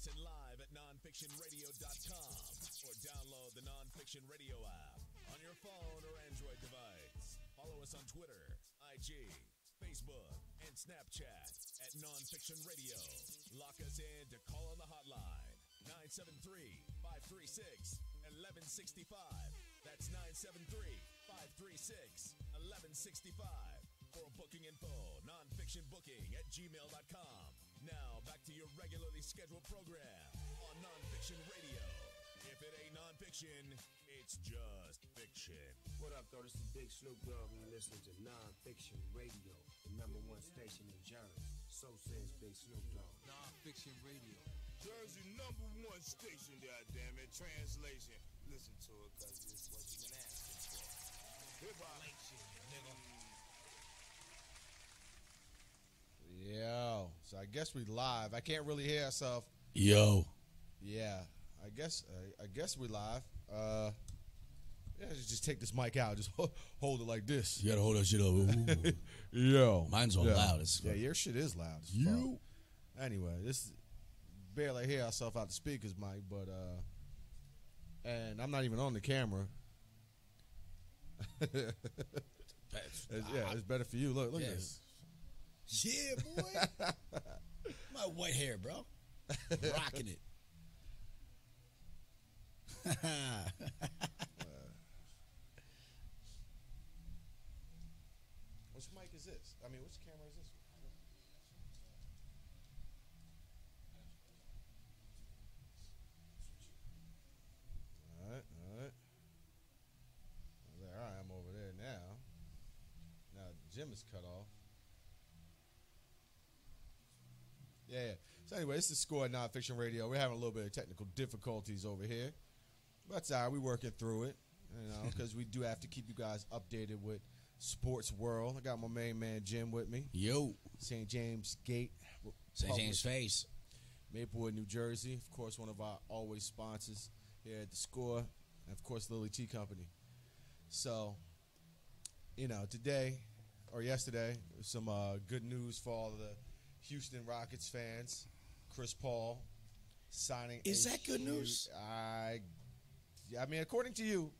Listen live at nonfictionradio.com or download the Nonfiction Radio app on your phone or Android device. Follow us on Twitter, IG, Facebook, and Snapchat at Nonfiction Radio. Lock us in to call on the hotline, 973-536-1165. That's 973-536-1165. For booking info, nonfictionbooking@gmail.com. Now, back to your regularly scheduled program on Nonfiction Radio. If it ain't nonfiction, it's just fiction. What up, though? This is Big Snoop Dogg, and you're listening to Nonfiction Radio, the #1 station in Jersey. So says Big Snoop Dogg. Nonfiction Radio. Jersey #1 station, goddammit. Translation. Listen to it, because it's what you've been asking for. Hip-hop. Yo, so I guess we live. I can't really hear ourselves. Yo. Yeah, I guess we live. Yeah, just take this mic out. Just hold it like this. You gotta hold that shit up. Yo, Mine's all loud as fuck. Yeah, your shit is loud as You. fuck. Anyway, this barely hear ourselves out the speakers, Mike. But and I'm not even on the camera. It's better for you. Look at this. Yeah, boy. My white hair, bro. Rocking it. Which mic is this? I mean, which camera is this? All right. There I am over there now. Now Jim is cut off. Yeah. So anyway, this is Score Nonfiction Radio. We're having a little bit of technical difficulties over here. But that's all right. We're working through it, because we do have to keep you guys updated with sports world. I got my main man Jim with me. Yo. St. James Gate. St. James Face. Maplewood, New Jersey. Of course, one of our always sponsors here at the Score. And, of course, Lily Tea Company. So, today or yesterday, some good news for all of the Houston Rockets fans. Chris Paul signing. Is that good news? I mean, according to you,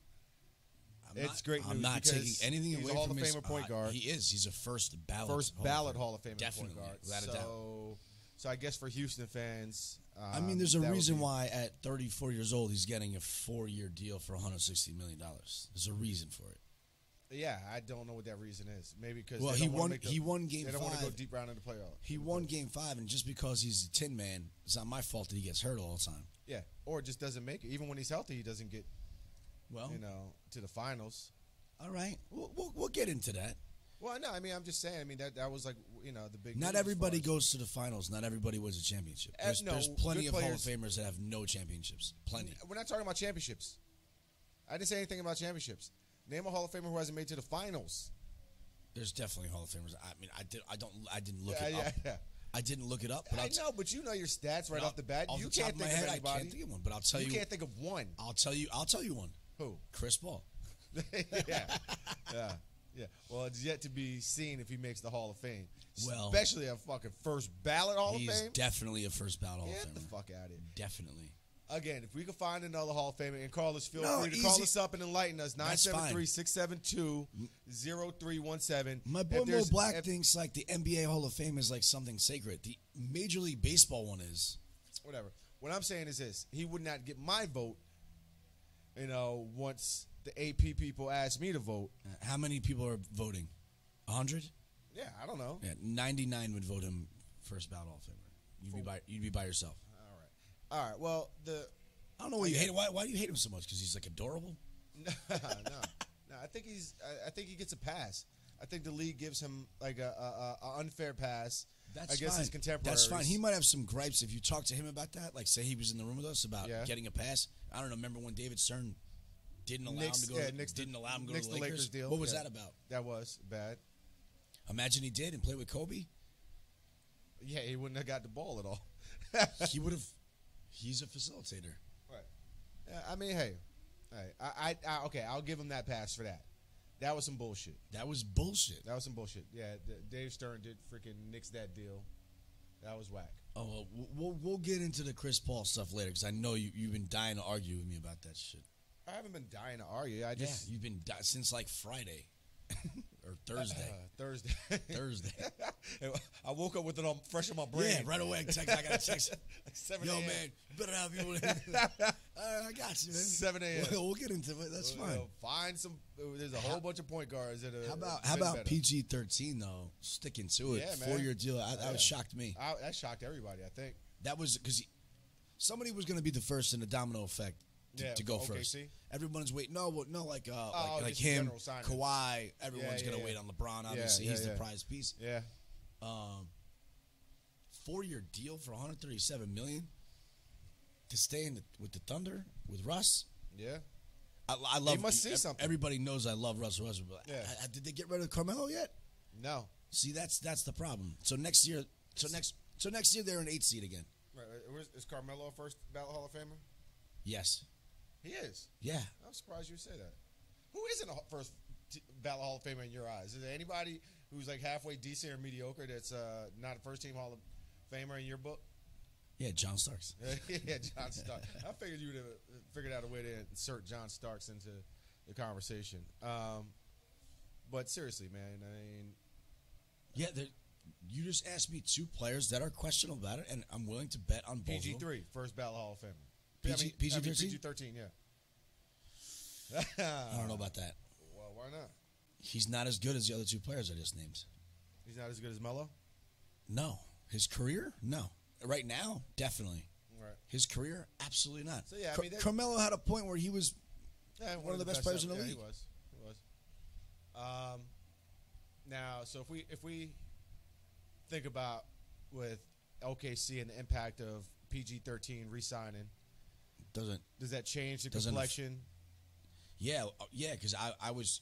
it's great news. I'm not taking anything away Hall from of his Famer point guard. He is. He's a first ballot Hall of Famer Definitely, point guard. without a doubt. So I guess for Houston fans, I mean, there's a reason why at 34 years old he's getting a 4-year deal for $160 million. There's a reason for it. Yeah, I don't know what that reason is. Maybe because he won Game 5. They don't want to go deep round in the playoffs. He won Game 5, and just because he's a Tin Man, it's not my fault that he gets hurt all the time. Yeah, or just doesn't make it. Even when he's healthy, he doesn't get, well, to the finals. All right, we'll get into that. Well, no, I mean, I'm just saying. I mean, that was like, the big. Not everybody goes to the finals. Not everybody wins a championship. There's plenty of Hall of Famers that have no championships. Plenty. We're not talking about championships. I didn't say anything about championships. Name a Hall of Famer who hasn't made to the finals. There's definitely Hall of Famers. I mean, I didn't look it up. Yeah. I didn't look it up. But I know, but you know your stats right off the bat. Off You the top can't of my think head, of anybody. I can't think of one, but I'll tell you. You can't think of one. I'll tell you one. Who? Chris Paul. Yeah. Well, it's yet to be seen if he makes the Hall of Fame. Well, especially a fucking first ballot Hall of Fame. He's definitely a first ballot Hall of Famer. Get the fuck out of here. Definitely. Again, if we can find another Hall of Famer, and Carlos, feel free to call us up and enlighten us. 973-672-0317. My boy Mo Black thinks like the NBA Hall of Fame is like something sacred. The Major League Baseball one is. Whatever. What I'm saying is this. He would not get my vote, once the AP people asked me to vote. How many people are voting? 100? Yeah, I don't know. Yeah, 99 would vote him first ballot Hall of Famer. You'd be by yourself. All right. Well, I don't know why you hate him. Why do you hate him so much? Because he's like adorable? No. I think he gets a pass. I think the league gives him like a unfair pass. That's against fine. his contemporaries. That's fine. He might have some gripes if you talk to him about that. Like, say he was in the room with us about getting a pass. I don't know. Remember when David Stern didn't allow him to go to the Lakers deal. What was that about? That was bad. Imagine he did and played with Kobe. Yeah, he wouldn't have got the ball at all. He would have. He's a facilitator. Right. Yeah, I mean, hey. Okay, I'll give him that pass for that. That was some bullshit. That was bullshit. Yeah, Dave Stern did freaking nix that deal. That was whack. Oh, well, we'll get into the Chris Paul stuff later because I know you've been dying to argue with me about that shit. I haven't been dying to argue. You've been since like Friday or Thursday. Thursday. I woke up with it all fresh in my brain. Yeah, right away. I got a text. Like 7 Yo, a.m. man, better have you. I got you, man. 7 a.m. We'll get into it. That's fine. Find some. There's a whole bunch of point guards that are. How about PG-13 though? Sticking to it. Yeah, man. 4-year deal. That shocked me. That shocked everybody. I think that was because somebody was going to be the first in the domino effect to go first. Everyone's waiting. No, like him, Kawhi. Everyone's going to wait on LeBron. Obviously, he's the prize piece. Yeah. 4-year deal for $137 million to stay with the Thunder with Russ. Yeah. I love. He must see something. Everybody knows I love Russell Westbrook. But did they get rid of Carmelo yet? No. See, that's the problem. So next year, they're an 8 seed again. Right. Is Carmelo a first ballot Hall of Famer? Yes. He is. Yeah. I'm surprised you say that. Who isn't a first ballot Hall of Famer in your eyes? Is there anybody who's like halfway decent or mediocre that's not a first team Hall of Famer in your book? Yeah, John Starks. Yeah, John Starks. I figured you would have figured out a way to insert John Starks into the conversation. But seriously, man, I mean... Yeah, you just asked me 2 players that are questionable about it, and I'm willing to bet on both of them. PG3, first ballot Hall of Famer. PG-13? PG-13, yeah. I don't know about that. Well, why not? He's not as good as the other 2 players I just named. He's not as good as Melo? No. His career? No. Right now, definitely. Right. His career? Absolutely not. So, yeah, I mean, Carmelo had a point where he was one of the best players in the league. He was. Now, so if we think about with OKC and the impact of PG-13 re-signing, does that change the complexion? Yeah, because I was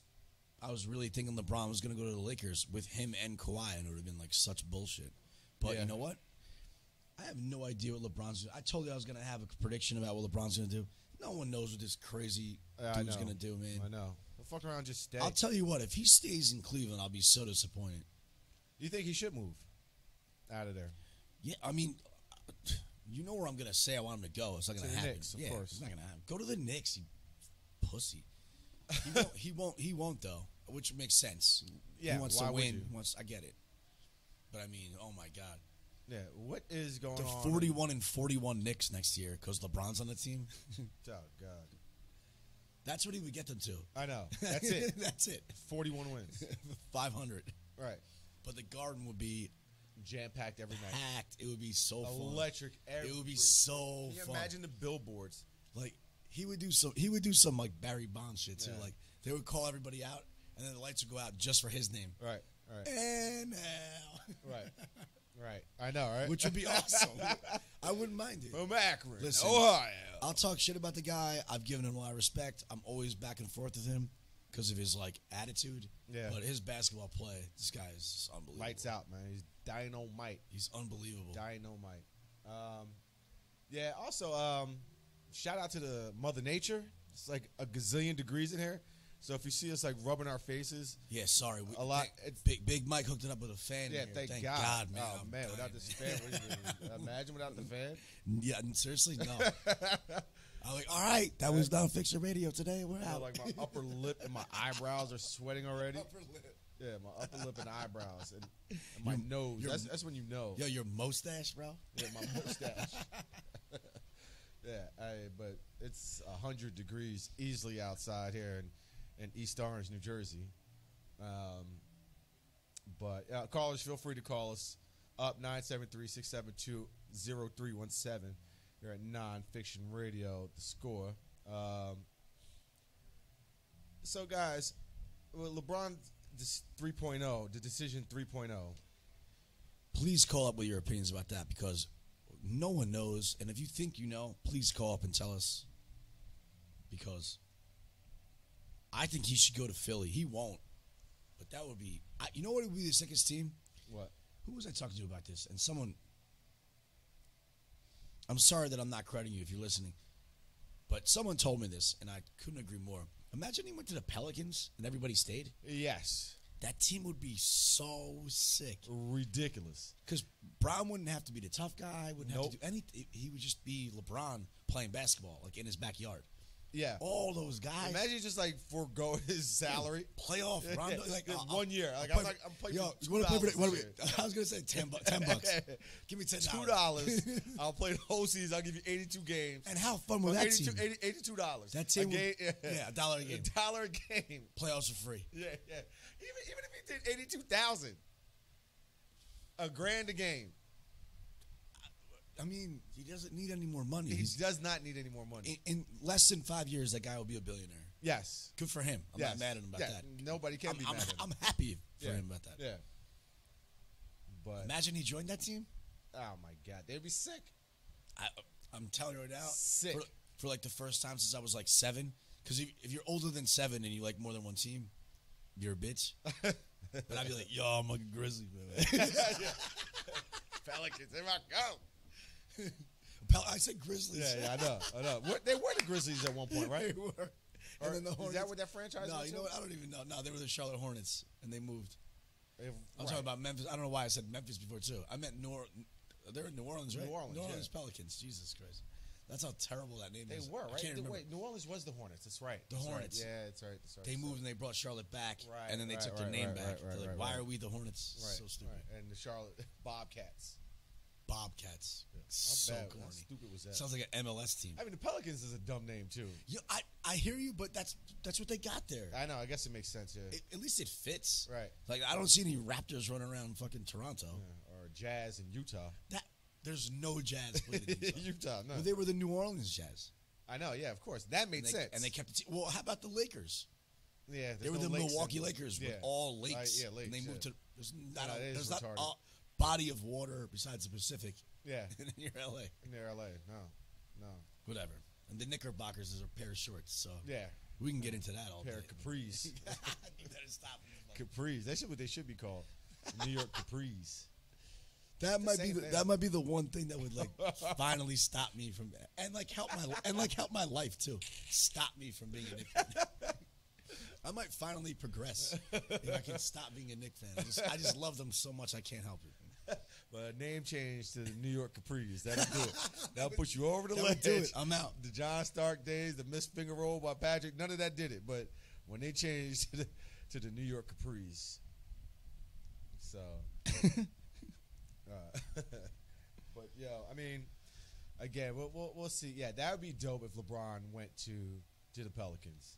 really thinking LeBron was going to go to the Lakers with him and Kawhi, and it would have been like such bullshit. But you know what? I have no idea what LeBron's doing. I told you I was going to have a prediction about what LeBron's going to do. No one knows what this crazy dude's going to do, man. I know. Well, fuck around, just stay. I'll tell you what. If he stays in Cleveland, I'll be so disappointed. You think he should move out of there? Yeah, I mean, you know where I'm going to say I want him to go. It's not going to happen. Knicks, of course. It's not going to happen. Go to the Knicks, you pussy. He won't though, which makes sense. Yeah, he wants to win. I get it. But I mean, oh my God. Yeah, what is going on? The 41-41 Knicks next year because LeBron's on the team. Oh God. That's what he would get them to. I know. That's it. That's it. 41 wins. 500. Right. But the Garden would be jam-packed every night. Packed. It would be so fun. Electric. It would be so Can you fun. imagine the billboards? Like he would do some like Barry Bonds shit too. Like they would call everybody out, and then the lights would go out just for his name. Right. And now. Right. I know, right? Which would be awesome. I wouldn't mind it. From Akron, Listen, Ohio. I'll talk shit about the guy. I've given him a lot of respect. I'm always back and forth with him because of his like attitude. Yeah. But his basketball play, this guy is just unbelievable. Lights out, man. He's dynamite. He's unbelievable. Dynamite. Yeah. Also, shout out to the Mother Nature. It's like a gazillion degrees in here. So if you see us like rubbing our faces, yeah, sorry, a lot. Big Mike hooked it up with a fan. Yeah, here. thank God, man. Oh man, without this fan, imagine without the fan. Yeah, seriously, no. I'm like, all right, that was Nonfiction Radio today. We're out. Like my upper lip and my eyebrows are sweating already. Upper lip. Yeah, my upper lip and eyebrows and my nose. That's when you know. Yo, your mustache, bro. Yeah, my mustache. Yeah, but it's 100 degrees easily outside here in East Orange, New Jersey. But callers, feel free to call us up 973-672-0317. You're at Nonfiction Radio, The Score. So, guys, LeBron 3.0, the decision 3.0. Please call up with your opinions about that because no one knows. And if you think you know, please call up and tell us because I think he should go to Philly. He won't. But that would be... you know what would be the sickest team? What? Who was I talking to about this? And someone... I'm sorry that I'm not crediting you if you're listening. But someone told me this, and I couldn't agree more. Imagine he went to the Pelicans and everybody stayed. Yes. That team would be so sick. Ridiculous. Because Brown wouldn't have to be the tough guy. Wouldn't have Nope. to do anything. He would just be LeBron playing basketball, like in his backyard. Yeah. All those guys. Imagine just like forego his salary. Playoff Rondo. Like, Just I'll- 1 year. Like, I'll I'm play- like, I'm playing Yo, for you want to play for $2 the, I was going to say $10. Give me $10. $2. I'll play the whole season. I'll give you 82 games. And how fun was that team? $82. That team a game, would, yeah, $1 a game. $1 a game. Playoffs are free. Yeah, yeah. Even if he did 82,000, $1,000 a game. I mean, he doesn't need any more money. He does not need any more money. In less than 5 years, that guy will be a billionaire. Yes. Good for him. I'm not mad at him about that. Nobody can be mad at him. I'm happy for him about that. Yeah. But Imagine he joined that team. oh my God, they'd be sick. I'm telling you right now, Sick. for like the first time since I was like 7. Because if you're older than 7 and you like more than one team, you're a bitch. But I'd be like, yo, I'm a Grizzly, man. Pelicans, here I go. I said Grizzlies. Yeah, I know. They were the Grizzlies at one point, right? They were. Or And then the is Hornets. that what that franchise No, was? you know what? I don't even know. No, they were the Charlotte Hornets, and they moved. I'm Right. talking about Memphis. I don't know why I said Memphis before, too. I meant They're in New Orleans, right? New Orleans, yeah. Pelicans. Jesus Christ. That's how terrible that name They is. were, I right? can't remember. Wait, New Orleans was the Hornets. That's right. The That's Hornets. Right. Yeah, that's right. They moved and they brought Charlotte back, Right, and then they right, took their right, name right, back. right, They're like, right, why right. are we the Hornets? Right, So stupid. Right. And the Charlotte Bobcats. Bobcats. How So bad, corny. how stupid was that? Sounds like an MLS team. I mean, the Pelicans is a dumb name too. Yeah, I hear you, but that's what they got there. I know. I guess it makes sense. Yeah. At least it fits. Right. Like, I don't see any Raptors running around fucking Toronto. Yeah. Or Jazz in Utah. There's no Jazz played in Utah. Utah. No. But they were the New Orleans Jazz. I know. Yeah. Of course. That made sense. And they kept the team. Well, how about the Lakers? Yeah. They were the Milwaukee Lakers with all lakes. Yeah, lakes. And they moved to. There's not retarded. a body of water besides the Pacific. Yeah. Near LA. Near LA. No. Whatever. And the Knickerbockers is a pair of shorts. So Yeah. we can get into that all Pair day. of capris. You better stop. Capris. That's what they should be called. New York capris. That might be same thing. that might be the one thing that would like finally stop me from and like help my life too. Stop me from being a Knicks fan. I might finally progress if I can stop being a Knicks fan. I just love them so much I can't help it. But a name change to the New York Capris. That'll do it. That'll put you over the That ledge. would do it. I'm out. The John Stark days, the missed finger roll by Patrick, none of that did it. But when they changed to the New York Capris, so. But yo, I mean, again, we'll see. Yeah, that would be dope if LeBron went to the Pelicans.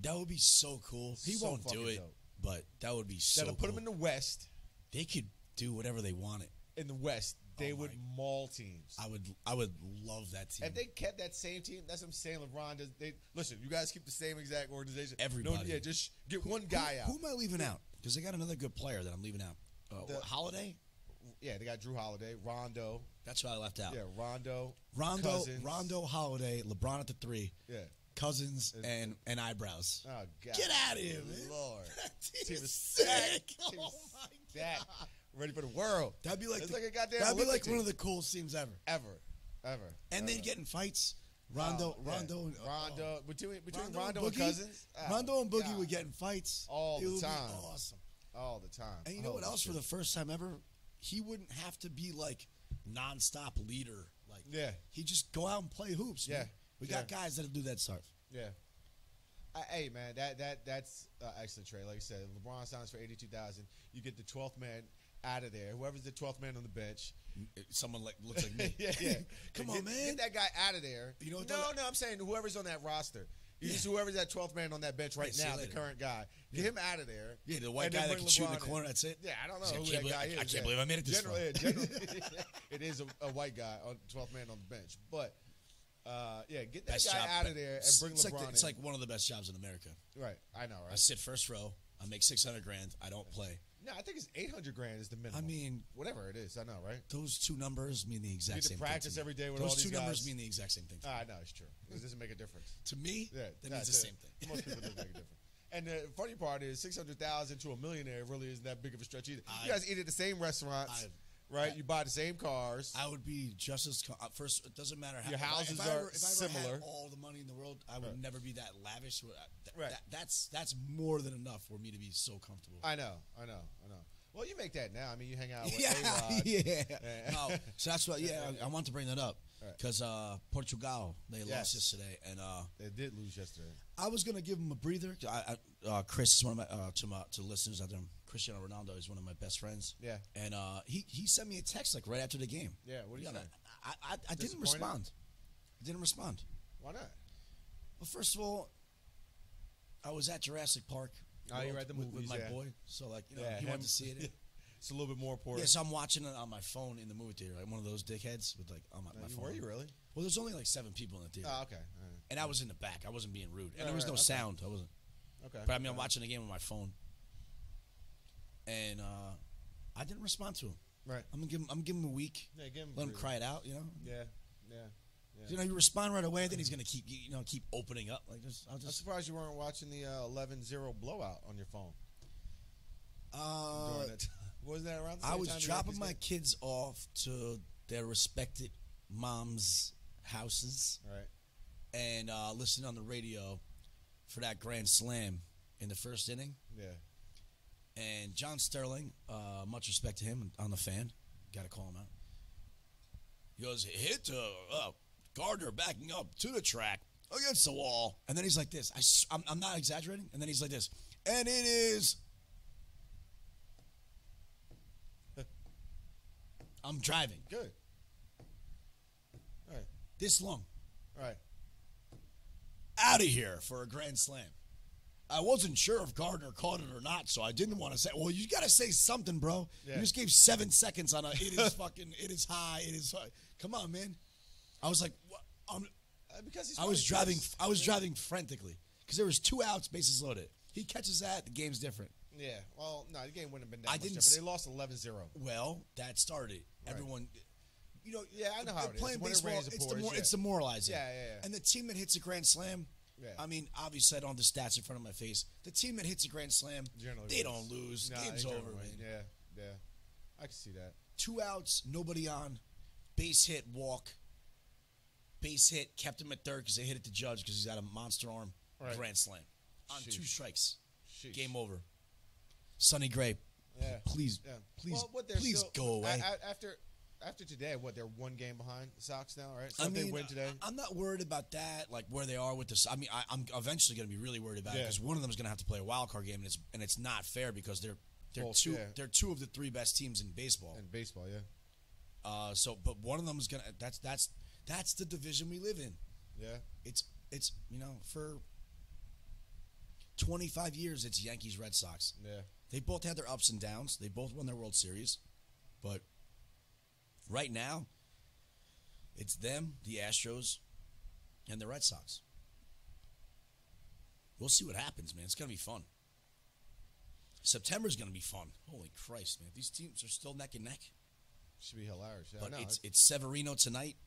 That would be so cool. He So won't do fucking it, dope. but that would be so That'll cool. put him in the West. They could do whatever they wanted. In the West, they Oh would my- maul teams. I would love that team. If they kept that same team, that's what I'm saying. LeBron does. They listen. You guys keep the same exact organization. Everybody. No, yeah, just get one guy out. Who am I leaving out? Because they got another good player that I'm leaving out. Holiday? Yeah, they got Drew Holiday, Rondo. That's what I left out. Yeah, Rondo, Rondo, Cousins. Holiday, LeBron at the 3, Yeah. Cousins, and eyebrows. Oh God. Get out of here, man. Lord. That team Team is is sick. stacked. Oh Team is my stacked. god. Ready for the world. That'd be like It's like a goddamn that'd be Olympic like one team. of the coolest teams ever. Ever. And they'd get in fights. Rondo, Yeah. and Rondo. Between Rondo Rondo and Boogie? Cousins. Rondo and Boogie God. would get in fights All It the would be time. awesome. All the time. And you know what Holy else? shit. For the first time ever, he wouldn't have to be like nonstop leader. Like Yeah. he'd just go out and play hoops. Yeah. Man. We got guys that'll do that stuff. Yeah. Hey man, that's excellent trade. Like I said, LeBron signs for $82,000. You get the 12th man out of there. Whoever's the 12th man on the bench. Someone like looks like me. yeah. Come Get- on, man. Get that guy out of there. You know what No, that- I'm saying whoever's on that roster. You Yeah. just whoever's that 12th man on that bench right Yeah, see you now, the later. current guy. Get him out of there. Yeah, the white and then guy that bring can shoot in the LeBron corner. That's it. Yeah, I don't know See, I who can't that believe- guy is. I can't believe I made it this far. Generally, it is a white guy on 12th man on the bench. But get that Best guy job. out of there and bring it's LeBron like in. it's like one of the best jobs in America. Right, I know, I right? sit first row. I make $600,000. I don't play. No, I think it's $800,000 is the minimum. I mean, whatever it is, I know, right? those two numbers mean the You exact get to same practice thing. every day with Those all these two numbers guys. mean the exact same thing. To me. I know, it's true. It doesn't make a difference. To me, Yeah, that means the same thing. Most people doesn't make a difference. And the funny part is, $600,000 to a millionaire really isn't that big of a stretch either. You guys eat at the same restaurants, right? You buy the same cars. I would be just as first. It doesn't matter how Your houses if I are ever similar. had all the money in the world, I would never be that lavish. Right. That's more than enough for me to be so comfortable. I know. Well, you make that now. I mean, you hang out with yeah. A-Rod. No, so that's what. Yeah, I want to bring that up because Portugal they lost yesterday, and they did lose yesterday. I was gonna give him a breather. Chris is one of my to listeners out there. Cristiano Ronaldo is one of my best friends. Yeah, and he sent me a text like right after the game. Yeah, what did you say? I didn't respond. Why not? Well, first of all, I was at Jurassic Park. You were at the movies with my boy, so like he wanted to see it. It's a little bit more important. Yeah, so I'm watching it on my phone in the movie theater, like one of those dickheads with like on my phone. Were you really? Well, there's only like 7 people in the theater. Oh, okay. Right. And I was in the back. I wasn't being rude, and there was no sound. I wasn't. Okay. But I mean, I'm watching the game on my phone, and I didn't respond to him. Right. I'm gonna give him a week. Yeah, give him. Let him cry it out. You know. Yeah. You respond right away, then he's gonna keep opening up like this. I'm surprised you weren't watching the 11-0 blowout on your phone. Was that around the same I was time dropping my kids off to their respected moms' houses, right, and listening on the radio for that grand slam in the first inning. Yeah. And John Sterling, much respect to him on the fan, got to call him out. He goes, hit to Gardner backing up to the track against the wall. And then he's like this. I'm not exaggerating. And then he's like this. And it is. I'm driving. Good. All right. This long. All right. Out of here for a grand slam. I wasn't sure if Gardner caught it or not, so I didn't want to say. Well, you got to say something, bro. Yeah. You just gave 7 seconds on a. It is fucking. It is high. It is high. Come on, man. I was like, what? Because he's I was driving frantically because there was 2 outs, bases loaded. He catches that, the game's different. Yeah. Well, no, the game wouldn't have been that much different. They lost 11-0. Well, that started. Right. Everyone. Yeah, I know how it is. Playing baseball, it's demoralizing. Yeah. And the team that hits a grand slam. Yeah. I mean, obviously, I don't have the stats in front of my face. The team that hits a grand slam, they don't lose. No, game's over, man. Yeah. I can see that. 2 outs, nobody on. Base hit, walk. Base hit, kept him at third because they hit it to Judge because he's got a monster arm. Right. Grand slam. On 2 strikes. Sheesh. Game over. Sonny Gray, please go away. After today, they're 1 game behind the Sox now, right? So I mean, they win today. I'm not worried about that, like where they are with this. I mean, I'm eventually going to be really worried about it because one of them is going to have to play a wild card game, and it's not fair because they're two of the 3 best teams in baseball. But one of them is going to. That's the division we live in. Yeah. It's for 25 years it's Yankees Red Sox. Yeah. They both had their ups and downs. They both won their World Series, but right now, it's them, the Astros, and the Red Sox. We'll see what happens, man. It's going to be fun. September's going to be fun. Holy Christ, man. These teams are still neck and neck. Should be hilarious. Yeah, but it's Severino tonight.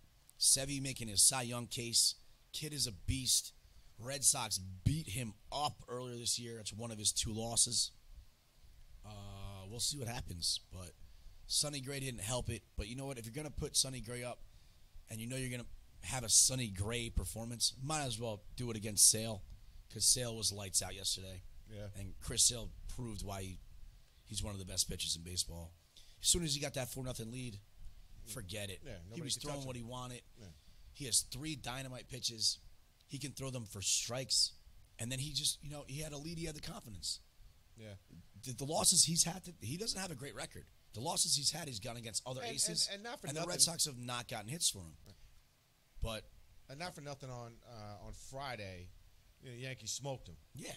Sevy making his Cy Young case. Kid is a beast. Red Sox beat him up earlier this year. It's one of his 2 losses. We'll see what happens, but Sonny Gray didn't help it. But you know what? If you're going to put Sonny Gray up and you know you're going to have a Sonny Gray performance, might as well do it against Sale because Sale was lights out yesterday. Yeah. And Chris Sale proved why he's one of the best pitchers in baseball. As soon as he got that 4-0 lead, forget it. Yeah, he was throwing what he wanted. Yeah. He has 3 dynamite pitches. He can throw them for strikes. And then he just, he had a lead. He had the confidence. Yeah. The losses he's had, he doesn't have a great record. The losses he's had, he's gone against other aces. And not for nothing, the Red Sox have not gotten hits for him. But and not for nothing on Friday, Yankees smoked him. Yeah.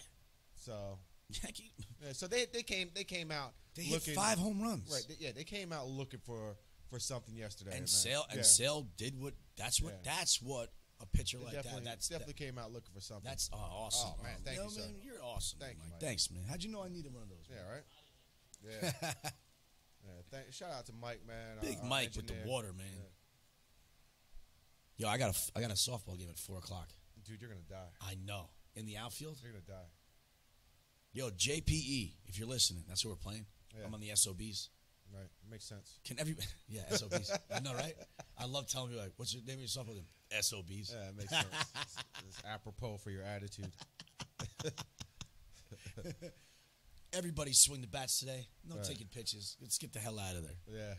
So Yankee. Yeah, so they came out. They hit 5 home runs. Right. They came out looking for something yesterday. And Sale did what. That's what a pitcher like that. Definitely came out looking for something. That's awesome. Oh man, thank you, sir. Man, you're awesome. Thank you, Mike. Thanks, man. How'd you know I needed one of those? Yeah, right. Yeah. Shout out to Mike, man. Big Mike with the water, man. Yeah. Yo, I got a softball game at 4:00. Dude, you're gonna die. I know. In the outfield, you're gonna die. Yo, JPE, if you're listening, that's who we're playing. Yeah. I'm on the SOBs. Right. Makes sense. Can everybody? Yeah, SOBs. I know, right? I love telling you, like, what's your name of your softball team? SOBs. Yeah, it makes sense. It's apropos for your attitude. Everybody swing the bats today. No Right. taking pitches. Let's get the hell out of there. Yeah.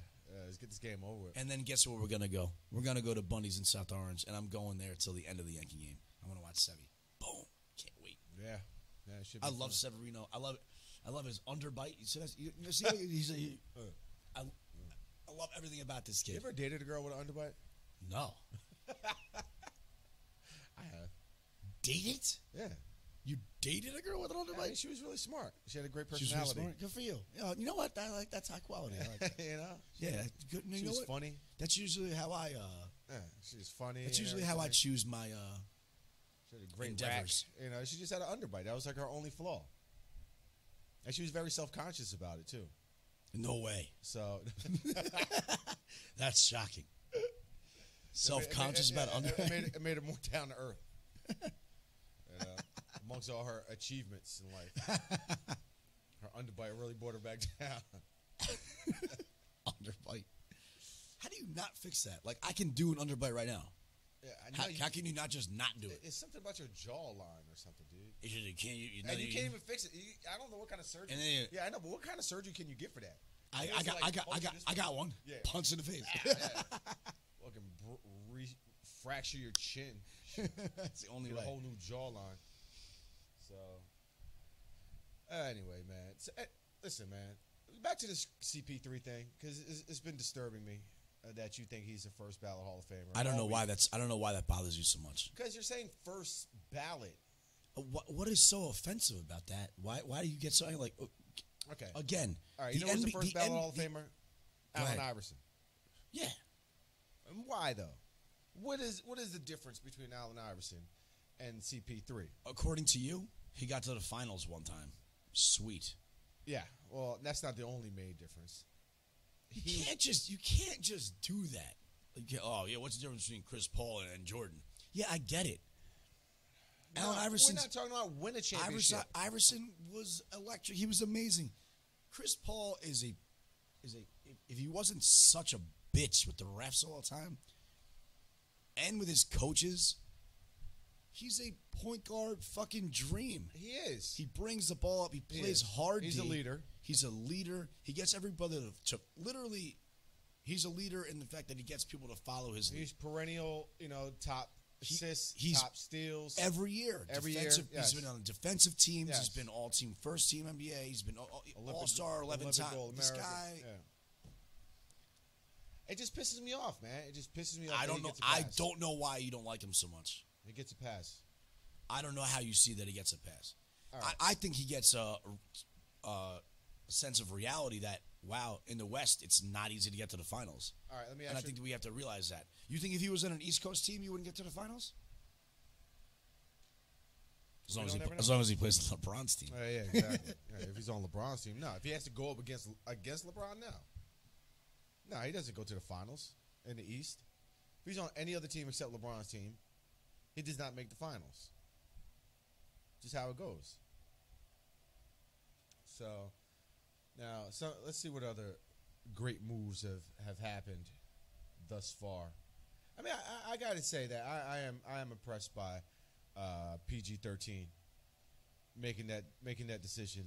Let's get this game over with. And then guess where we're going to go? We're going to go to Bundy's in South Orange, and I'm going there till the end of the Yankee game. I want to watch Sevy. Boom. Can't wait. Yeah. Yeah, it should be I love fun. Severino. I love his underbite. You see how I love everything about this kid. You ever dated a girl with an underbite? No. I have. Dated? Yeah. You dated a girl with an I underbite? mean, she was really smart. She had a great She was really personality. smart. Good for you. You know what? That's high quality. I like that. You know? Yeah. Good. You She know was what? funny. That's usually how I. Yeah, she was funny. That's and usually how I everything. choose my. She had a great endeavors. rack. You know, she just had an underbite. That was like her only flaw. And she was very self-conscious about it, too. No way. So, That's shocking. Self-conscious about underbite. It made her more down to earth. Amongst all her achievements in life. Her underbite really brought her back down. Underbite. How do you not fix that? Like, I can do an underbite right now. Yeah, I know How can you not just not do it? It's something about your jawline or something, dude. You can't. And you can't even fix it. I don't know what kind of surgery. And then Yeah, I know, but what kind of surgery can you get for that? I got one. Yeah. Punch in the face. Fucking fracture your chin. That's the only Get way. a whole new jawline. So, anyway, man. So, listen, man. Back to this CP3 thing, because it's been disturbing me that you think he's the first ballot Hall of Famer. I don't know why that bothers you so much. Because you're saying first ballot. What is so offensive about that? Why do you get so like? Okay. Again, All right. You know who's the first ballot Hall of Famer? Allen Iverson. Yeah. And why though? What is the difference between Allen Iverson and CP3? According to you, he got to the finals one time. Sweet. Yeah. Well, that's not the only main difference. You can't just do that. Like, oh yeah, what's the difference between Chris Paul and Jordan? Yeah, I get it. Allen Iverson. We're not talking about win a championship. Iverson was electric. He was amazing. Chris Paul is if he wasn't such a bitch with the refs all the time and with his coaches, he's a point guard fucking dream. He is. He brings the ball up. He plays hard. He's a leader. He's a leader. He gets everybody to literally. He's a leader in the fact that he gets people to follow his lead. He's perennial, top assists, he's top steals. Every year. Yes. He's been on the defensive teams. Yes. He's been all-team, first-team NBA. He's been all-star 11 times. This guy. Yeah. It just pisses me off, man. It just pisses me off. I don't know. I don't know why you don't like him so much. He gets a pass. I don't know how you see that he gets a pass. Right. I think he gets a sense of reality that, wow, in the West, it's not easy to get to the finals. All right, let me and I think that we have to realize that. You think if he was on an East Coast team, you wouldn't get to the finals? As long as he plays on LeBron's team. Yeah, exactly. If he's on LeBron's team, no. If he has to go up against LeBron, no. No, he doesn't go to the finals in the East. If he's on any other team except LeBron's team, he does not make the finals. Just how it goes. So, now, let's see what other great moves have happened thus far. I mean, I got to say that I am impressed by PG-13 making that decision.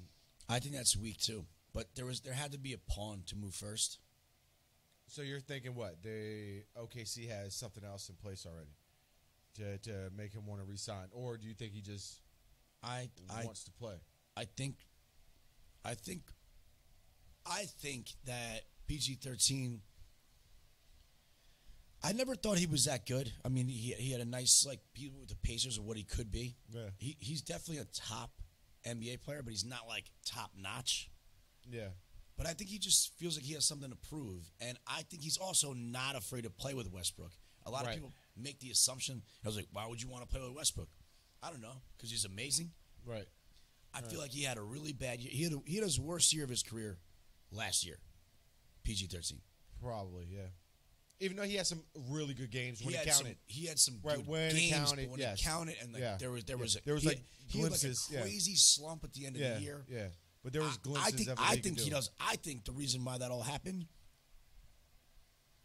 I think that's weak too. But there had to be a pawn to move first. So you're thinking what? OKC has something else in place already to make him want to resign, or do you think he just wants to play? I think that PG-13. I never thought he was that good. I mean, he had a nice people with the Pacers of what he could be. Yeah. He's definitely a top NBA player, but he's not top notch. Yeah. But I think he just feels like he has something to prove, and I think he's also not afraid to play with Westbrook. A lot of people make the assumption. I was like, why would you want to play with Westbrook? I don't know, because he's amazing. Right. I feel like he had a really bad year. He had his worst year of his career last year. PG-13. Probably, yeah. Even though he had some really good games when he counted. He had some good when games he counted, when he counted, and there was glimpses. he had a crazy slump at the end of the year. Yeah. But there was glimpses of it. I think he does. I think the reason why that all happened.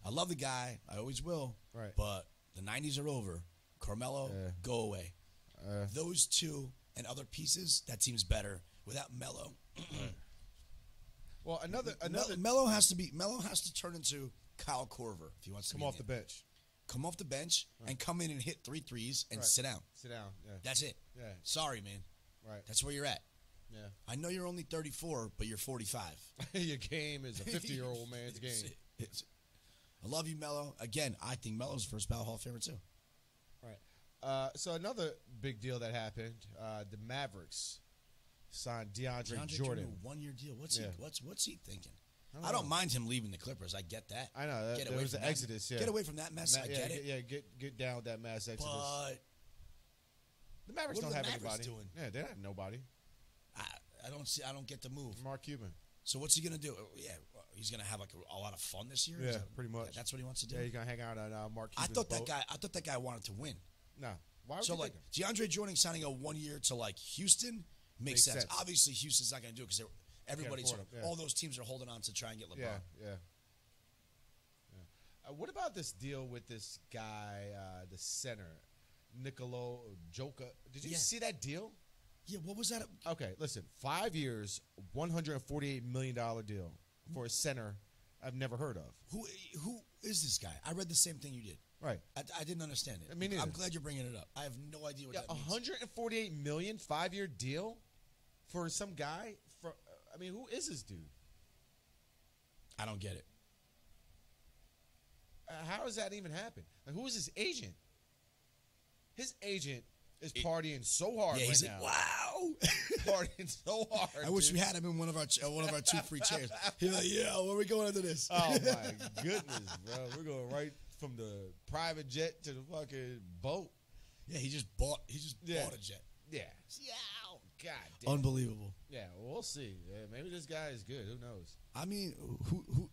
I love the guy. I always will. Right. But the 90s are over. Carmelo, go away. Those two and other pieces, that team's better without Melo. Well, another Melo has to turn into Kyle Korver if he wants to come off the bench. Come off the bench and come in and hit 3 threes and sit down. Sit down. Yeah. That's it. Yeah. Sorry, man. Right. That's where you're at. Yeah. I know you're only 34, but you're 45. Your game is a 50-year-old man's game. I love you, Melo. Again, I think Melo's first ballot Hall of Famer too. Right. So another big deal that happened: the Mavericks signed DeAndre Jordan. A 1-year deal. What's he thinking? I don't mind him leaving the Clippers. I get that. I know there was an exodus. Yeah. Get away from that mess. I get it. Get down with that mass exodus. But the Mavericks don't have anybody. Doing? Yeah, they have nobody. I don't get the move. Mark Cuban. So what's he gonna do? Yeah, he's gonna have like a lot of fun this year. Yeah, pretty much. That's what he wants to do. Yeah, he's gonna hang out on Mark Cuban's I thought that guy wanted to win. No. Why would so like DeAndre Jordan signing a 1 year to like Houston makes sense. Obviously, Houston's not gonna do it because everybody's all those temes are holding on to try and get LeBron. Yeah. What about this deal with this guy, the center, Nicolo Joka? Did you see that deal? Yeah, what was that? Okay, listen, 5 years, $148 million deal for a center I've never heard of. Who is this guy? I read the same thing you did. Right. I didn't understand it. I mean, I'm glad you're bringing it up. I have no idea what that means. $148 million, 5-year deal for some guy? Who is this dude? I don't get it. How does that even happen? Like, who is his agent? His agent is partying so hard right now. Wow. Partying so hard. I wish we had him in one of our 2 free chairs. He's like, yeah, where are we going after this? Oh, my goodness, bro. We're going right from the private jet to the fucking boat. Yeah, he just bought a jet. Yeah. God damn. Unbelievable. Yeah, we'll see. Yeah, maybe this guy is good. Who knows? I mean, who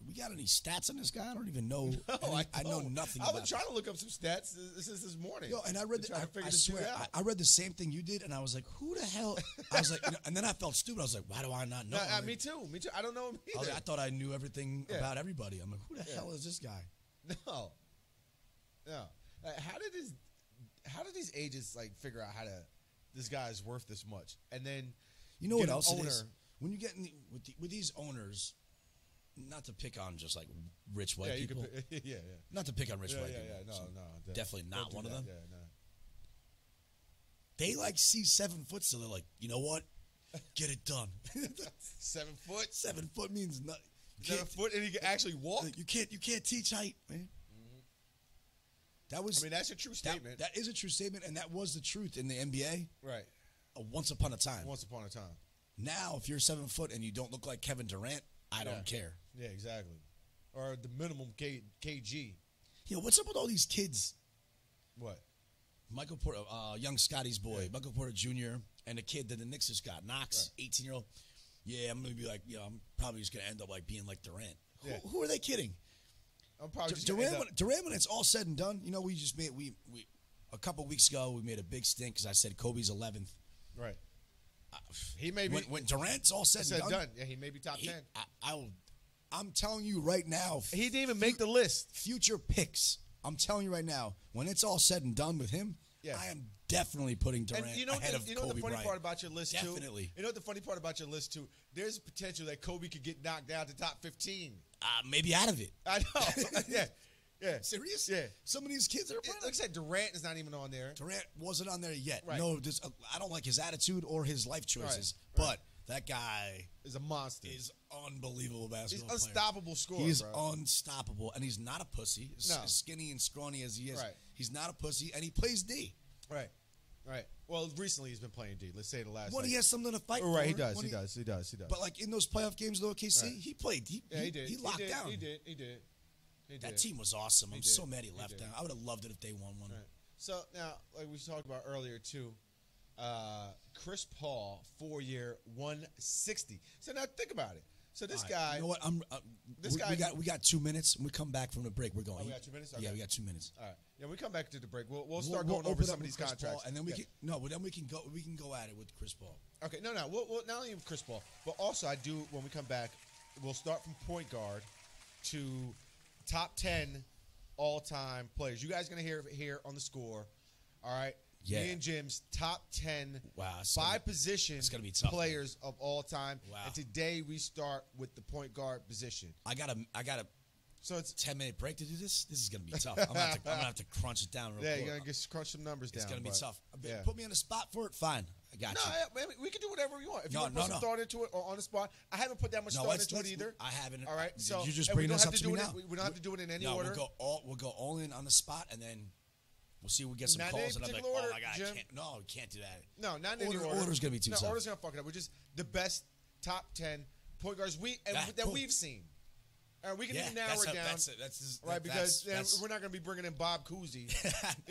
we got any stats on this guy? I don't even know. No, I know nothing about I was trying to look up some stats this morning. Yo, and I read I swear, I read the same thing you did, and I was like, who the hell? I was like, and then I felt stupid. I was like, why do I not know? Me too. I don't know him either. I thought I knew everything about everybody. I'm like, who the hell is this guy? No. How did these agents like figure out this guy is worth this much? And then you know what else it is? When you get with these owners, not to pick on just like rich white people. Not to pick on rich white people. No. Definitely not one of them. Yeah, no. They like see 7 foot, so they're like, you know what? Get it done. 7 foot? 7 foot means nothing. 7 foot and he can actually walk? You can't teach height, man. That's a true statement. That is a true statement, and that was the truth in the NBA. Right. Once upon a time. Now, if you're 7 foot and you don't look like Kevin Durant, I don't care. Yeah, exactly. Or the minimum kg. Yeah, what's up with all these kids? What? Michael Porter, young Scotty's boy, Michael Porter Jr., and the kid that the Knicks just got, Knox, 18-year-old. Yeah, I'm going to be like, I'm probably just going to end up like being like Durant. Yeah. Who are they kidding? I'm probably Durant, when it's all said and done, we just made a couple weeks ago we made a big stink because I said Kobe's 11th. Right. He may be when Durant's all said and done. Yeah, he may be top 10. I'm telling you right now. He didn't even make the list. Future picks. I'm telling you right now. When it's all said and done with him, I am definitely putting Durant ahead of Kobe Bryant. You know what the funny part about your list too? Definitely. You know what the funny part about your list too? There's a potential that Kobe could get knocked down to top 15. Maybe out of it. I know. Yeah. Serious? Yeah. Some of these kids are playing. It looks like Durant is not even on there. Durant wasn't on there yet. Right. No, I don't like his attitude or his life choices. Right. But that guy is a monster. He's unbelievable basketball He's unstoppable scorer. He's unstoppable, and he's not a pussy. No. As skinny and scrawny as he is, right. He's not a pussy, and he plays D. Right. Well, recently he's been playing D. Let's say the last. He has something to fight for. Right, he does. But like in those playoff games with OKC, he played. He did. He locked down. He did. That team was awesome. I'm so mad he left down. I would have loved it if they won one. Right. So now, like we talked about earlier too, Chris Paul 4-year 160. So now think about it. So this All right, guy. You know what? We got 2 minutes. When we come back from the break, we're going. Oh, we got 2 minutes? Okay. Yeah, we got 2 minutes. All right. Yeah, when we come back to the break. We'll start going open over up some of with these Chris contracts. Paul, and then we can go. We can go at it with Chris Paul. Okay, no. We'll not only with Chris Paul, but also I do when we come back. We'll start from point guard to top 10 all-time players. You guys gonna hear here on the Score. All right. Yeah. Me and Jim's top 10 Wow, position it's gonna be tough, players of all time. Wow. And today we start with the point guard position. I got a So it's 10-minute break to do this. This is gonna be tough. I'm gonna have to crunch it down real quick. you're gonna crunch some numbers down. It's gonna be tough. Yeah. Put me on the spot for it. Fine, I got you. No, we can do whatever we want. If you No, want to put no, some no. thought into it or on the spot, I haven't put that much thought into it either. I haven't. All right, so you just and bring we don't this have up to to do me it. now. We don't have to do it in any No, order. we'll go all in on the spot, and then we'll see. We get some Not in calls, any and I'm like, particular oh order, my god, Jim. we can't do that. No, not in any order. Order's gonna be too tough. Order's gonna fuck it up. We're just the best top 10 point guards Cool. we've seen. We can even narrow that's it down, right? Because we're not going to be bringing in Bob Cousy.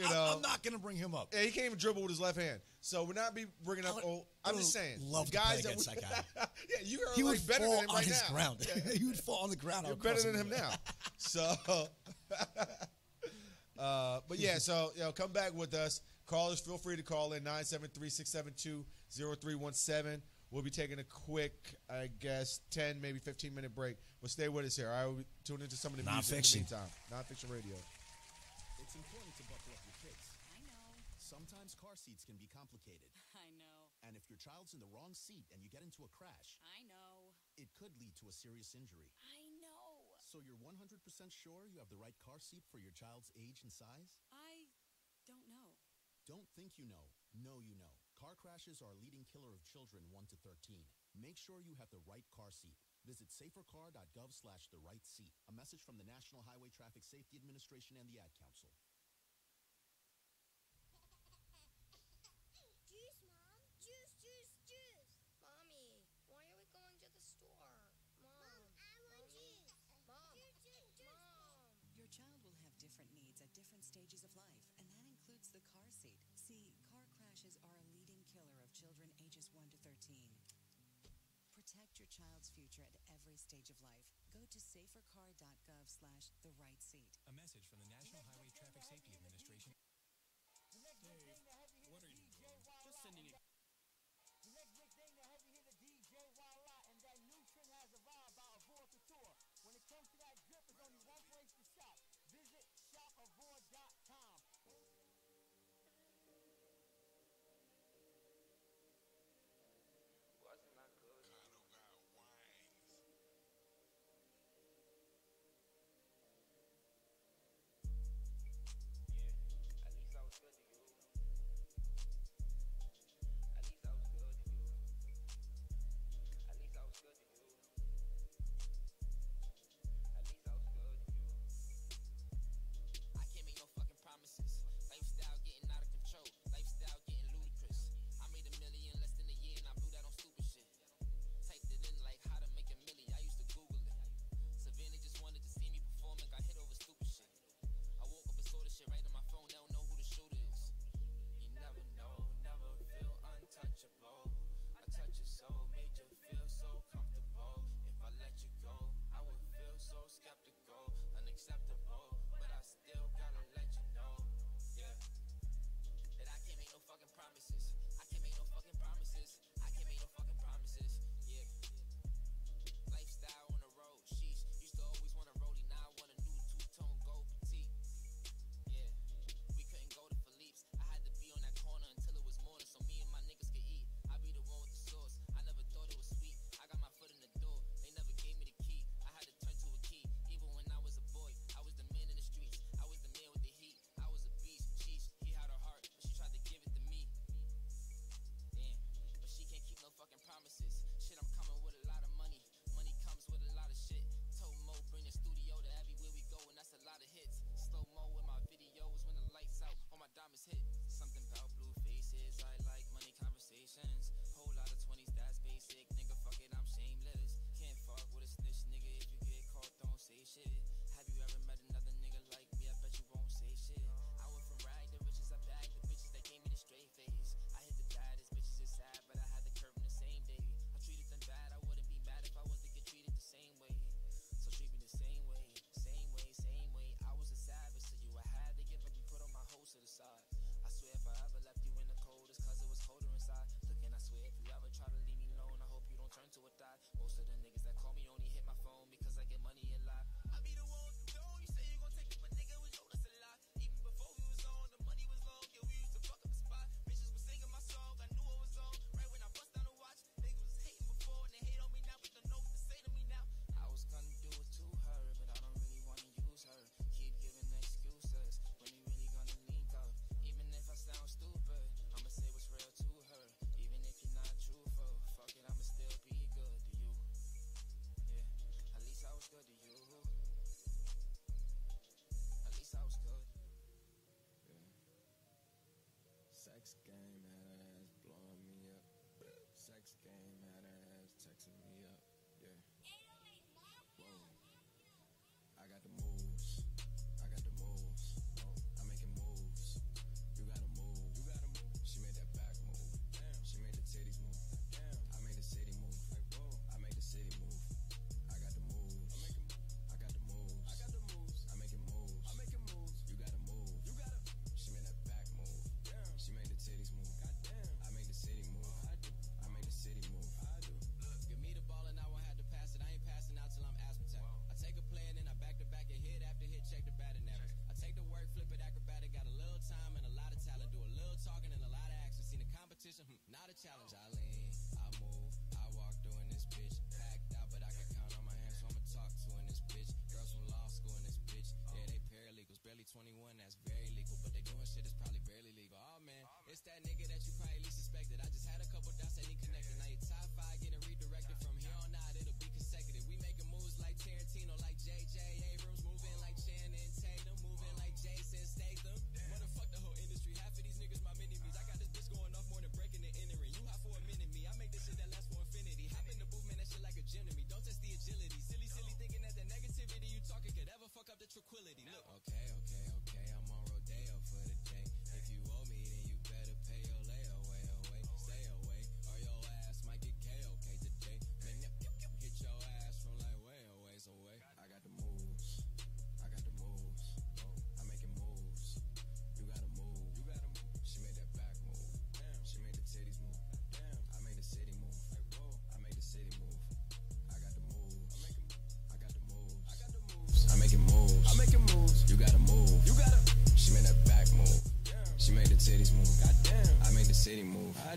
I'm not going to bring him up. Yeah, he can't even dribble with his left hand, so we're not be bringing up. I'm just saying, love the guys to play against that guy. Yeah, you are He would better fall than him on right his now. ground. Yeah. He would fall on the ground. You're better than him now. So, but yeah, so come back with us. Callers, feel free to call in 973-672-0317. We'll be taking a quick, I guess, 10, maybe 15-minute break. But stay with us here. I will tune into some of the music in the meantime. Nonfiction radio. It's important to buckle up your kids. I know. Sometimes car seats can be complicated. I know. And if your child's in the wrong seat and you get into a crash, I know. it could lead to a serious injury. I know. So you're 100% sure you have the right car seat for your child's age and size? I don't know. Don't think you know. Know you know. Car crashes are a leading killer of children 1 to 13. Make sure you have the right car seat. Visit safercar.gov/the right seat. A message from the National Highway Traffic Safety Administration and the Ad Council. Juice, Mom. Juice, juice, juice. Mommy, why are we going to the store? Mom, I want juice. Mom, juice. Mom. Your child will have different needs at different stages of life, and that includes the car seat. See, car crashes are a leading killer of children ages 1 to 13. Protect your child's future at every stage of life. Go to safercar.gov/the right seat. A message from the National Highway Traffic Safety Administration. Dave, what are you doing? Just sending it. The next big thing to heavy hitter DJ Walla, and that new trend has arrived by Avor Couture. When it comes to that drip, there's only one place to shop. Visit shopavor.com.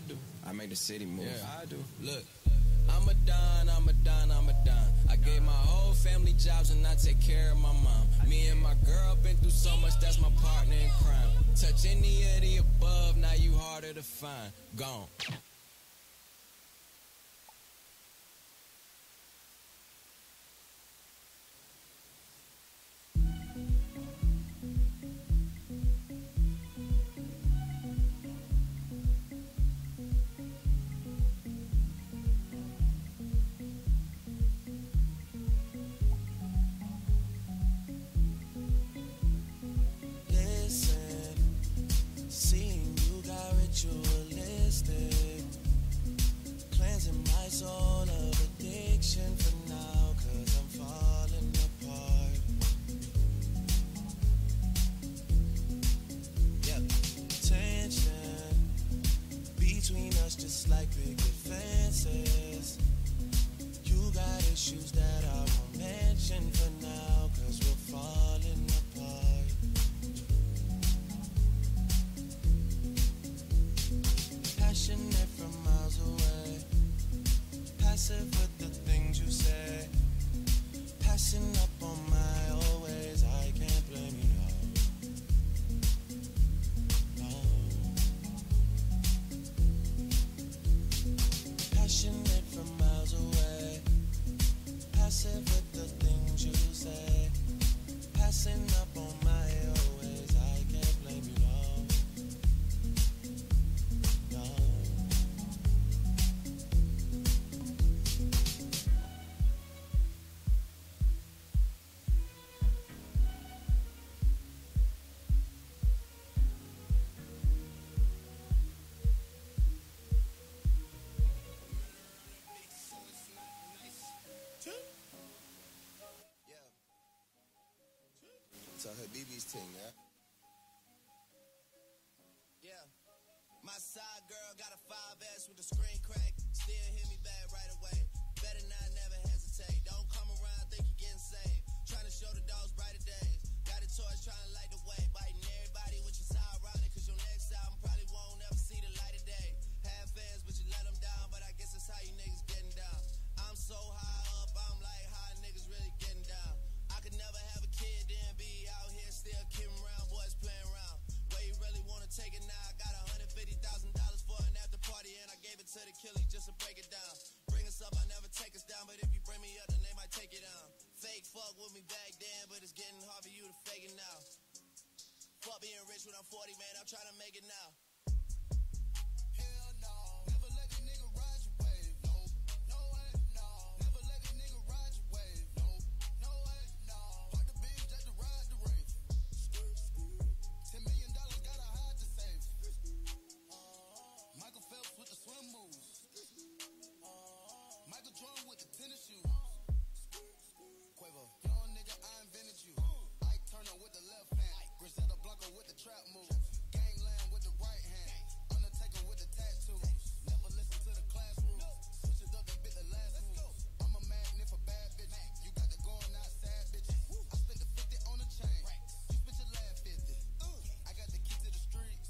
I do. I make the city move. Yeah, I do. Look, I'm a don. I gave my whole family jobs and I take care of my mom. Me and my girl been through so much, that's my partner in crime. Touch any of the above, now you harder to find. Gone. Ritualistic, cleansing my soul of addiction for now, 'cause I'm falling apart. Yep, tension between us just like picket fences. You got issues that I won't mention for now, 'cause we're falling apart. Passionate from miles away, passive with the things you say, passing up on my always. I can't blame you, no. Passionate from miles away, passive with the things you say, passing up on my always. I can't blame you, no. Tell her BB's thing, yeah? Yeah. My side girl got a 5S with a screen crack. Still hit me back right away. Better not never hesitate. Don't come around, think you're getting saved. Trying to show the dogs brighter days. Got a torch trying to light the way. Biting everybody with your side ironic, 'cause your next album probably won't ever see the light of day. Have fans, but you let them down. But I guess that's how you niggas getting down. I'm so high up, I'm like, how niggas really getting down? I could never have a kid, then be out here still kidding around, boys playing around. Where you really wanna take it now? I got $150,000 for an after party, and I gave it to the killies just to break it down. Bring us up, I never take us down, but if you bring me up, then they might take it down. Fake fuck with me back then, but it's getting hard for you to fake it now. Fuck being rich when I'm 40, man, I'm trying to make it now. Hell no, never let a nigga ride your wave. No, no way, no. Never let a nigga ride your wave. No, no way, no. Park the beach just to ride the rave. $10 million gotta hide the safe. Michael Phelps with the swim moves. Michael Jordan with the tennis shoes. Quavo, young nigga, I invented you. Ike Turner with the left hand. Griselda Blanco with the trap move. Gangland with the right hand. Undertaker with the tattoos. Never listen to the classroom. Switch it up and bit the last move. I'm a magnet for bad bitches. You got the going outside bitches. I spent the 50 on the chain. You spent your last 50. I got the key to the streets.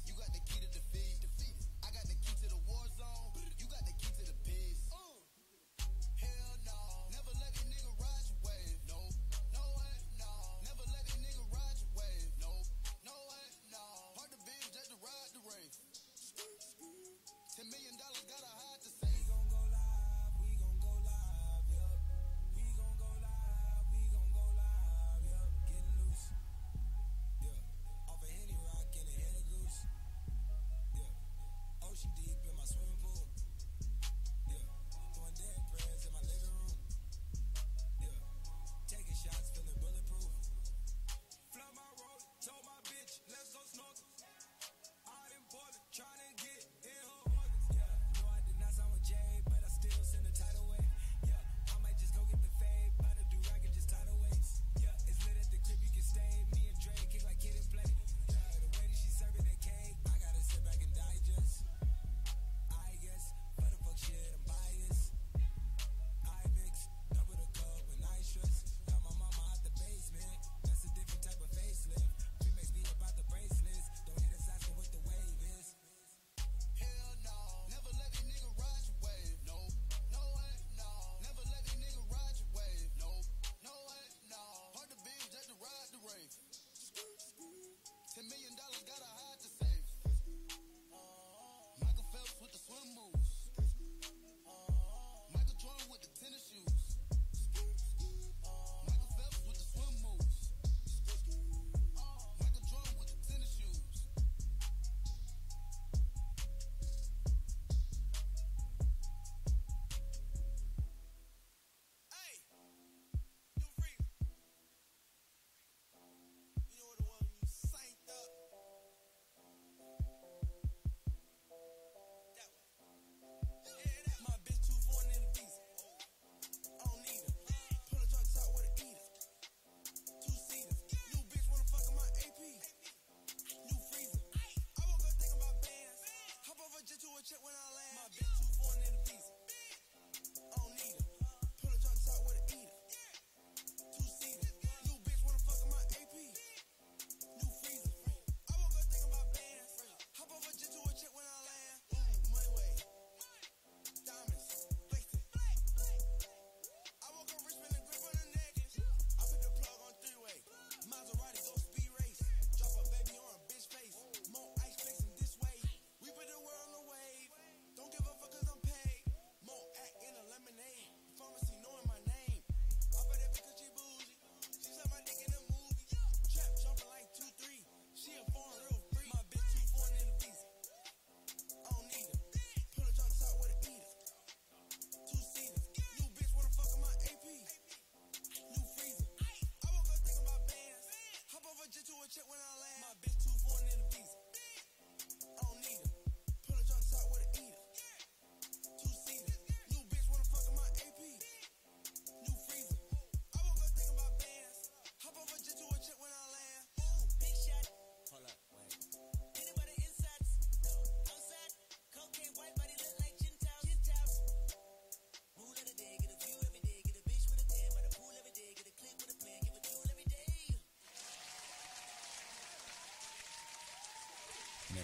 You got the key to defeat. I got the key to the war zone. You got the key to the peace. Hell no. Never let a nigga ride your wave. No, no way, no. Never let a nigga ride your wave. No, no way,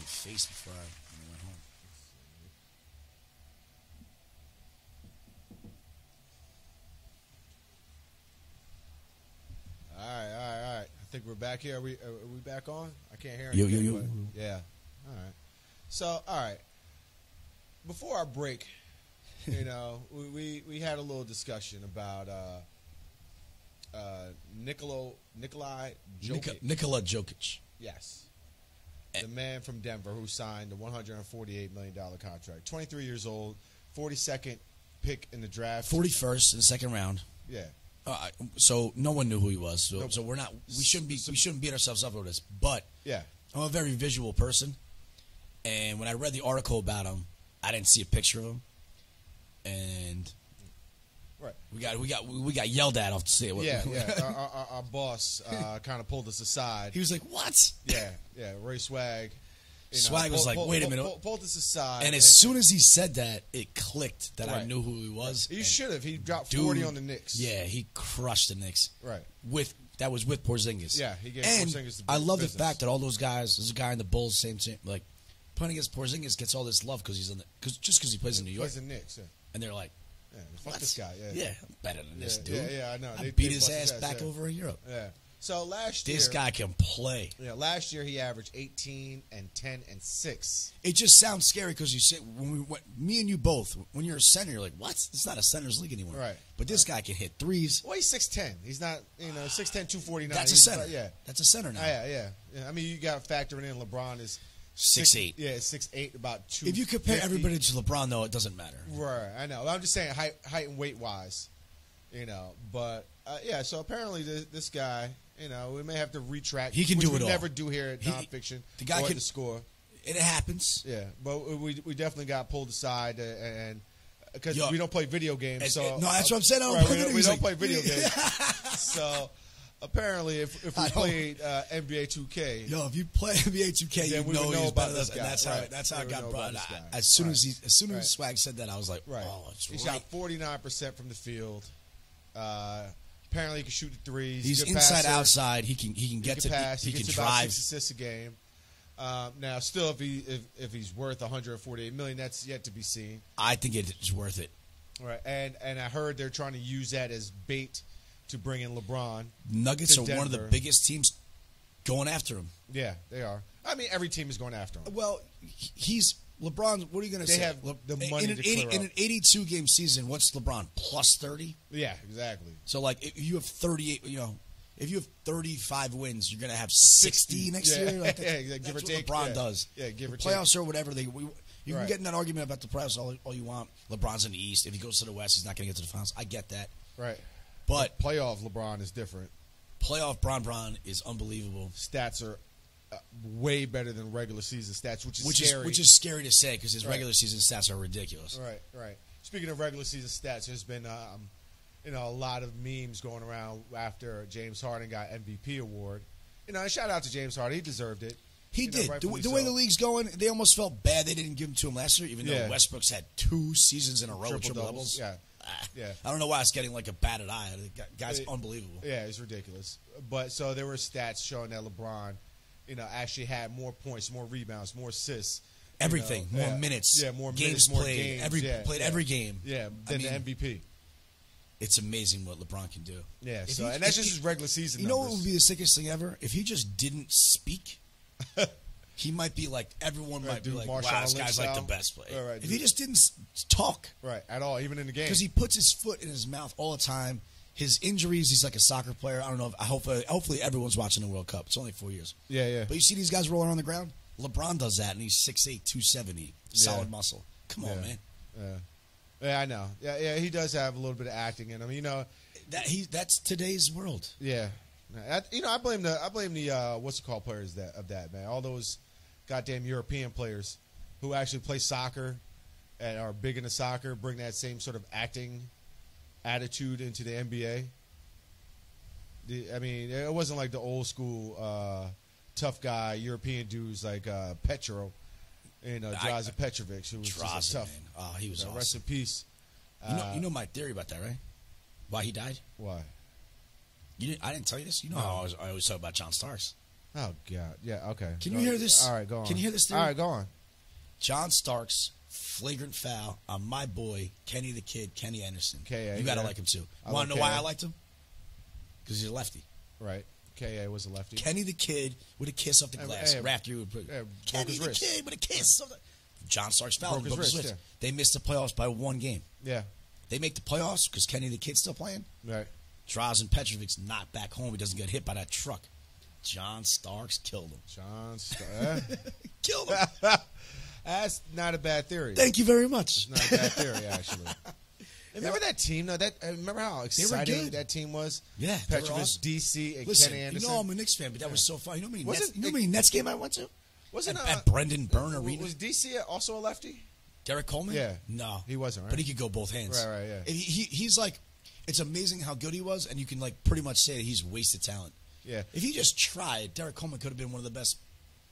face before I went home. All right. I think we're back here. Are we back on? I can't hear Yo, anything. yo, yo. but- Yeah. All right. So, all right. Before our break, we had a little discussion about Nikolai Jokic. Nikola Jokic. Yes. The man from Denver who signed the $148 million contract. 23 years old, 42nd pick in the draft. 41st in the second round. Yeah. So no one knew who he was. So, Nope. so we're not. We shouldn't beat ourselves up over this. But Yeah. I'm a very visual person, and when I read the article about him, I didn't see a picture of him, and Right. we got yelled at off the stage. Yeah. Our boss kind of pulled us aside. He was like, "What?" Yeah. Ray Swag. Swag was like, "Wait a minute." Pulled us aside. And as soon as he said that, it clicked that I Right. knew who he was. He And should have. He dropped dude, 40 on the Knicks. Yeah, he crushed the Knicks. Right. That was with Porzingis. Yeah, he gave and Porzingis the I love business. the fact that all those guys, there's a guy in the Bulls, same like playing against Porzingis gets all this love because he's because he plays in New York. Plays in Knicks. Yeah. And they're like, Fuck "What? this guy. Yeah. I'm better than this dude. Yeah, I know. I They beat his bust ass back yeah. over in Europe. Yeah. So last year, This guy can play. Yeah, last year he averaged 18 and 10 and 6. It just sounds scary because you say me and you both. When you're a center, you're like, "What? It's not a center's league anymore." Right. But this guy can hit threes. Well, he's 6'10". He's not, 6'10", 249. That's a He's center. yeah. That's a center now. Yeah. I mean, you got to factor in LeBron is 6'8". Yeah, 6'8", about 2. If you compare everybody to LeBron, though, it doesn't matter. Right, I know. I'm just saying height and weight wise, But yeah, so apparently this guy, we may have to retract. He can which do it we all. never do here at Nonfiction. The guy or can the Score. It happens. Yeah, but we definitely got pulled aside and because Yo, we don't play video games. So no, that's what I'm saying. We don't play video games. So apparently, if we played NBA 2K, if you play NBA 2K, then you we know would know he's about better this than guy. us. And that's how it got brought up. As soon as Swag said that, I was like, right. "Oh, it's he right." shot 49% from the field. Apparently, he can shoot the threes. He's good inside, passer. outside. He can get to. Pass. He gets can about drive. 6 assists a game. Now, still, if he's worth $148 million, that's yet to be seen. I think it's worth it. Right, and I heard they're trying to use that as bait to bring in LeBron. Nuggets to are one of the Denver. biggest teams going after him. Yeah, they are. I mean, every team is going after him. Well, he's LeBron. What are you going to say? They have the money to clear in up. an 82 game season. What's LeBron plus 30? Yeah, exactly. So like, if you have 38, if you have 35 wins, you're going to have 60 next year. Like give or that's take. what LeBron does. Yeah, give or the take. playoffs or whatever. You can Right. get in that argument about the playoffs all you want. LeBron's in the East. If he goes to the West, he's not going to get to the finals. I get that. Right. But playoff LeBron is different. Playoff Bron is unbelievable. Stats are way better than regular season stats, which is scary. Which is scary to say because his Right. regular season stats are ridiculous. Right. Speaking of regular season stats, there's been a lot of memes going around after James Harden got MVP award. And shout out to James Harden. He deserved it. He did. Rightfully The way so. the league's going, they almost felt bad they didn't give him to him last year, even though Yeah. Westbrook's had 2 seasons in a row with triple Triple-doubles. doubles. Yeah. I don't know why it's getting like a batted eye. The guy's unbelievable. Yeah, it's ridiculous. But so there were stats showing that LeBron, actually had more points, more rebounds, more assists. Everything. More minutes. Yeah, more games minutes, more played. games. Played every game. Yeah, than the MVP. It's amazing what LeBron can do. Yeah, and that's just his regular season You numbers. know what would be the sickest thing ever? If he just didn't speak, he might be like, everyone might be like, wow, this guy's like the best player. Right, if he just didn't talk. Right, at all, even in the game. Because he puts his foot in his mouth all the time. His injuries, he's like a soccer player. I don't know. Hopefully everyone's watching the World Cup. It's only 4 years. Yeah. But you see these guys rolling on the ground? LeBron does that, and he's 6'8", 270. Solid muscle. Come on, man. Yeah, I know. Yeah, he does have a little bit of acting in him. That's today's world. Yeah. I blame the what's it called players of that, man. All those goddamn European players who actually play soccer and are big into soccer bring that same sort of acting attitude into the NBA. It wasn't like the old school tough guy European dudes like Petro, Draza Petrovic, who was just tough. Man. Oh, he was awesome. Rest in peace. You know my theory about that, right? Why he died? Why? I didn't tell you this. You know how I always talk about John Starks. Oh God. Yeah. Okay. Can you hear this? All right, go on. Can you hear this theory? All right, go on. John Starks, flagrant foul on my boy, Kenny the Kid, Kenny Anderson. K.A., You got to yeah. like him, too. I Want to like know why K.A. I liked him? Because he's a lefty. Right. K.A. was a lefty. Kenny the Kid with a kiss off the glass. Rafter would put Kenny the Kid with a kiss. John Starks fouled. Broke his wrist, yeah. They missed the playoffs by one game. Yeah. They make the playoffs because Kenny the Kid's still playing. Right. Drazen Petrovic's not back home. He doesn't get hit by that truck. John Starks killed him. John Starks. Killed him. That's not a bad theory. Thank you very much. It's not a bad theory, actually. Remember that team, though? Remember how exciting that team was? Yeah. Petrovic, Awesome. DC, and Listen, Kenny Anderson. you know I'm a Knicks fan, but that was so fun. You know how Wasn't many Nets game I went to? Wasn't at Brendan Byrne Arena? Was DC also a lefty? Derek Coleman? Yeah. No. He wasn't, right? But he could go both hands. Right, yeah. And he's like, it's amazing how good he was, and you can like pretty much say that he's wasted talent. Yeah. If he just tried, Derek Coleman could have been one of the best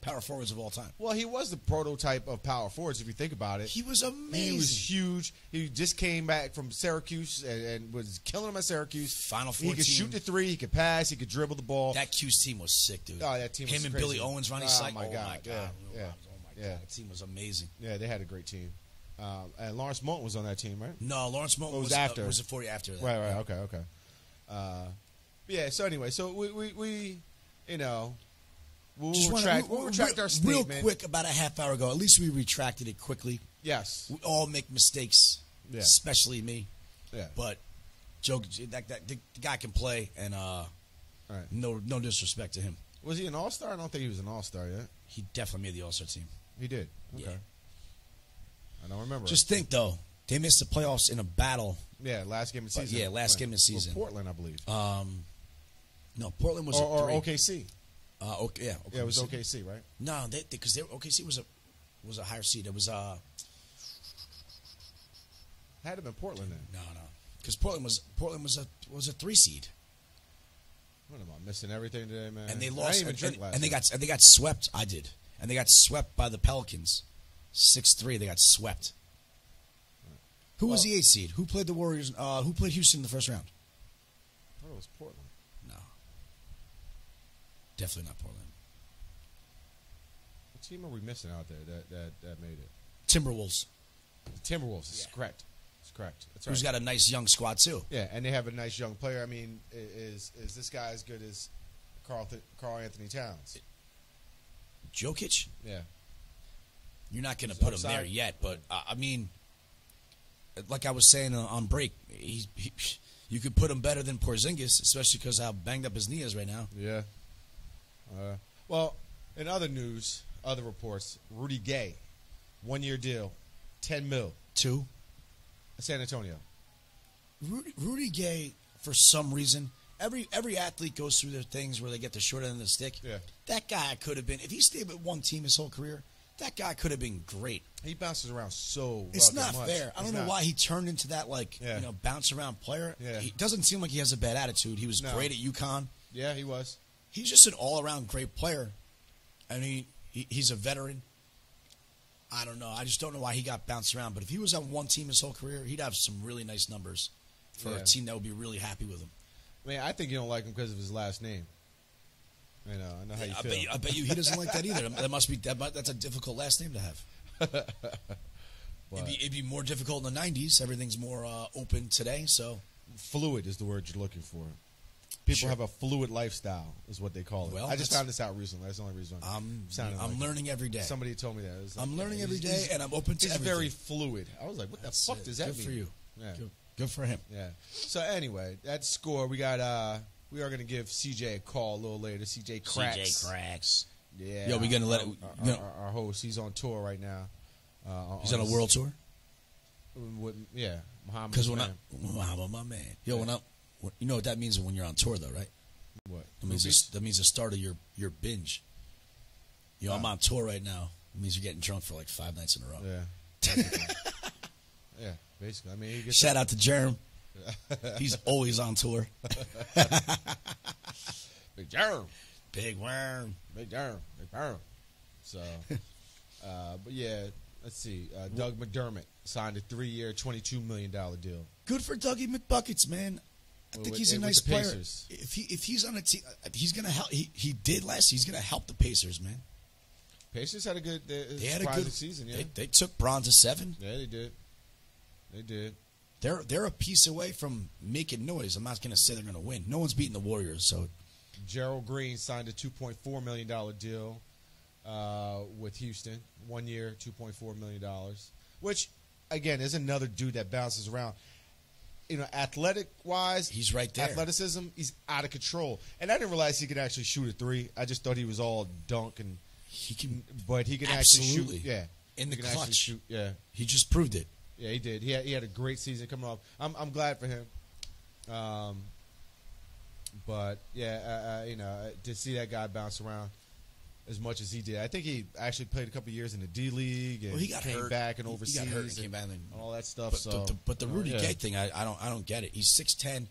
power forwards of all time. Well, he was the prototype of power forwards, if you think about it. He was amazing. He was huge. He just came back from Syracuse and was killing them at Syracuse. Final Four He could team. shoot the three. He could pass. He could dribble the ball. That Q's team was sick, dude. Oh, that team was Him and crazy. Billy Owens, Ronnie Oh, Syke. my God. Yeah. Yeah. That team was amazing. Yeah, they had a great team. And Lawrence Moulton was on that team, right? No, Lawrence Moulton was was after. Was before after that. Right. Okay. Yeah. So anyway, so we you know, we'll retract our statement. Real quick, about a half hour ago. At least we retracted it quickly. Yes. We all make mistakes, especially me. Yeah. But Joe, the guy can play, and no disrespect to him. Was he an all-star? I don't think he was an all-star yet. He definitely made the All-Star team. He did. Okay. Yeah. I don't remember. Just think though, they missed the playoffs in a battle. Yeah, last game of the season. Last game of the season. Well, Portland, I believe. No, Portland was or a 3. OKC. Okay, yeah, it was OKC, right? No, because OKC was a higher seed. It was had to have been Portland then. No, because Portland was a 3 seed. What am I missing everything today, man? And they I lost. didn't even drink last and they night. got swept. I did, and they got swept by the Pelicans, 6-3. They got swept. Who was the 8th seed? Who played the Warriors? Who played Houston in the first round? I thought it was Portland. No, definitely not Portland. What team are we missing out there that made it? Timberwolves. The Timberwolves. Is correct. It's correct. That's right. Who's got a nice young squad too? Yeah, and they have a nice young player. I mean, is this guy as good as Karl Anthony Towns? Jokic? Yeah. You're not going to put him there yet, but I mean, like I was saying on break, you could put him better than Porzingis, especially because how banged up his knee is right now. Yeah. Well, in other news, other reports, Rudy Gay, 1-year deal, $10 million. To San Antonio. Rudy Gay, for some reason, every athlete goes through their things where they get the short end of the stick. Yeah. That guy could have been, if he stayed with one team his whole career, that guy could have been great. He bounces around so It's much. not fair. I don't know why he turned into that bounce around player. Yeah. He doesn't seem like he has a bad attitude. He was great at UConn. Yeah, he was. He's just an all around great player. I mean, he's a veteran. I don't know. I just don't know why he got bounced around. But if he was on one team his whole career, he'd have some really nice numbers for a team that would be really happy with him. I mean, I think you don't like him because of his last name. I know how you feel. I bet you he doesn't like that either. That's a difficult last name to have. It'd be more difficult in the 90s. Everything's more open today. So fluid is the word you're looking for. People have a fluid lifestyle, is what they call it. Well, I just found this out recently. That's the only reason. I'm learning every day. Somebody told me that. I'm learning every day, and I'm open to everything. He's very fluid. I was like, what the fuck does that mean? Good for you. Yeah. Good for him. Yeah. So anyway, that's Score. We got. We are going to give CJ a call a little later. CJ Cracks. CJ Cracks. Yeah. Yo, we're going to let it. Our host, he's on tour right now. He's on a world tour? Yeah. Because Muhammad, my man. Yo, you know what that means when you're on tour, though, right? What? That means the start of your binge. Yo, I'm on tour right now. It means you're getting drunk for like 5 nights in a row. Yeah. Yeah, basically. I mean, shout out to Jerem. He's always on tour. Big Jerem. Big worm. Big Jerem. Big Jerem. So, but yeah, let's see. Doug McDermott signed a 3-year, $22 million deal. Good for Dougie McBuckets, man. I think he's a nice player. If he's on a team, he's gonna help. He did last. He's gonna help the Pacers, man. Pacers had a good. They had a good season. Yeah, they took Bron to 7. Yeah, they did. They did. They're a piece away from making noise. I'm not gonna say they're gonna win. No one's beating the Warriors. So Gerald Green signed a $2.4 million deal with Houston. 1 year, $2.4 million. Which, again, is another dude that bounces around. Athletic-wise, he's right there. Athleticism, he's out of control. And I didn't realize he could actually shoot a 3. I just thought he was all dunk and he can. But he can Absolutely. actually shoot. Yeah, in the clutch. Shoot, yeah, he just proved it. Yeah, he did. He had a great season coming off. I'm glad for him. But yeah, to see that guy bounce around as much as he did, I think he actually played a couple years in the D League and he got came hurt. back and overseas. He got hurt and came back and all that stuff. But the Rudy Gay thing, I don't get it. He's 6'10".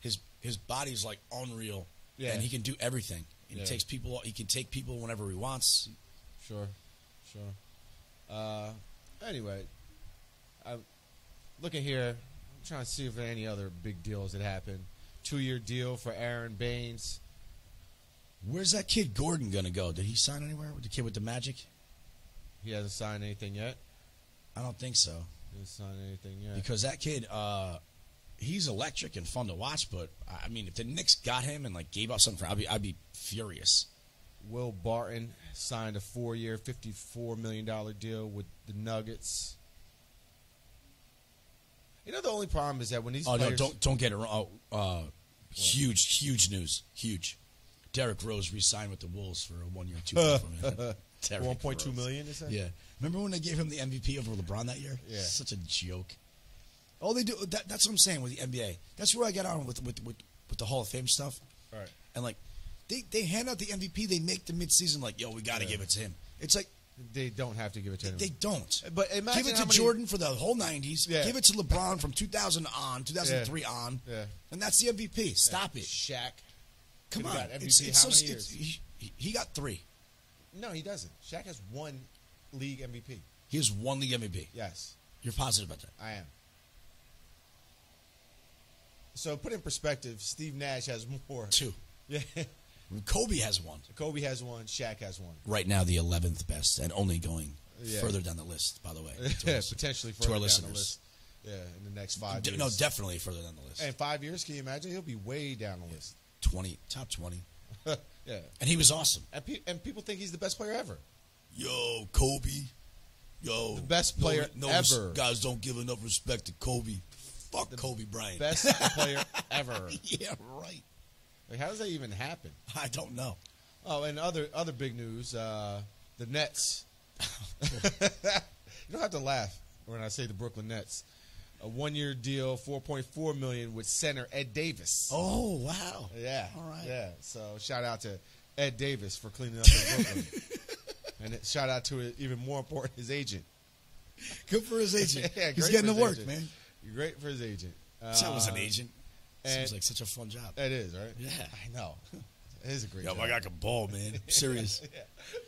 His body's like unreal, and he can do everything. And he takes people. He can take people whenever he wants. Sure. Anyway, I'm looking here. I'm trying to see if there are any other big deals that happened. 2-year deal for Aaron Baines. Where's that kid Gordon gonna go? Did he sign anywhere with the kid with the Magic? He hasn't signed anything yet. I don't think so. He hasn't signed anything yet. Because that kid, he's electric and fun to watch. But I mean, if the Knicks got him and like gave up something, I'd be furious. Will Barton signed a 4-year, $54 million deal with the Nuggets. The only problem is that when these players... no, don't get it wrong. Huge news. Huge. Derrick Rose re-signed with the Wolves for a 1-year, $2.4 million. $1.2 million, is that? Yeah. Remember when they gave him the MVP over LeBron that year? Yeah. Such a joke. All they do, that's what I'm saying with the NBA. That's where I get on with the Hall of Fame stuff. All right. And like, they hand out the MVP, they make the midseason like, yo, we got to give it to him. It's like, they don't have to give it to him. They don't. But imagine give it to Jordan for the whole 90s. Yeah. Give it to LeBron from 2000 on, 2003 on. Yeah. And that's the MVP. Stop it. Shaq. Come on. Got MVP It's how many years? He got 3. No, he doesn't. Shaq has 1 league MVP. He has 1 league MVP. Yes. You're positive about that? I am. So put in perspective, Steve Nash has more. 2. Yeah. Kobe has 1. Kobe has 1. Shaq has 1. Right now, the 11th best, and only going further down the list. By the way, potentially further to our down listeners. the list. Yeah, in the next 5 years. No, definitely further down the list. And 5 years, can you imagine? He'll be way down the list. 20, top 20. Yeah, and he was awesome. And people think he's the best player ever. Yo, Kobe. Yo, the best player ever. Guys don't give enough respect to Kobe. Fuck Kobe Bryant. Best player ever. Yeah, right. Like, how does that even happen? I don't know. Oh, and other big news, the Nets. You don't have to laugh when I say the Brooklyn Nets. A 1-year deal, $4.4 million with center Ed Davis. Oh, wow. Yeah. All right. Yeah. So shout out to Ed Davis for cleaning up in Brooklyn. And shout out to, even more important, his agent. Good for his agent. Yeah, he's getting to work, agent. man. Great for his agent. That was an agent. Seems like such a fun job. It is, right? Yeah. I know. It is a great job. My guy can ball, man. I'm serious. Yeah.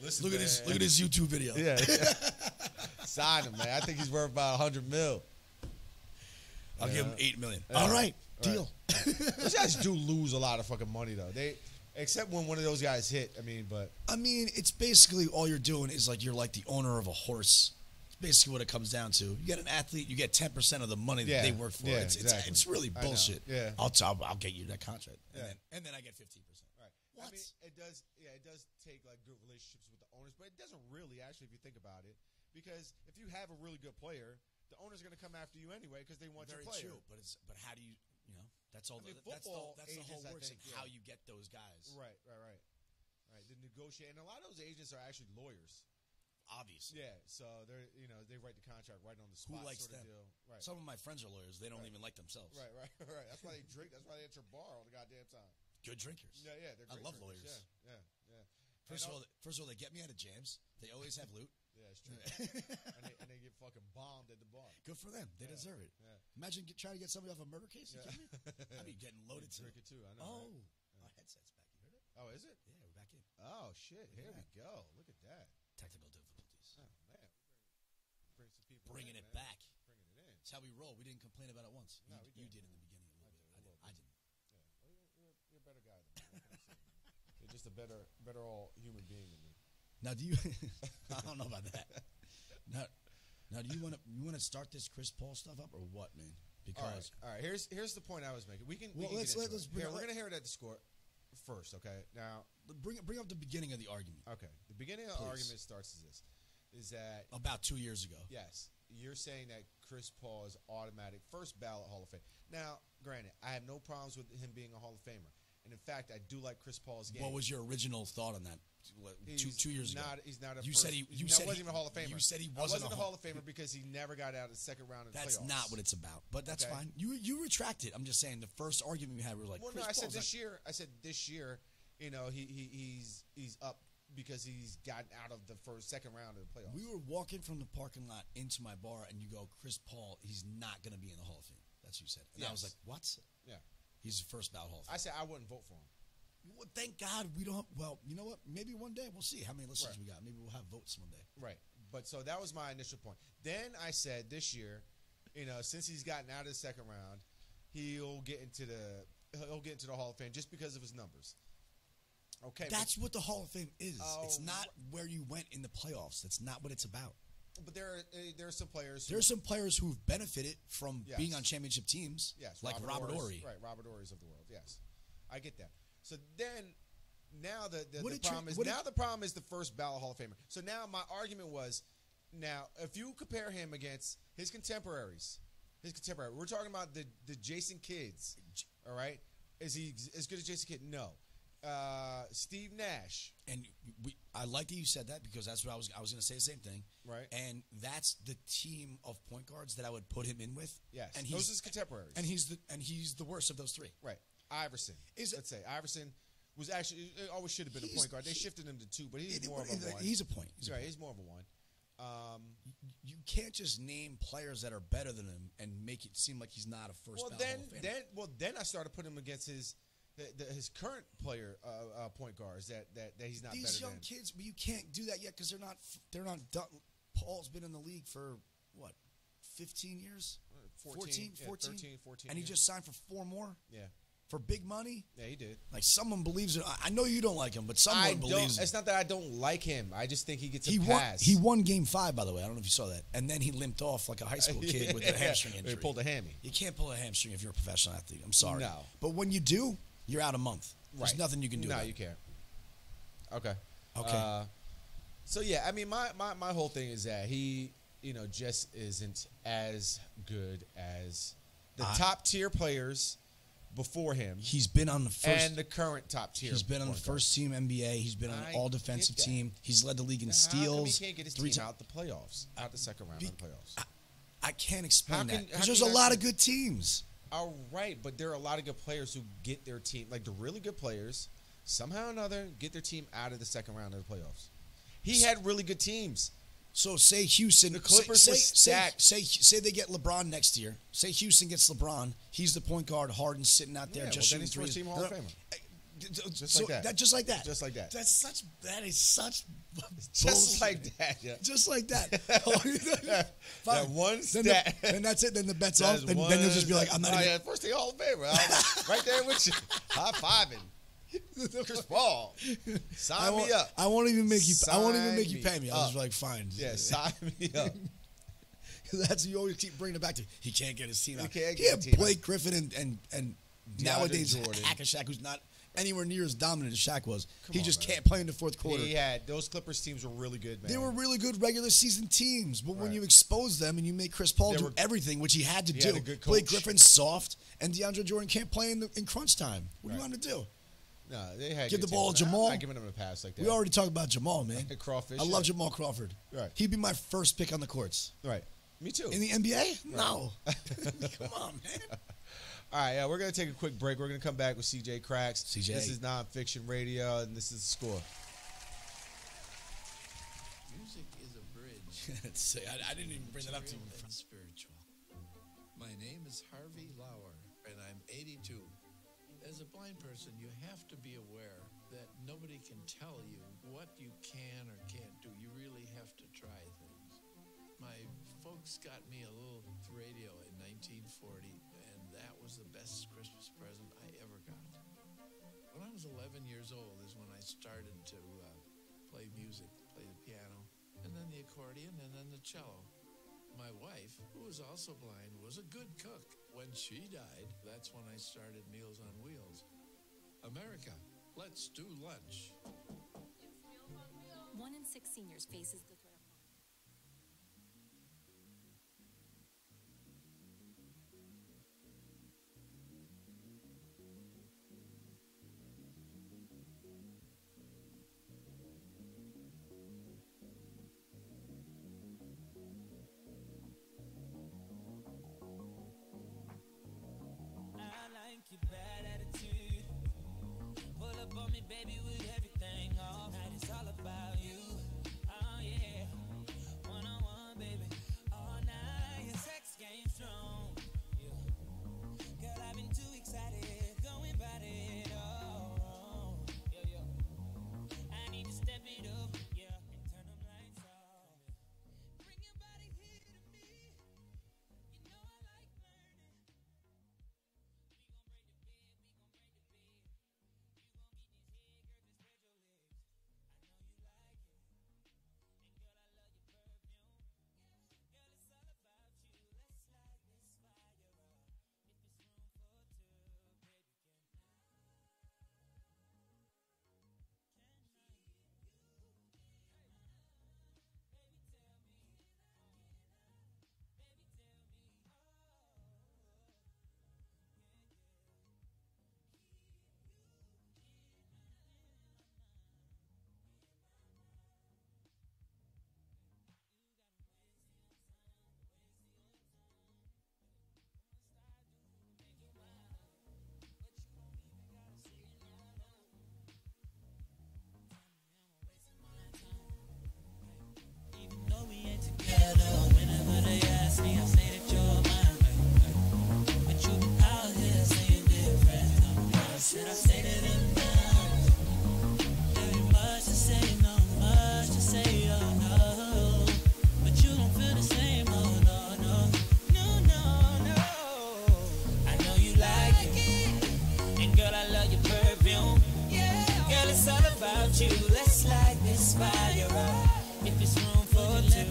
Listen, look at his YouTube video. Yeah. Sign him, man. I think he's worth about $100 million. I'll give him $8 million. All right. Deal. Those guys do lose a lot of fucking money, though. Except when one of those guys hit. I mean, it's basically all you're doing is like you're like the owner of a horse. It's basically what it comes down to. You get an athlete, you get 10% of the money that they work for. Yeah, it's really bullshit. Yeah. I'll get you that contract. And then I get 15%. Right. What? I mean, it does take like good relationships with the owners, but it doesn't really actually, if you think about it, because if you have a really good player, the owner's going to come after you anyway because they want your player. Very true, but how do you that's all. That's the whole works. How you get those guys. Right. The negotiate, and a lot of those agents are actually lawyers. Obviously. Yeah, so they write the contract right on the spot. Who likes sort of them? Deal. Right. Some of my friends are lawyers. They don't even like themselves. Right. That's why they drink. That's why they at your bar all the goddamn time. Good drinkers. Yeah. I love drinkers. lawyers. Yeah. First of all, they get me out of jams. They always have loot. Yeah, it's true. and they get fucking bombed at the bar. Good for them. They deserve it. Yeah. Imagine trying to get somebody off a murder case. You kidding me? I'd be getting loaded too. Drink it too. I know. Our headset's back. You heard it? Oh, is it? Yeah, we're back in. Oh shit! Here we go. Look at that. Technical difficulties. Oh man, bring some people. Bringing it back. Bringing it in. It's how we roll. We didn't complain about it once. No, you did in the beginning a little bit. I didn't. just a better all human being than me. Now, do you? I don't know about that. Now, do you want to start this Chris Paul stuff up or what, man? Because all right. Here's the point I was making. Let's we're gonna hear it at the score first, okay? Now, bring up the beginning of the argument. Okay, the beginning of the argument starts as this: is that about 2 years ago? Yes, you're saying that Chris Paul is automatic first ballot Hall of Fame. Now, granted, I have no problems with him being a Hall of Famer, and in fact, I do like Chris Paul's game. What was your original thought on that? Two years ago, he's not a. You first, said he. You wasn't said even a Hall of Famer. You said he wasn't a Hall of Famer because he never got out of the second round of the playoffs. That's not what it's about, but that's fine. You retract it. I'm just saying the first argument we had was like. Well, no, I said this year. You know, he's up because he's gotten out of the second round of the playoffs. We were walking from the parking lot into my bar, and you go, Chris Paul, he's not going to be in the Hall of Fame. That's what you said, and I was like, what? Yeah, he's the first ballot Hall of Fame. I said I wouldn't vote for him. Well, thank God we don't. Well, you know what? Maybe one day we'll see how many listeners we got. Maybe we'll have votes one day. Right. But so that was my initial point. Then I said this year, you know, since he's gotten out of the second round, he'll get into the Hall of Fame just because of his numbers. Okay. That's what the Hall of Fame is. It's not where you went in the playoffs. That's not what it's about. But there are some players. There are some players who've benefited from being on championship teams. Yes. Like Robert Horry. Right. Robert Horry's of the world. Yes. I get that. So then, now the problem is the first ballot Hall of Famer. So now my argument was, now if you compare him against his contemporaries, we're talking about the Jason Kidds, all right? Is he as good as Jason Kidd? No. Steve Nash. And I like that you said that because that's what I was going to say the same thing. Right. And that's the team of point guards that I would put him in with. Yes. And those are his contemporaries. And he's the worst of those three. Right. Iverson. Let's say Iverson was actually always should have been a point guard. They shifted him to two, but he's more of a one. He's a point. He's more of a one. You can't just name players that are better than him and make it seem like he's not a first ballot Hall of Famer. Then I started putting him against his current player point guards that he's not. These better young than. kids, but you can't do that yet because they're not done. Paul's been in the league for what, 15 years? 14, 14. And he just signed for 4 more. Yeah. For big money? Yeah, he did. Like, someone believes it. I know you don't like him, but someone believes it. It's not that I don't like him. I just think he gets a pass. He won Game 5, by the way. I don't know if you saw that. And then he limped off like a high school kid with a hamstring injury. He pulled a hammy. You can't pull a hamstring if you're a professional athlete. I'm sorry. No. But when you do, you're out a month. There's nothing you can do No, about you it. can't. Okay. Okay. So, yeah, I mean, my whole thing is that he, just isn't as good as the top-tier players before him. He's been on the first and the current top tier. He's been on the first team NBA. He's been on an all defensive team. He's led the league in steals. How come he can't get his team out the playoffs, out the second round of the playoffs? I can't explain that because there's a lot of good teams. All right, but there are a lot of good players who get their team, like the really good players, somehow or another get their team out of the second round of the playoffs. He had really good teams. So say Houston, the Clippers were stacked. Say they get LeBron next year. Say Houston gets LeBron. He's the point guard. Harden's sitting out there just shooting threes. First team Hall of Famer. Just like that. Just like that. Just like that. That is such. Just like that. Yeah. Just like that. That one stat. Then that's it. Then the bet's off. Then you'll just be like, I'm not. Yeah, first team Hall of Famer. Right there with you. High fiving. Chris Paul, sign me up. I won't even make you. I won't even make you pay me. I'll just be like, fine. Yeah, sign me up. That's you always keep bringing it back to. He can't get his team out. He had Blake Griffin and nowadays Hack-a-Shaq, who's not anywhere near as dominant as Shaq was. He just can't play in the fourth quarter. He had those Clippers teams were really good, man. They were really good regular season teams, but when you expose them and you make Chris Paul do everything, which he had to do, Blake Griffin's soft, and DeAndre Jordan can't play in crunch time. What do you want to do? No, they had give the ball to Jamal. I'm not giving him a pass like that. We already talked about Jamal, man. Crawfish. I love Jamal Crawford. Right. He'd be my first pick on the courts. Right. Me too. In the NBA? Right. No. Come on, man. All right, we're going to take a quick break. We're going to come back with CJ Cracks. CJ. This is Nonfiction Radio, and this is The Score. Music is a bridge. I didn't even bring that up to you. And spiritual. My name is Harvey Lauer, and I'm 82. As a blind person, you have to be aware that nobody can tell you what you can or can't do. You really have to try things. My folks got me a little radio in 1940, and that was the best Christmas present I ever got. When I was was 11 years old is when I started to play music, play the piano, and then the accordion, and then the cello. My wife, who was also blind, was a good cook. When she died, that's when I started Meals on Wheels. America, let's do lunch. 1 in 6 seniors faces the threat of harm. I like your bad attitude. Pull up on me, baby, with everything off. Night is all about you. Oh yeah, one-on-one, baby, all night. Your sex game strong. Yeah. Girl, I've been too excited, going about it all. Yeah, yeah. I need to step it up, yeah, and turn them lights off. Bring your body here to me. You know I like learning. Whenever they ask me, I say that you're mine. But you been out here saying different. Should I say to them now? There ain't much to say, no much to say, oh no. But you don't feel the same, oh no, no. No, no, no. I know you like it. And girl, I love your perfume. Yeah. Girl, it's all about you. Let's light this fire up. If it's room for two.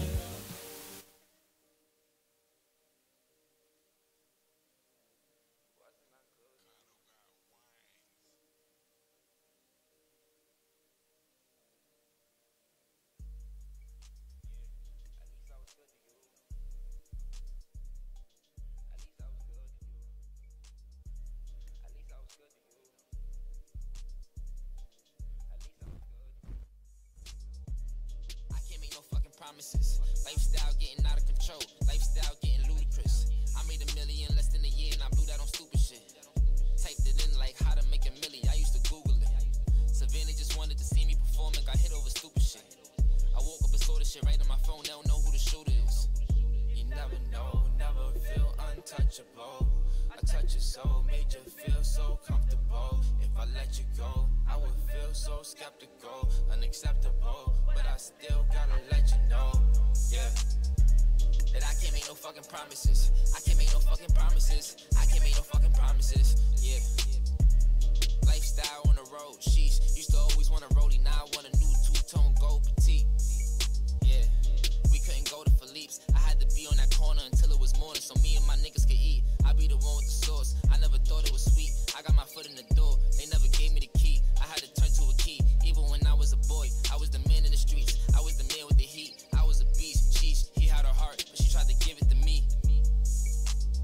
Promises. Lifestyle getting out of control. Lifestyle getting ludicrous. I made $1 million less than a year and I blew that on stupid shit. Typed it in like how to make $1 million. I used to Google it. Savannah just wanted to see me perform and got hit over stupid shit. I woke up and saw the shit right on my phone. They don't know who the shooter is. You never know, never feel untouchable. I touch your soul, made you feel so comfortable. If I let you go, I would feel so skeptical, unacceptable. But I still gotta let you know, yeah, that I can't make no fucking promises. I can't make no fucking promises. I can't make no fucking promises, yeah. Lifestyle on the road, sheesh. Used to always want a rollie, now I want a new two-tone gold petite, yeah. We couldn't go to Philippe's. I had to be on that corner until it was morning so me and my niggas could eat. I be the one with the sauce. I never thought it was sweet. I got my foot in the door. They never gave me the key. I had to turn to a key. Even when I was a boy, I was the man in the streets. I was the man with the heat. I was a beast. Sheesh, he had her heart, but she tried to give it to me.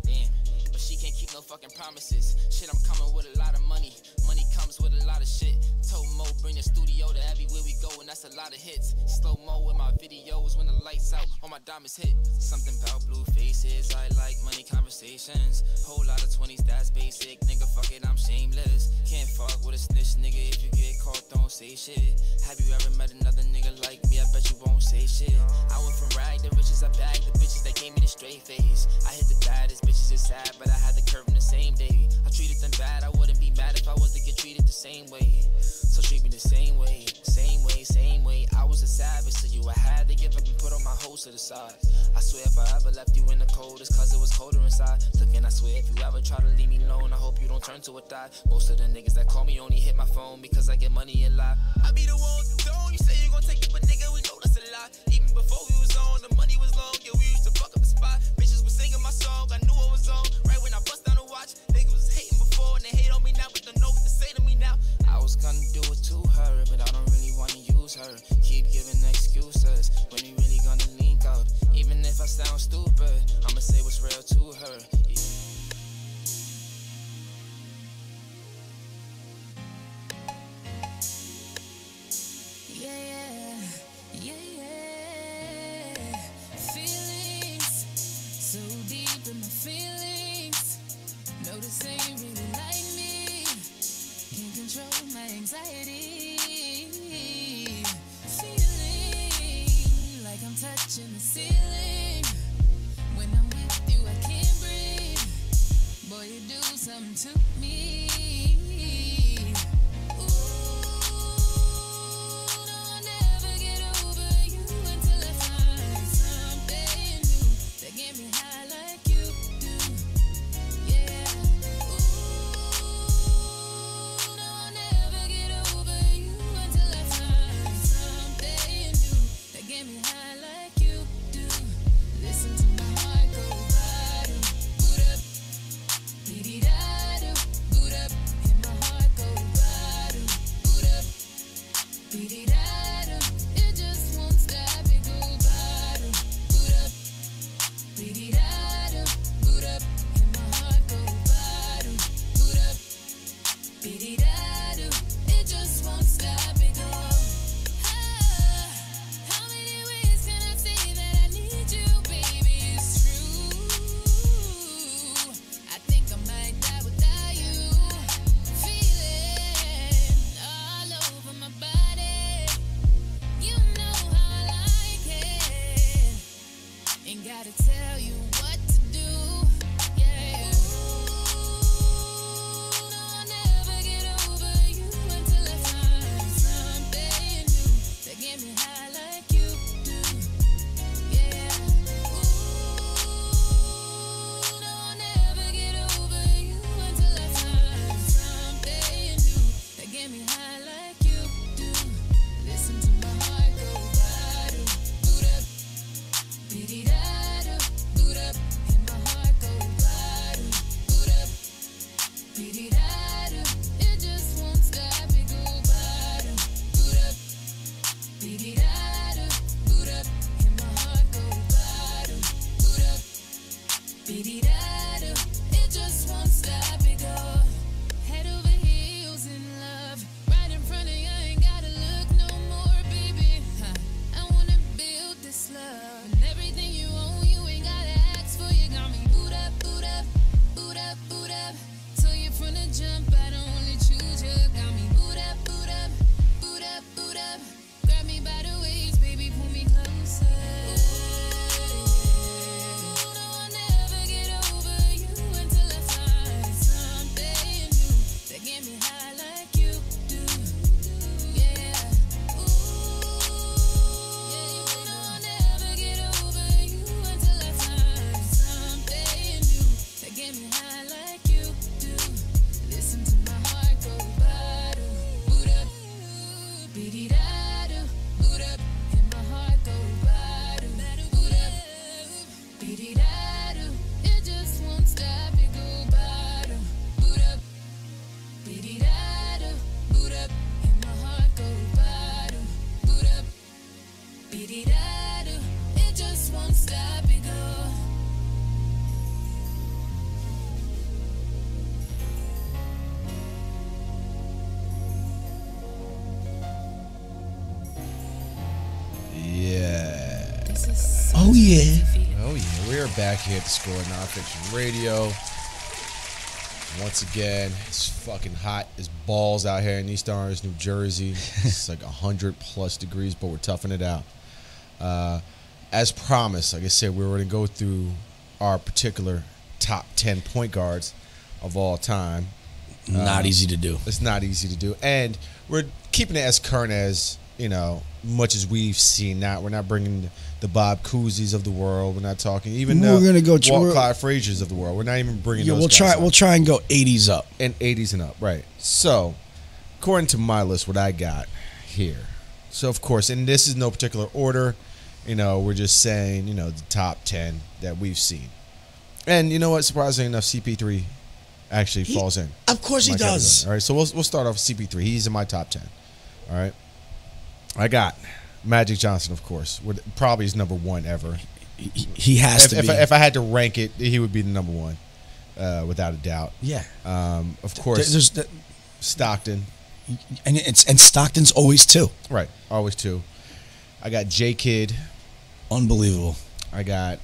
Damn, but she can't keep no fucking promises. Shit, I'm coming with a lot of money. Money comes with a lot of shit. Told Mo, bring the studio to everywhere we go, and that's a lot of hits. Slow-mo with my videos when the lights out, all my diamonds hit. Something about blue faces, I like money conversations. Whole lot of 20s, that's basic. Nigga, fuck it, I'm shameless. Can't fuck with a snitch, nigga. If you get caught, don't say shit. Have you ever met another nigga like me? I bet you won't say shit. I went from rag to riches, I bagged the bitches that gave me the straight face. I hit the baddest bitches, it's sad, but I had the curve in the same day. I treated them bad, I wouldn't be mad if I was to get treated the same way. So treat me the same way, same way, same way. I was a savage to you, I had to give up and put on my whole goes to the side. I swear if I ever left you in the cold, it's cause it was colder inside. Looking, I swear if you ever try to leave me alone, I hope you don't turn to a thot. Most of the niggas that call me only hit my phone because I get money and lie. I be the one with the throne, you say you gon' take it, but nigga, we know that's a lie. Even before we was on, the money was long, yeah, we used to fuck up the spot. Bitches was singing my song, I knew I was on. Right when I bust down the watch, niggas was hating before, and they hate on me now, but don't know what to say to me now. I was gonna do it to her, but I don't really wanna use her. Keep giving excuses, when we really gonna link up. Even if I sound stupid, I'ma say what's real to her. Feelings so deep in my feelings. Notice they ain't really like me. Can't control my anxiety. Feeling like I'm touching the ceiling. When I'm with you, I can't breathe. Boy, you do something to me. Get me high like you do, yeah. Ooh, no, I'll never get over you until I find something new that get me high like you do. Listen to my heart go bottom, boot up, beady-da-do, boot up, and my heart go bottom, boot up, beady-da-do. It just won't stop, it go bottom, boot up. Beady-da-do, boot up, and my heart go bottom, boot up, beady-da-do, it just won't stop, it go. How many ways can I say that I need you, baby, it's true. I think I might die without you. Feeling all over my body. You know how I like it. Ain't gotta tell you what to do, yeah. Ooh, no, I'll never get over you until I find something new that get me high like you do, yeah. Ooh, no, I'll never get over you until I find something new that get me high like you do. Listen to my heart go bottom, boot up, beady-da-do, boot up, and my heart go bottom, boot up, beady-da-do. It just won't stop, it go bottom, boot up, beady-da-do, boot up, and my heart go bottom, boot up, beady-da-do. It just won't stop, it go. Head over heels in love, right in front of you, I ain't gotta look no more, baby. I wanna build this love, and everything you own, you ain't gotta ask for. You got me boot up, boot up, boot up, boot up. So you from the jump, I don't wanna choose you. Got me boot up, boot up, boot up, boot up. Grab me by the waist, baby, pull me closer. Ooh, no, I'll never get over you until I find something new that get me high like you do, yeah. Ooh, no, I'll never get over you until I find something new that get me high like you do. Listen to my heart go bottom, boot up, beady-da-do, boot up, and my heart go bottom, boot up, beady-da-do. It just won't stop, it go bottom, boot up, beady-da-do, boot up, and my heart go bottom, boot up, beady-da-do. It just won't stop, it go. Yeah. Oh yeah. Oh yeah. We are back here at the Score Nonfiction Radio. Once again, it's fucking hot as balls out here in East Orange, New Jersey. It's like 100+ degrees, but we're toughing it out. As promised, like I said, we were going to go through our particular top 10 point guards of all time. Not easy to do. It's not easy to do. And we're keeping it as current as much as we've seen. We're not bringing the Bob Cousy's of the world. We're not talking even We're the gonna go Walt Clyde Frazier's of the world. We're not even bringing those guys up. We'll try and go 80s up. And 80s and up, right. So, according to my list, what I got here. So, of course, and this is no particular order. We're just saying, the top 10 that we've seen. And you know what? Surprisingly enough, CP3 actually falls in. Of course he does. All right, so we'll start off with CP3. He's in my top 10. All right. I got Magic Johnson, of course. Probably his number one ever. He has to be. If I had to rank it, he would be the number one, without a doubt. Yeah. Of course, Stockton. And Stockton's always two. Right, always two. I got J. Kidd. Unbelievable. I got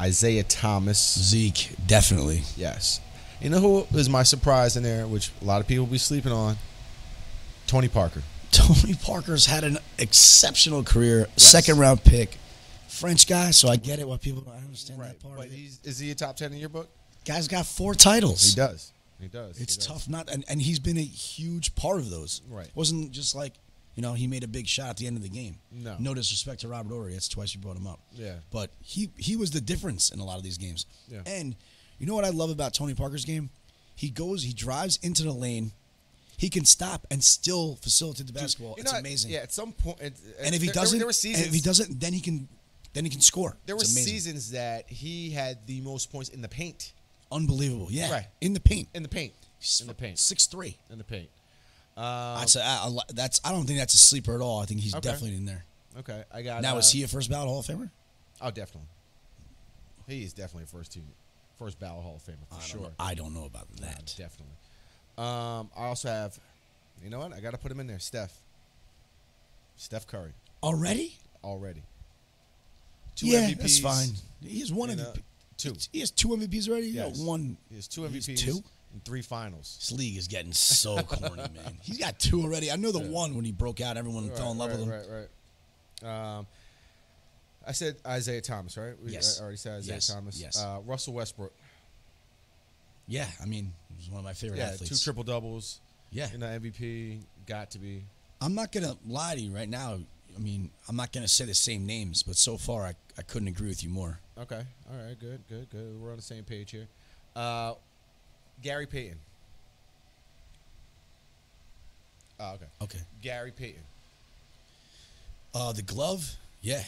Isaiah Thomas. Zeke, definitely. Yes. You know who is my surprise in there, which a lot of people be sleeping on? Tony Parker. Tony Parker's had an exceptional career. Yes. Second-round pick. French guy, so I get it why people don't understand that part. But is he a top 10 in your book? Guy's got 4 titles. He does. It's tough not, and he's been a huge part of those. Right. It wasn't just like, he made a big shot at the end of the game. No. No disrespect to Robert Ory. That's twice you brought him up. Yeah. But he was the difference in a lot of these games. Yeah. And you know what I love about Tony Parker's game? He drives into the lane. He can stop and still facilitate the basketball. It's amazing. Yeah, at some point. And if he doesn't, then he can score. There were seasons that he had the most points in the paint. Unbelievable. Yeah. Right. In the paint. 6'3". In the paint. I don't think that's a sleeper at all. I think he's definitely in there. Okay. I got. Now, is he a first ballot Hall of Famer? Oh, definitely. He is definitely a first ballot Hall of Famer for sure. I don't know about that. Yeah, definitely. I also have, you know what? I got to put him in there. Steph Curry. Already? 2 yeah, MVPs. That's fine. He has one MVP. 2. He has 2 MVPs already? Yes. Yeah, one. He has 2 MVPs. 2? And 3 finals. This league is getting so corny, man. He's got 2 already. I know the one when he broke out, everyone fell in love with him. Right. I said Isaiah Thomas, right? Yes. I already said Isaiah Thomas. Yes. Russell Westbrook. Yeah, I mean, he's one of my favorite athletes. 2 triple doubles. Yeah. MVP, got to be. I'm not going to lie to you right now. I mean, I'm not going to say the same names, but so far I couldn't agree with you more. Okay. All right, good. We're on the same page here. Gary Payton. Oh, okay. Gary Payton. The glove? Yeah.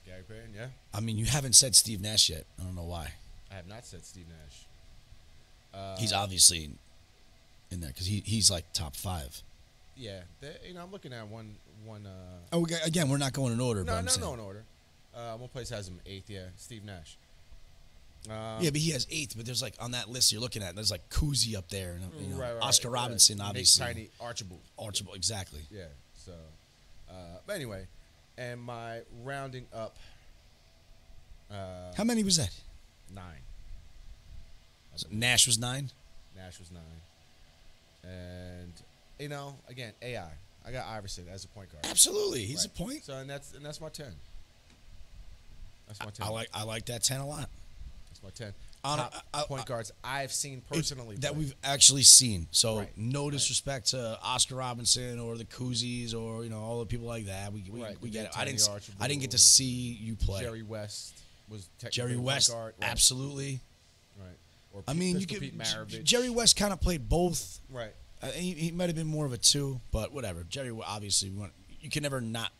Gary Payton, yeah. I mean, you haven't said Steve Nash yet. I don't know why. I have not said Steve Nash. He's obviously in there because he's like top 5. Yeah, I'm looking at one. Again, we're not going in order. No, in order. One place has him 8th. Yeah, Steve Nash. Yeah, but he has 8th. But there's like on that list you're looking at. There's like Cousy up there, and right, Oscar Robinson, obviously. Tiny Archibald, exactly. Yeah. So, but anyway, and my rounding up. How many was that? 9. So Nash was 9. Nash was 9. And again, AI. I got Iverson as a point guard. Absolutely, he's a point. So and that's my 10. That's my 10. I like that 10 a lot. That's my 10. Top point guards I've seen personally that we've actually seen. So no disrespect to Oscar Robinson or the Cousies or all the people like that. We get it. I didn't get to see you play. Jerry West was Jerry West, point guard, absolutely. Right. Or I mean, Jerry West kind of played both. Right. He might have been more of a 2, but whatever. Jerry, obviously, you can never not.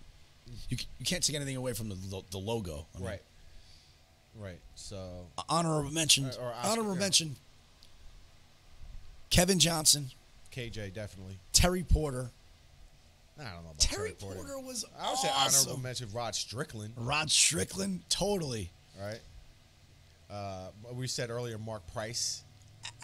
You can't take anything away from the logo. I mean, Right. So honorable mention. Honorable mention. Kevin Johnson. KJ definitely. Terry Porter. I don't know about Terry Porter was I would say awesome. honorable mention Rod Strickland. Totally. Right. We said earlier Mark Price.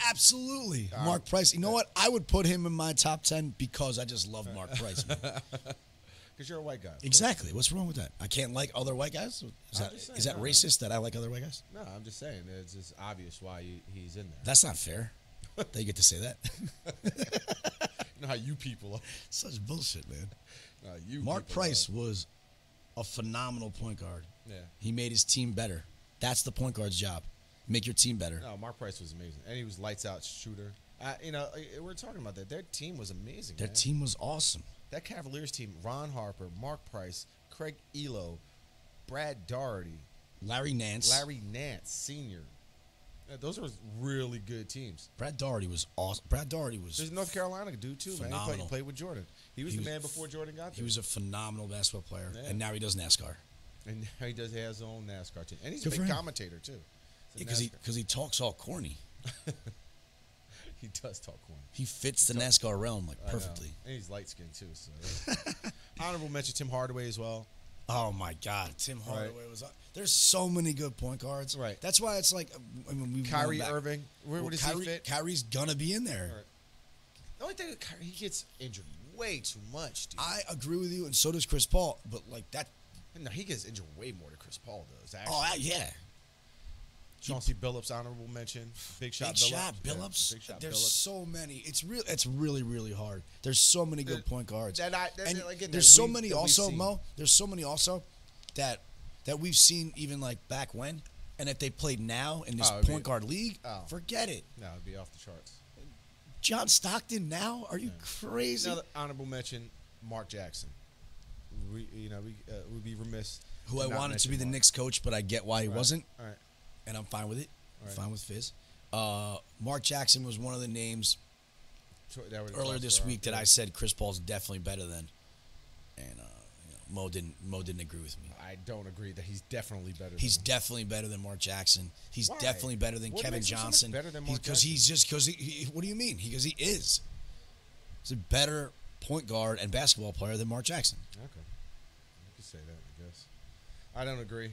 Absolutely. Mark Price. You know what? I would put him in my top 10 because I just love Mark Price. Because you're a white guy. Exactly. What's wrong with that? I can't like other white guys? Is that racist that I like other white guys? No, I'm just saying. It's just obvious why he's in there. That's not fair. That you get to say that. You know how you people are. Such bullshit, man. Mark Price was a phenomenal point guard. Yeah. He made his team better. That's the point guard's job. Make your team better. No, Mark Price was amazing. And he was lights out shooter. We're talking about that. Their team was amazing. Their team was awesome. That Cavaliers team, Ron Harper, Mark Price, Craig Elo, Brad Daugherty, Larry Nance Sr. Those are really good teams. Brad Daugherty was awesome. Brad Daugherty was There's North Carolina dude, too, phenomenal. man. He played with Jordan. He was the man before Jordan got there. He was a phenomenal basketball player, Yeah. and now he does NASCAR. And now he has his own NASCAR team. And he's Good a for big him. commentator, too. Because he talks all corny. He does talk corny. He fits the NASCAR realm like perfectly. And he's light-skinned, too. So honorable mention, Tim Hardaway as well. Oh, my God. Tim Hardaway was – there's so many good point guards. Right. That's why it's like – I mean, Kyrie Irving. Where does he fit? Kyrie's going to be in there. Right. The only thing, he gets injured way too much, dude. I agree with you, and so does Chris Paul. But, like, that – No, he gets injured way more than Chris Paul does, actually. Oh, yeah. Chauncey Billups, honorable mention. Big Shot Billups. Yeah, Big Shot There's Billups. So many. It's really, really hard. There's so many good point guards. And there's so many also, Mo. There's so many also that we've seen even like back when. And if they played now in this point guard league, forget it. No, it'd be off the charts. John Stockton now? Are you crazy? Another honorable mention, Mark Jackson. We'd be remiss. Who I wanted to be the Knicks coach, but I get why he wasn't. All right. And I'm fine with it. I'm fine with Fizz. Mark Jackson was one of the names earlier this week that I said Chris Paul's definitely better than. And Mo didn't agree with me. I don't agree that he's definitely better. He's definitely better than Mark Jackson. He's definitely better than Kevin Johnson. Better than Mark Jackson? What do you mean? Because he is. He's a better point guard and basketball player than Mark Jackson. Okay, you could say that, I guess. I don't agree.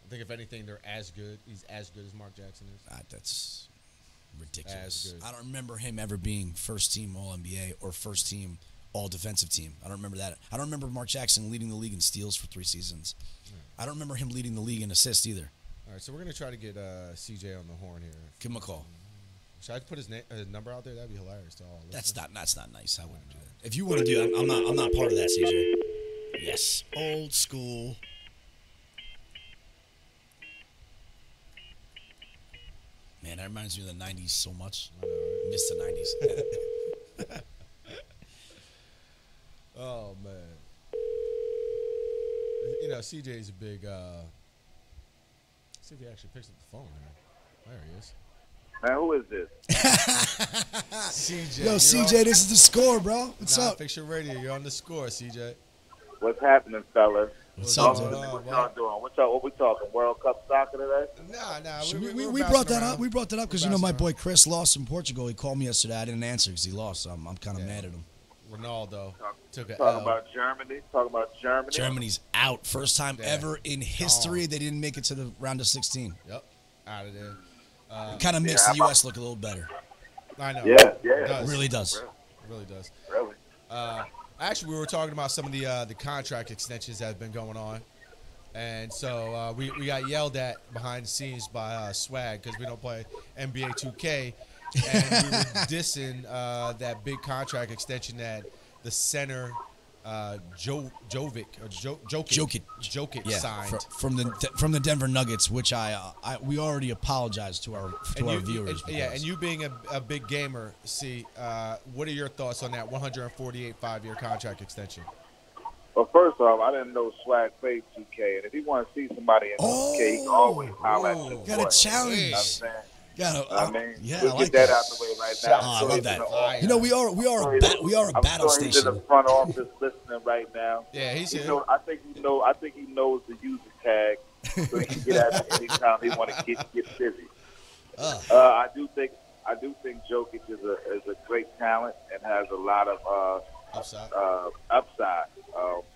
I think if anything, they're as good. He's as good as Mark Jackson is. That's ridiculous. As good. I don't remember him ever being first team All NBA or first team All Defensive Team. I don't remember that. I don't remember Mark Jackson leading the league in steals for 3 seasons. I don't remember him leading the league in assists either. All right, so we're gonna try to get CJ on the horn here. Give him a call. Should I put his number out there? That'd be hilarious to all. That's not nice. I wouldn't do that. If you want to do that, I'm not part of that, CJ. Yes, old school. Man, that reminds me of the 90s so much. I know, right? Miss the 90s. Oh, man. CJ's a big... see if he actually picks up the phone, man. There he is. Man, who is this? CJ. Yo, CJ, this is the Score, bro. What's up? Fiction Radio. You're on the Score, CJ. What's happening, fellas? What's up, What y'all doing? What we talking? World Cup soccer today? Nah. We brought that up. We brought that up because my boy Chris lost in Portugal. He called me yesterday. I didn't answer because he lost. So I'm kind of mad at him. Ronaldo took a Talking L. about Germany. Talking about Germany. Germany's out. First time ever in history they didn't make it to the round of 16. Yep, out of there. Kind of makes the U.S. look a little better. I know. Yeah. It really does. It really does. Really? Actually, we were talking about some of the contract extensions that have been going on. And so we got yelled at behind the scenes by Swag because we don't play NBA 2K. And we were dissing that big contract extension that the center Jokic signed from the Denver Nuggets, which we already apologized to our viewers. And you being a big gamer, what are your thoughts on that 148 5-year contract extension? Well, first off, I didn't know Swag played 2K, and if you want to see somebody in 2K, he can always holler at you. Got a challenge. You know what I'm saying? Yeah, we'll I like get that out the way right now. I love that. We are a battle sure station. He's in the front office listening right now. Yeah, he's here. I think he knows the user tag, so he can get at me anytime he want to get busy. I do think Jokic is a great talent and has a lot of upside.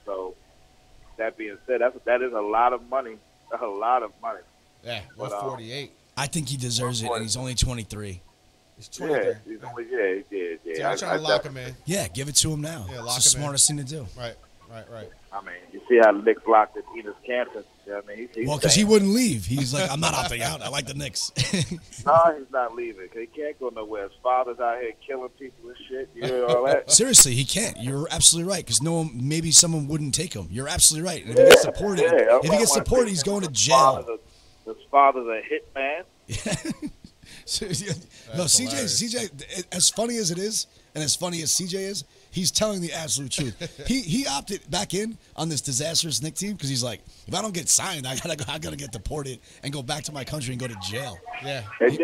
So that being said, that is a lot of money. A lot of money. Yeah, 148. I think he deserves it, and he's only 23. He's 23. Yeah. So I'm trying to lock him in. Yeah, give it to him now. Yeah, it's the smartest thing to do. Right. I mean, you see how Knicks locked in Enos Canton. Well, because he wouldn't leave. He's like, I'm not opting out. I like the Knicks. No, he's not leaving. Cause he can't go nowhere. His father's out here killing people and shit. You hear all that? Seriously, he can't. You're absolutely right. Because maybe someone wouldn't take him. You're absolutely right. And if he gets deported, he's going to jail. His father's a hitman. No, CJ, as funny as it is, and as funny as CJ is, He's telling the absolute truth. He opted back in on this disastrous Knicks team because he's like, if I don't get signed, I gotta get deported and go back to my country and go to jail. Yeah, and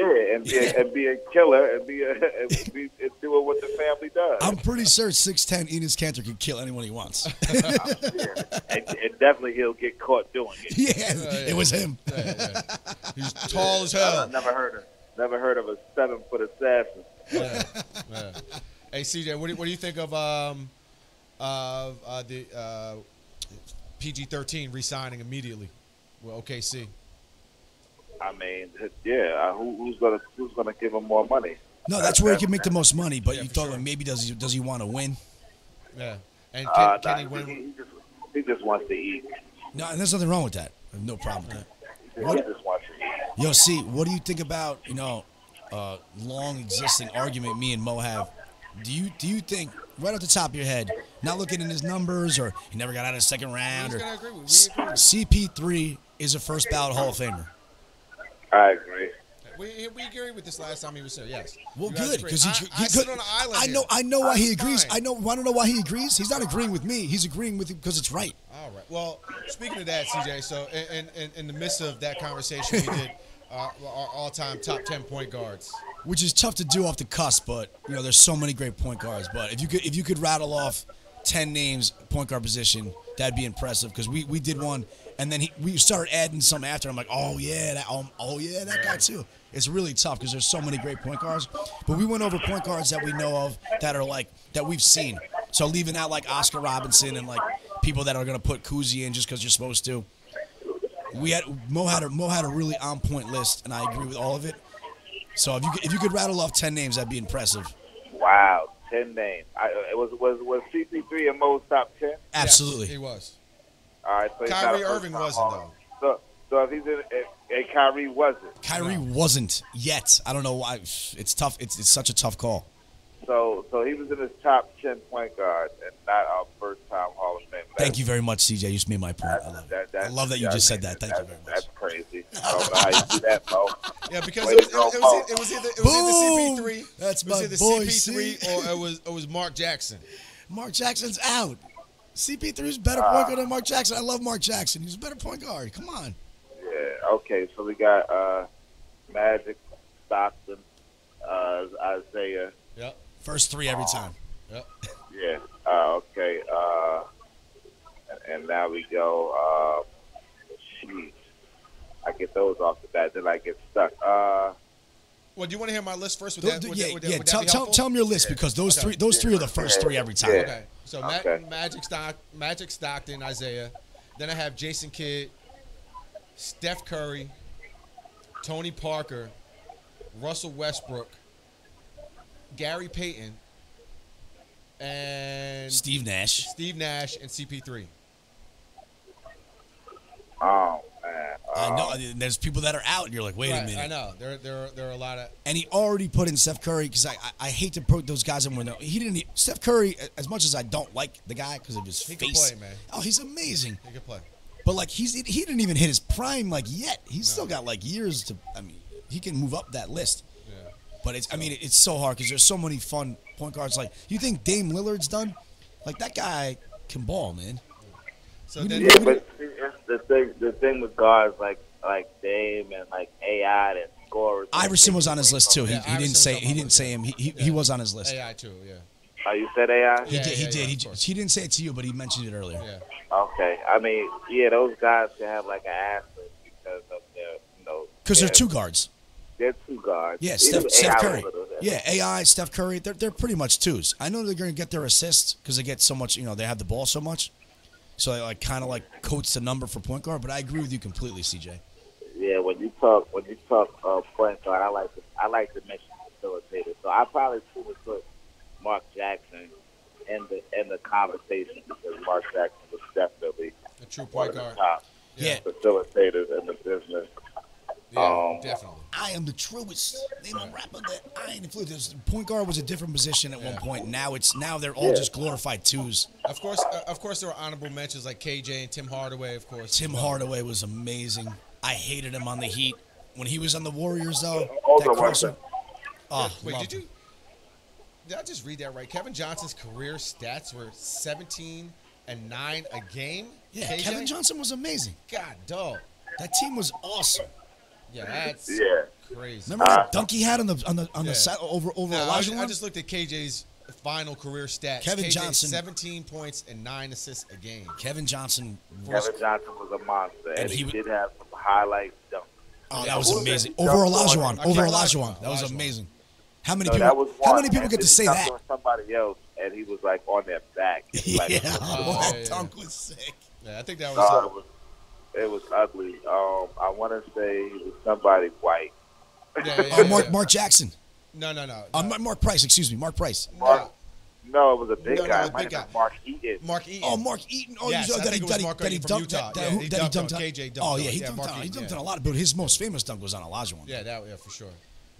be a killer and and do what the family does. I'm pretty sure 6'10" Enes Kanter could kill anyone he wants. and definitely he'll get caught doing it. Yeah, it was him. He's tall as hell. I've never heard of a 7-foot assassin. Yeah. Hey, CJ, what do you think of the PG-13 re-signing immediately with OKC? I mean, yeah. Who's gonna give him more money? No, that's where he can make the most money. But you thought maybe does he want to win? Yeah, and can he win? He just wants to eat. No, and there's nothing wrong with that. I have no problem with that. He just wants to eat. Yo, see, what do you think about long existing argument me and Mo have? Do you think right off the top of your head, not looking in his numbers or he never got out of the second round, or CP3 is a first ballot Hall of Famer? I agree. We agreed with this last time he was here. Yes. Well, good because I sit on an island. I know why he agrees. Want to know why he agrees? He's not agreeing with me. He's agreeing with it because it's right. All right. Well, speaking of that, CJ, so in the midst of that conversation, we did our all-time top 10 point guards, which is tough to do off the cusp. But there's so many great point guards. But if you could rattle off 10 names point guard position, that'd be impressive because we did one. And then we started adding some after. I'm like, that guy too. It's really tough because there's so many great point guards. But we went over point guards that we know of that are that we've seen. So leaving out like Oscar Robinson and like people that are gonna put Kuzi in just because you're supposed to. Mo had a really on point list, and I agree with all of it. So if you could rattle off 10 names, that'd be impressive. Wow, 10 names. Was CP3 in Mo's top 10? Absolutely, yes, he was. All right, so Kyrie Irving wasn't though. So if he's and Kyrie wasn't. Kyrie wasn't yet. I don't know why. It's tough. It's such a tough call. So he was in his top 10 point guard and not our first-time Hall of Fame. Thank you very much, CJ. You just made my point. I love that you just said that. Thank you very much. That's crazy. I don't know how you do that, Mo. Yeah, because it was either CP3. That's my either boy, CP3 or it was Mark Jackson. Mark Jackson's out. CP3 is better point guard than Mark Jackson. I love Mark Jackson. He's a better point guard. Come on. Yeah. Okay. So we got Magic, Stockton, Isaiah. Yep. First three every time. Yep. Yeah. Okay. And now we go. Jeez. I get those off the bat, then I get stuck. Well, do you want to hear my list first? Tell them your list because those three are the first three every time. Okay. So Magic, Stockton, Isaiah. Then I have Jason Kidd, Steph Curry, Tony Parker, Russell Westbrook, Gary Payton, and Steve Nash, and CP3. Oh man! I know. There's people that are out, and you're like, wait a minute. I know. There are a lot of. And he already put in Steph Curry because I hate to put those guys in window. He didn't. Steph Curry, as much as I don't like the guy because of his face. He can play, man. Oh, he's amazing. He can play. But he didn't even hit his prime yet. He's still got years to. I mean, he can move up that list. Yeah. But it's so hard because there's so many fun point guards. You think Dame Lillard's done? That guy can ball, man. So but the thing with guards like Dame and AI and scorers. Iverson was on his list too. He didn't say him. He was on his list. AI too, yeah. Oh, you said AI? He did. He didn't say it to you, but he mentioned it earlier. Yeah. Okay. I mean, those guys can have an asterisk because of their, because they're two guards. They're two guards. Yeah, Steph Curry. Yeah, AI, Steph Curry. They're pretty much twos. I know they're going to get their assists because they get so much. They have the ball so much. So they kind of coats the number for point guard. But I agree with you completely, CJ. Yeah, when you talk point guard, I like to mention facilitators. So I probably would put Mark Jackson in the conversation because Mark Jackson was definitely a true point guard. Top facilitators in the business. Yeah, definitely. I am the truest. Name a rapper that I ain't influenced. Point guard was a different position at one point. Now they're all just glorified twos. Of course, there were honorable mentions like KJ and Tim Hardaway. Of course, Tim Hardaway was amazing. I hated him on the Heat when he was on the Warriors though. Wait, did you? Did I just read that right? Kevin Johnson's career stats were 17 and 9 a game. Yeah, KJ? Kevin Johnson was amazing. God, dog. That team was awesome. Yeah, that's crazy. Remember the dunk he had on the side over No, Elijah? I just looked at KJ's final career stats. Kevin KJ, Johnson, 17 points and 9 assists a game. Kevin Johnson was a monster, and he did have some highlight dunks. Oh, that was amazing. Over Olajuwon. That was amazing. How many people get to say that? Somebody else, and he was like on their back. Like, that dunk was sick. Yeah, I think that was. It was ugly. I want to say he was somebody white. Mark Jackson. No. Mark Price. Excuse me, Mark Price. No, it was a big guy. Big guy. Mark Eaton. Oh, Mark Eaton. Oh, yes, I think it was Mark Eaton from Utah. He dunked on KJ. Oh, yeah, he dunked on a lot. But his most famous dunk was on Olajuwon. Yeah, for sure.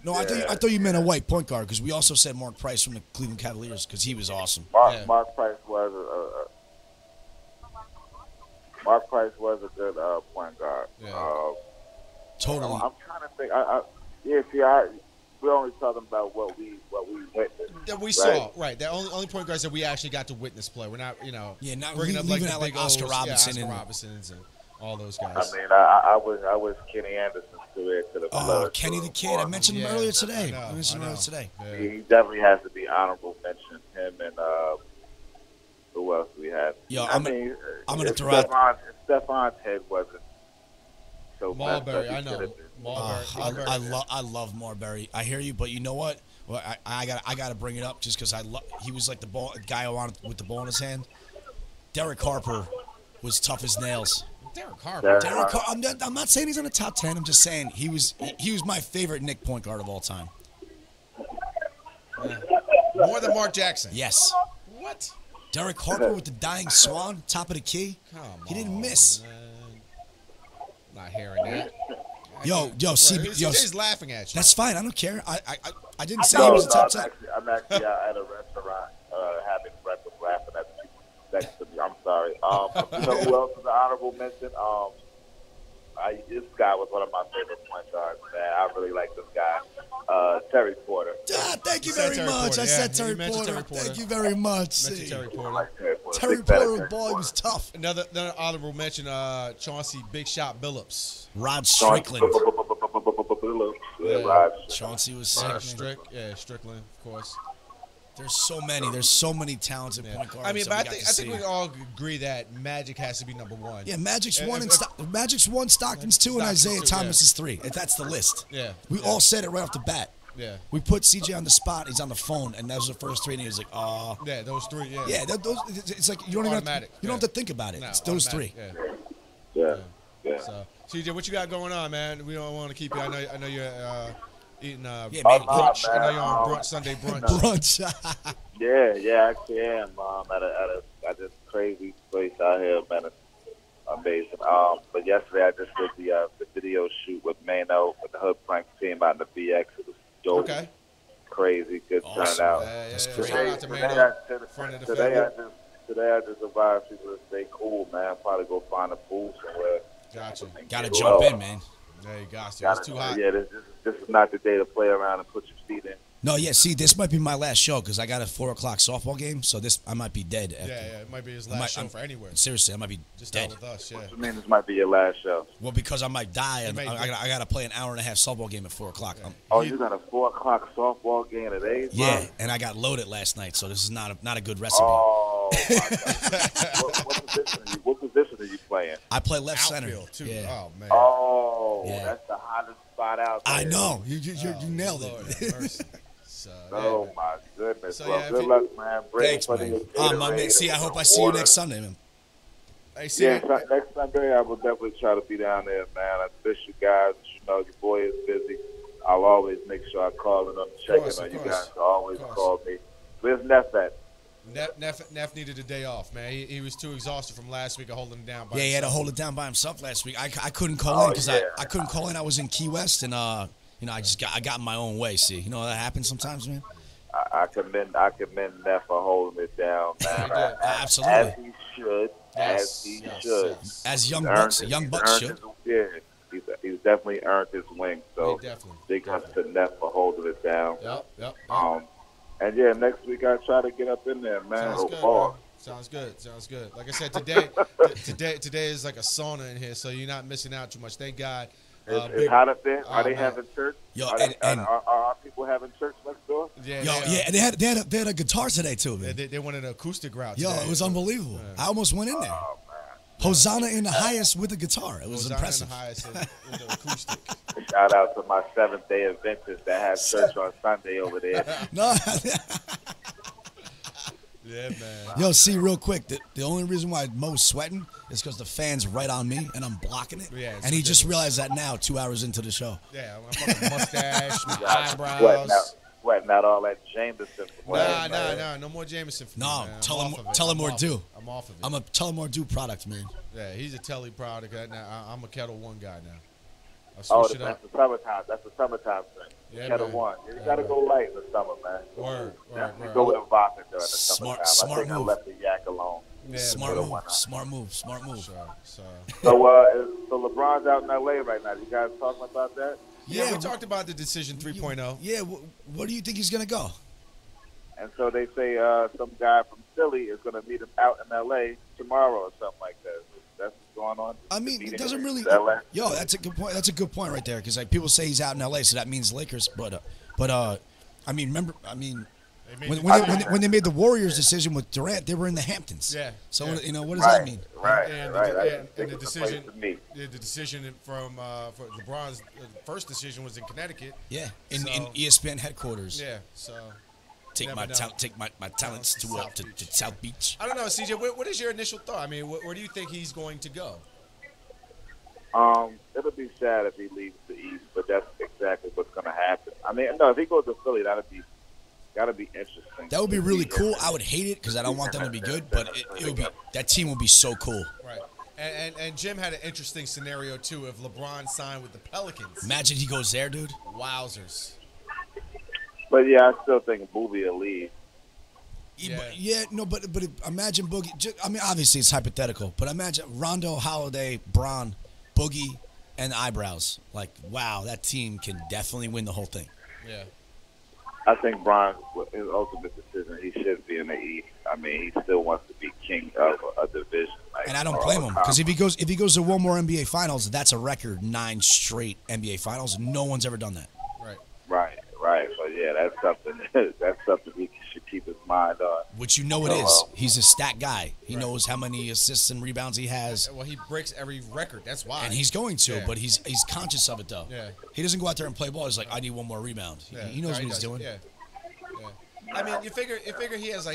No, I thought you meant a white point guard because we also said Mark Price from the Cleveland Cavaliers because he was awesome. Mark Price was a good point guard. Yeah. Totally. I'm trying to think. We're only talking about what we witnessed. That we saw, right? The only point guards that we actually got to witness play. We're not, not bringing up like the big Oscar Robinsons and all those guys. I mean, I wish Kenny Anderson still there to the Oh, Kenny the Kid. I mentioned him earlier today. I mentioned him earlier today. Yeah. He definitely has to be honorable mention. Him and who else we had? Yo, I'm gonna throw out. Stefan's head wasn't so Mulberry. I know. Mulberry. I love Marbury. I hear you, but you know what? Well, I got to bring it up just because he was like the guy with the ball in his hand. Derek Harper was tough as nails. Derek Harper. I'm not saying he's in the top 10. I'm just saying he was my favorite Knick point guard of all time. More than Mark Jackson. Yes. What? Derek Harper with the dying swan, top of the key. He didn't miss. Man. Not hearing that. CJ's laughing at you. That's fine. I don't care. I didn't say he was the top 10. I'm actually out at a restaurant having breakfast, laughing at the people next to me. I'm sorry. Who else is an honorable mention? This guy was one of my favorite point guards, man. I really like this guy. Terry Porter. Thank you very much. I said Terry Porter. Thank you very much. Terry Porter. Terry Porter with the ball, he was tough. Another honorable mention, Chauncey Big Shot Billups. Rod Strickland. Yeah. Chauncey was sick. Strickland, of course. There's so many talented point guards. I mean, but I think we all agree that Magic has to be number one. Yeah, Magic's one, Magic's one, Stockton's two, and Isaiah Thomas is three. That's the list. Yeah. We all said it right off the bat. Yeah. We put CJ on the spot. He's on the phone, and that was the first three, and he was like, "Oh." Yeah, those three. Yeah. Yeah, those. It's like you don't even have to think about it. It's those three. Yeah. So, CJ, what you got going on, man? We don't want to keep you. I know you're eating brunch. I know you're on brunch, Sunday brunch. Brunch. Yeah, actually am. At this crazy place out here, man. It's amazing. But yesterday I just did the video shoot with Mano with the Hood Prank team out in the BX. It was dope. Okay. Crazy, good turnout. That's great. Shout out to Mano. Today I just advise people to stay cool, man. Probably go find a pool somewhere. Gotcha. Gotta jump in, man. Yeah, you got to. It's too hot. Yeah, this is not the day to play around and put your feet in. No, yeah. See, this might be my last show because I got a 4:00 softball game, so I might be dead. Yeah, it might be his last show for anywhere. Seriously, I might be just dead. with us. Yeah. I mean, this might be your last show. Well, because I might die, and I got to play an hour and a half softball game at 4:00. Yeah. You got a 4:00 softball game today? Yeah, and I got loaded last night, so this is not a good recipe. Oh, what position are you playing? I play left Outfield, center. Too. Yeah. Oh man. That's the hottest spot out there. I know. You nailed it. My goodness. So, well, good luck, man. Thanks, man. My man. See, I hope I see you next Sunday, man. Hey, next Sunday I will definitely try to be down there, man. I miss you guys. You know, your boy is busy. I'll always make sure I call and I'm checking on you guys. So always call me. Where's Neff at? Neff needed a day off, man. He was too exhausted from last week of holding it down by he himself. had to hold it down by himself last week. I couldn't call in because I couldn't call in. I was in Key West, and I got in my own way. See, you know how that happens sometimes, man. I commend Neff for holding it down, man. Absolutely. As he should. As young bucks should. He's definitely earned his wing. So big ups to Neff for holding it down. Yep. And yeah, next week I try to get up in there, man. Sounds good, bro. Sounds good. Sounds good. Like I said, today is like a sauna in here, so you're not missing out too much. Thank God. It's hot up there. Are they having church? Yo, are people having church next door? Yeah, and they had a guitar today too, man. They wanted an acoustic route. Yo, today. it was unbelievable. I almost went in there. Oh, Hosanna in the highest with the guitar. It was Hosanna impressive. In the highest with the acoustic. Shout out to my Seventh-day Adventists that have church on Sunday over there. No. Yeah, man. Yo, see, real quick, the only reason why Mo's sweating is because the fan's right on me and I'm blocking it. Yeah, and he just realized that now, 2 hours into the show. Yeah, my fucking mustache, my eyebrows. Sweating out all that Jameson. Nah, no more Jameson for me, No, man. tell him more due. I'm off of it. I'm a tell him more due product, man. Yeah, he's a Telly product. Now I'm a Kettle One guy now. That's the summertime. That's the summertime thing. Yeah, Kettle man. One. You gotta go light in the summer, man. Word. Go with a vodka during the summertime. Smart I think move. I left the yak alone. Yeah, smart move. So LeBron's out in L.A. right now. You guys talking about that? Yeah, we talked about the decision 3.0. Yeah, what do you think he's gonna go? And so they say some guy from Philly is going to meet him out in L.A. tomorrow or something like that. That's what's going on. I mean, it doesn't really. LA. Yo, that's a good point. That's a good point right there because like people say he's out in L.A., so that means Lakers. But I mean, remember, when they made the Warriors decision with Durant, they were in the Hamptons. Yeah. So what does that mean? And the decision from for LeBron's first decision was in Connecticut. Yeah, in ESPN headquarters. Yeah. So. Take my talents to South Beach. I don't know, CJ. What is your initial thought? I mean, where do you think he's going to go? It'll be sad if he leaves the East, but that's exactly what's going to happen. I mean, no, if he goes to Philly, gotta be interesting. That would be really cool. I would hate it because I don't want them to be good, but it would be that team would be so cool. Right. And Jim had an interesting scenario too. If LeBron signed with the Pelicans, imagine he goes there, dude. Wowzers. But yeah, I still think Booby will leave. But imagine Boogie. I mean, obviously it's hypothetical, but imagine Rondo, Holiday, Bron, Boogie, and Eyebrows. Like, wow, that team can definitely win the whole thing. Yeah. I think Bron, his ultimate decision, he should be in the East. I mean, he still wants to be king of a division. And I don't blame him because if he goes to one more NBA Finals, that's a record 9 straight NBA Finals. No one's ever done that. Right. So yeah, that's something he should keep his mind on. Which it is. He's a stat guy. He knows how many assists and rebounds he has. Well, he breaks every record. That's why. And he's going to, but he's conscious of it though. Yeah. He doesn't go out there and play ball. He's like, I need one more rebound. Yeah. He knows what he's doing. Yeah. I mean, you figure he has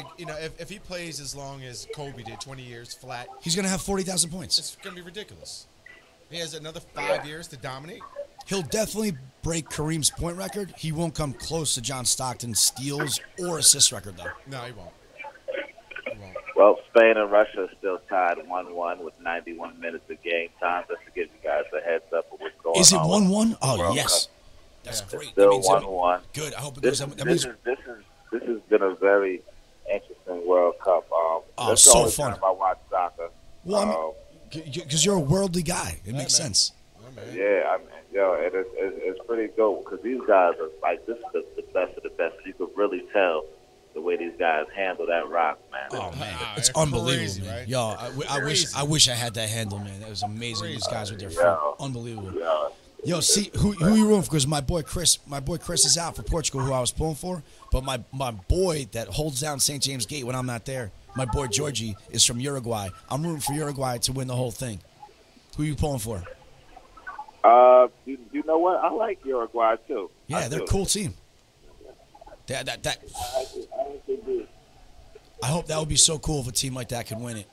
if he plays as long as Kobe did, 20 years flat, he's gonna have 40,000 points. It's gonna be ridiculous. He has another 5 years to dominate. He'll definitely break Kareem's point record. He won't come close to John Stockton's steals or assist record, though. No, he won't. Well, Spain and Russia are still tied 1-1 with 91 minutes of game time. Just to give you guys a heads up of what's going on. Is it 1-1? Oh, yes. That's great. It's still 1-1. Good. I hope it goes. This has been a very interesting World Cup. That's so the only fun. time I watch soccer. Well, because you're a worldly guy. It makes sense. Yeah, I mean, it's pretty dope because these guys are like, this is the best of the best. You could really tell the way these guys handle that rock, man. Oh man, it's unbelievable, crazy, man. Right? Yo, I wish I had that handle, man. That was amazing. These guys with their feet, unbelievable. Yo, see who you rooting for? Because my boy Chris is out for Portugal, who I was pulling for. But my boy that holds down St. James Gate when I'm not there, my boy Georgie, is from Uruguay. I'm rooting for Uruguay to win the whole thing. Who are you pulling for? You know what? I like Uruguay too. Yeah, they're a cool team. I hope that would be so cool if a team like that could win it.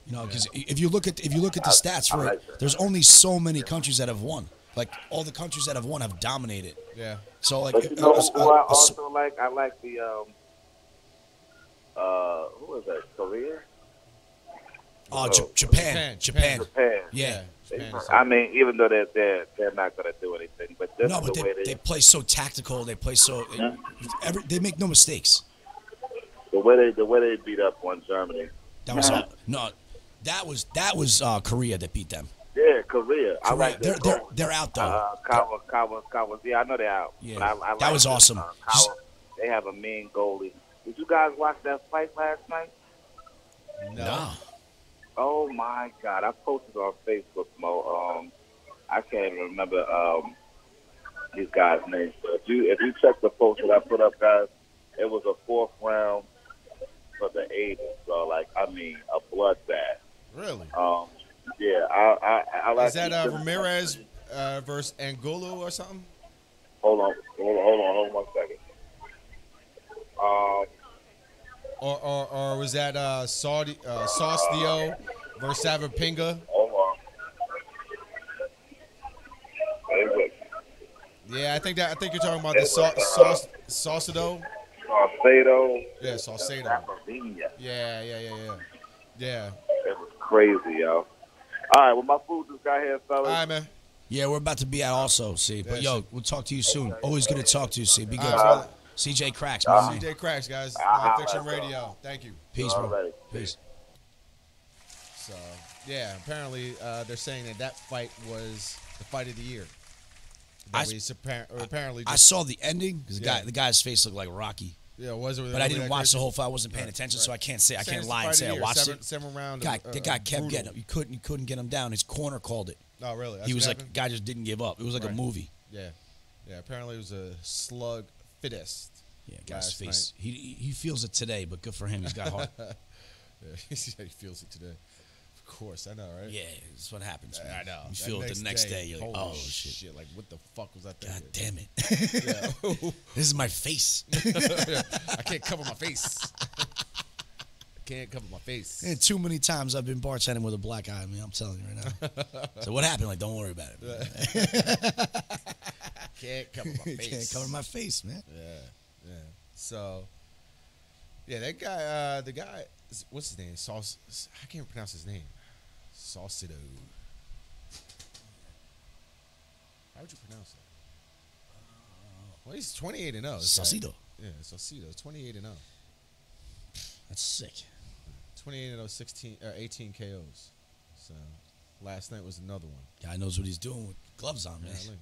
You know, because if you look at the stats for it, there's only so many countries that have won. Like all the countries that have won have dominated. Yeah. So like, but you know who I also like? I like the who is that? Korea. Oh, Japan. Yeah. I mean, even though they're not going to do anything, but this is the way they play so tactical. They play so they make no mistakes. The way they beat up on Germany. That was that was Korea that beat them. Yeah, Korea. I like they're out though. Kawa. Yeah, I know they're out. Yeah, I that was awesome. They have a mean goalie. Did you guys watch that fight last night? No. Oh my God! I posted on Facebook, Mo. I can't even remember these guys' names. But if you check the post that I put up, guys, it was a 4th round for the Aiden. So a bloodbath. Really? Yeah. I like. Is that Ramirez versus Angulo or something? Hold on 1 second. Or was that Saucio versus Savapinga? Hold on. Yeah, I think you're talking about the Saucedo. Saucedo. Yeah, Saucedo. Yeah. It was crazy, yo. All right, well, my food just got here, fellas. All right, man. Yeah, we're about to be out also, see. But, yo, we'll talk to you soon. Always good to talk to you, see. Be good. CJ Cracks, man. CJ Cracks, guys. Nonfiction Radio. Thank you. Peace, bro. Peace. So, yeah, apparently they're saying that fight was the fight of the year. Apparently I saw the ending because the guy's face looked like Rocky. Yeah, was it? But I didn't watch the whole fight. I wasn't paying attention, so I can't say. I can't lie and say I watched it. Seven round. The guy kept getting him. You couldn't get him down. His corner called it. Oh, really? He was like, guy just didn't give up. It was like a movie. Yeah. Apparently it was a slug fittest. Yeah, guy's face. He feels it today, but good for him. He's got heart. He feels it today. Of course, I know, right? Yeah, that's what happens, man. I know. You feel it the next day. You're like, oh, shit. Like, what the fuck was that? God damn it. This is my face. I can't cover my face. And too many times I've been bartending with a black eye, man. I'm telling you right now. So what happened? Like, don't worry about it. Can't cover my face. Can't cover my face, man. Yeah. So, yeah, that guy, the guy, what's his name? I can't pronounce his name. Saucedo. How would you pronounce that? Well, he's 28-0. Saucedo. Yeah, Saucedo. 28-0. That's sick. 28-0, 18 KOs. So, last night was another one. Guy knows what he's doing with gloves on, man.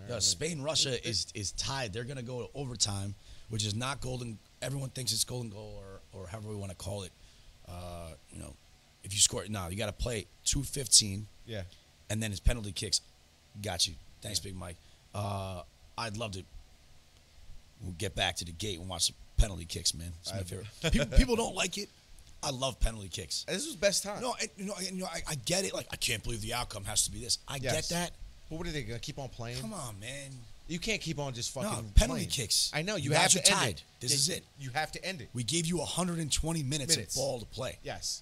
Yo, Spain-Russia is tied. They're going to go to overtime, which is not golden. Everyone thinks it's golden goal or however we want to call it. If you score, no, you got to play 2:15. Yeah. And then it's penalty kicks. Got you. Thanks, Big Mike. I'd love to. We'll get back to the gate and watch the penalty kicks, man. It's my favorite. People don't like it. I love penalty kicks. This was best time. No, I get it. Like, I can't believe the outcome has to be this. I get that. But what are they gonna keep on playing? Come on, man. You can't keep on just fucking penalty playing. kicks. I know you have to end it. This is it. You have to end it. We gave you 120 minutes of ball to play. Yes.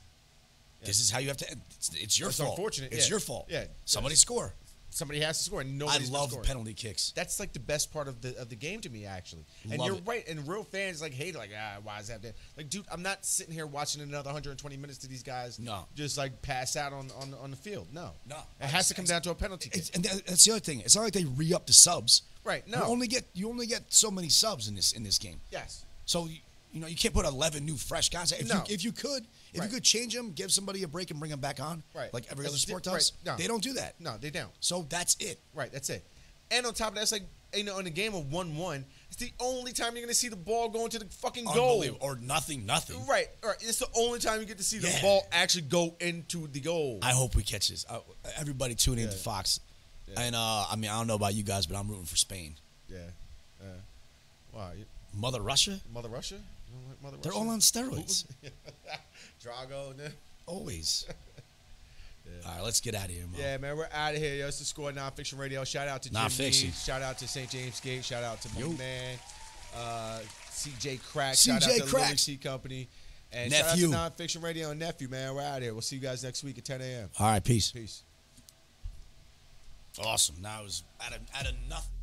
This is how you have to end. It's your fault. Unfortunate. It's your fault. Yeah. Somebody score. Somebody has to score, and nobody's I love scoring. penalty kicks. That's like the best part of the game to me, actually. And you're right. And real fans hate it. Like, why is that? Like, dude, I'm not sitting here watching another 120 minutes to these guys. Just like pass out on the field. No. It has to come down to a penalty kick. And that's the other thing. It's not like they re-up the subs. Right. No. You only get so many subs in this game. Yes. So you can't put 11 new fresh guys. If you could change them, give somebody a break and bring them back on, like every other sport does. No. They don't do that. No, they don't. So that's it. Right, that's it. And on top of that, it's like, in a game of 1-1, it's the only time you're going to see the ball go into the fucking goal. Or nothing. Right. It's the only time you get to see the ball actually go into the goal. I hope we catch this. Everybody tune in to Fox. Yeah. And, I don't know about you guys, but I'm rooting for Spain. Yeah. Wow. Mother Russia? Mother Russia? Mother They're Russia? all on steroids. Drago. Always. All right, let's get out of here, man. Yeah, man, we're out of here. Yo, it's the Score Nonfiction Radio. Shout out to Jim Lee. Shout out to St. James Gate. Shout out to my man, CJ Cracks. Shout out to the Lily T Company. And Nephew. shout out to Nonfiction Radio and Nephew, man. We're out of here. We'll see you guys next week at 10 a.m. All right, peace. Peace. Awesome. Now it was out of nothing.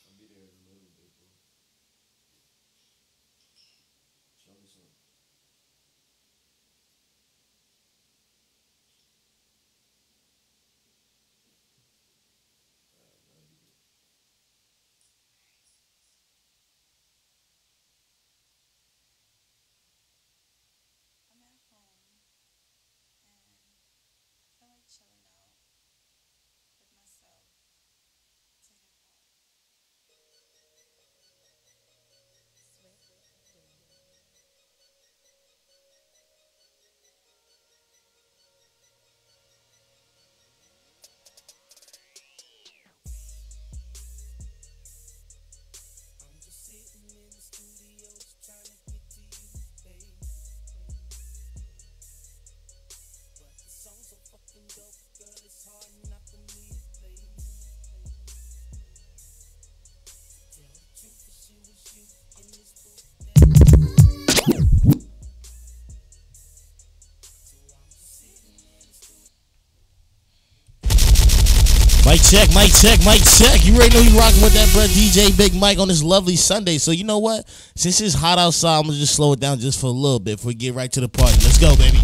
I'll be there in a little bit. Mic check, mic check, mic check. You already know you rocking with that bruh DJ Big Mike on this lovely Sunday. So you know what? Since it's hot outside, I'm gonna just slow it down just for a little bit before we get right to the party. Let's go, baby.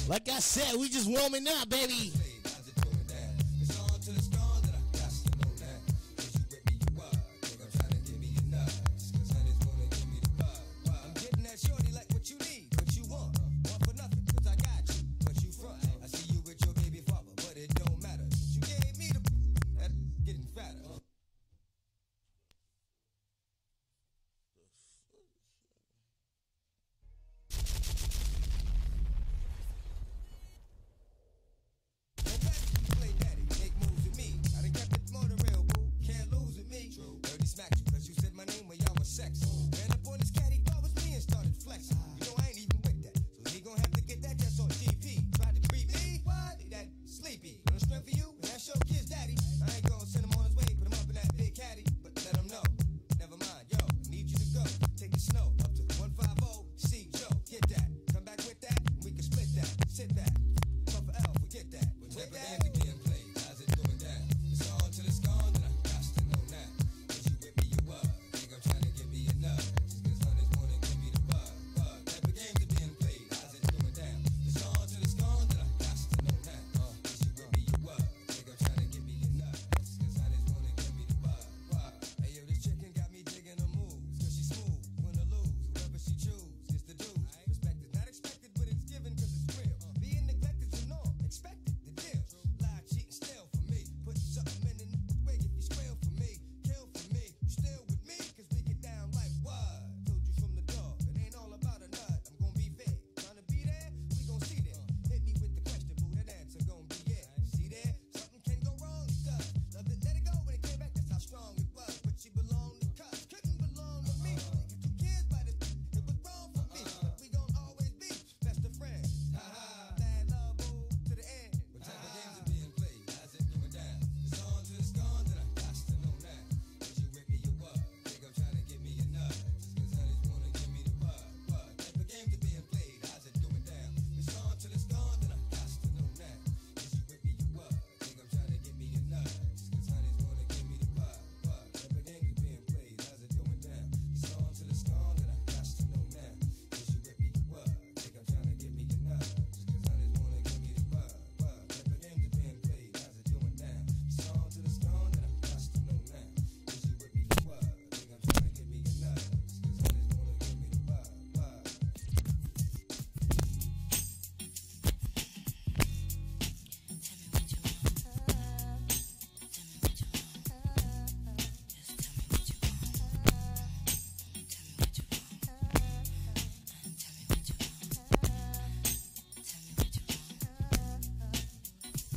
Like I said, we just warming up, baby.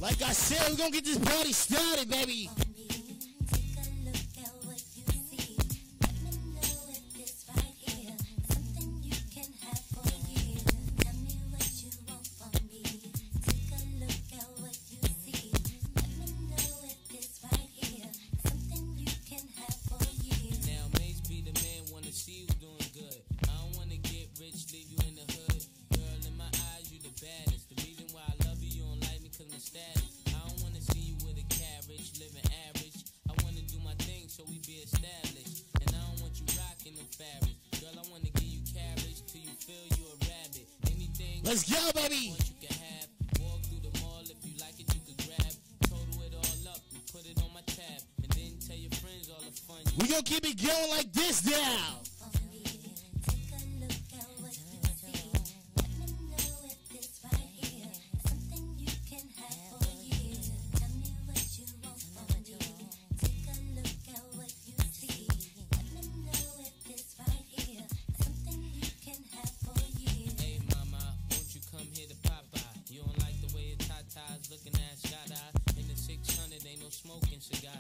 Like I said, we're gonna get this party started, baby. Let's go, baby. We gonna keep it going like this now. Looking at shot eye in the 600, ain't no smoking cigar.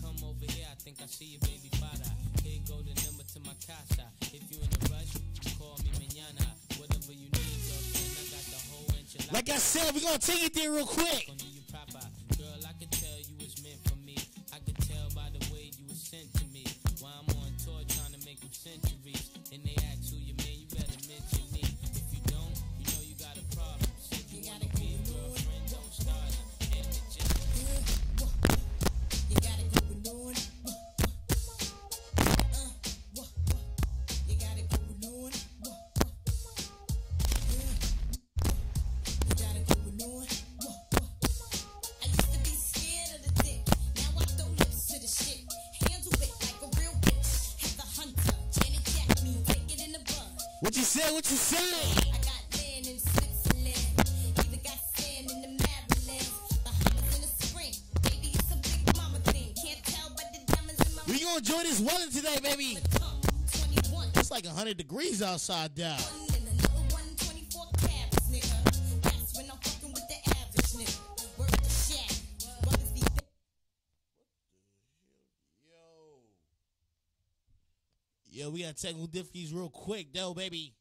Come over here, I think I see your baby father. Here go the number to my casa. If you in a rush, call me mañana. Whatever you need, girlfriend, I got the whole enchilada. Like I said, we gonna take it there real quick. Girl, I could tell you was meant for me. I could tell by the way you was sent to me. While I'm on tour trying to make them centuries, and they ask who you man, you better mention me. If you don't, you know you got a problem. Said you wanna be a girlfriend, don't start it. And it just you gotta go on. You gotta go on. You gotta go on. I used to be scared of the dick. Now I throw lips to the shit. Handle it like a real bitch. Have the hunter, Janet Jack me, take it in the bud. What you say? What you say? I got land in Switzerland. Even got sand in the Maryland. Bahamas in the spring. Baby, it's a big mama thing. Can't tell by the diamonds in my We gonna enjoy this weather today, baby. It's like 100 degrees outside now. Yo, we got technical difficulties real quick, though, baby.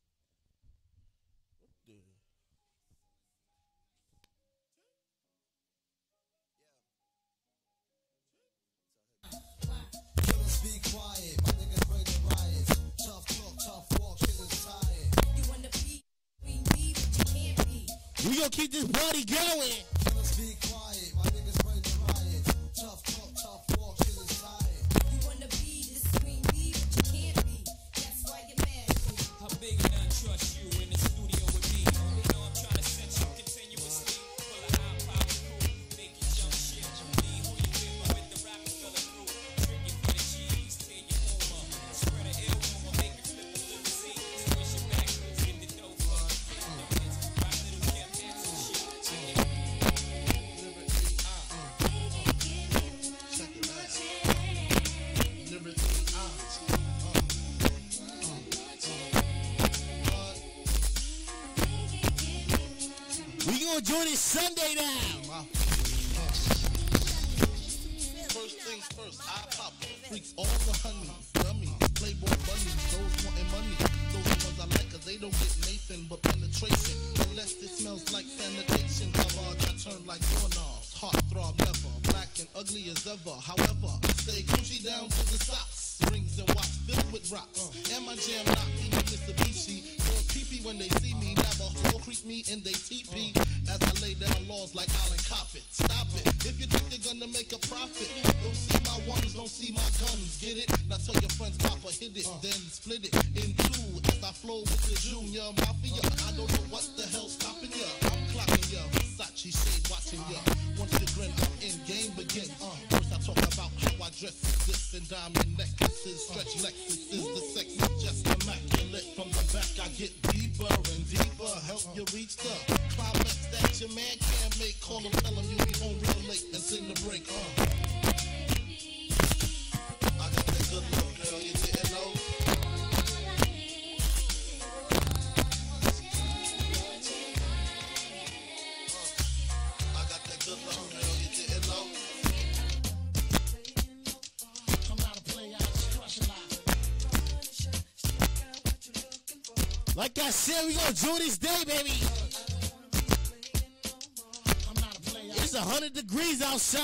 Be quiet, my niggas bring the riots. Tough talk, tough walk, shit is tired. You wanna be, but you can't be. We gonna keep this party going. Let's be quiet, my niggas bring the riots. Tough talk, tough walk, shit is tired. You wanna be this queen bee, but you can't be. That's why you're mad at me. how big and I trust you in the studio with me. You know I'm trying to set you continuously. Full of high power crew, make you jump shit. Be who you with the rapper fella crew. Trick you for the cheese, tear your home up. Spread a ill rumor, make you flip a little seat. Switch it backwards, get the dough for it. Rock little Kim Hanson shit. We gonna enjoy this Sunday now. First things first, I pop freaks all the honey, dummies, playboy bunnies, those wanting money. Those the ones I like cause they don't get Nathan but penetration. Unless it smells like sanitation. Garbage I turn like doorknobs. Heart throb never, black and ugly as ever. However, stay Gucci down to the socks. Rings and watch filled with rocks. And my jam not even Mitsubishi. Girls peepee when they see me. Never whole creep me in they teepee. As I lay down laws like Island Coppet. Stop it. If you think you're gonna make a profit, don't see my ones, don't see my guns. Get it? Now tell your friends Papa hit it, then split it in two. As I flow with the Junior Mafia. I don't know what the hell's stopping ya. I'm clocking ya. Versace shade watching ya. Once you grin, I'm in game begin. First I talk about how I dress this and diamond necklaces, stretch Lexuses, the sex is just immaculate. From the back I get deeper and deeper, help you reach the climax that your man can't make. Call him, tell him you be home real late and sing the break. I got that good look, girl, you didn't know. I got that good look, girl, you didn't know. Like I said, we gonna enjoy this day, baby. It's 100 degrees outside.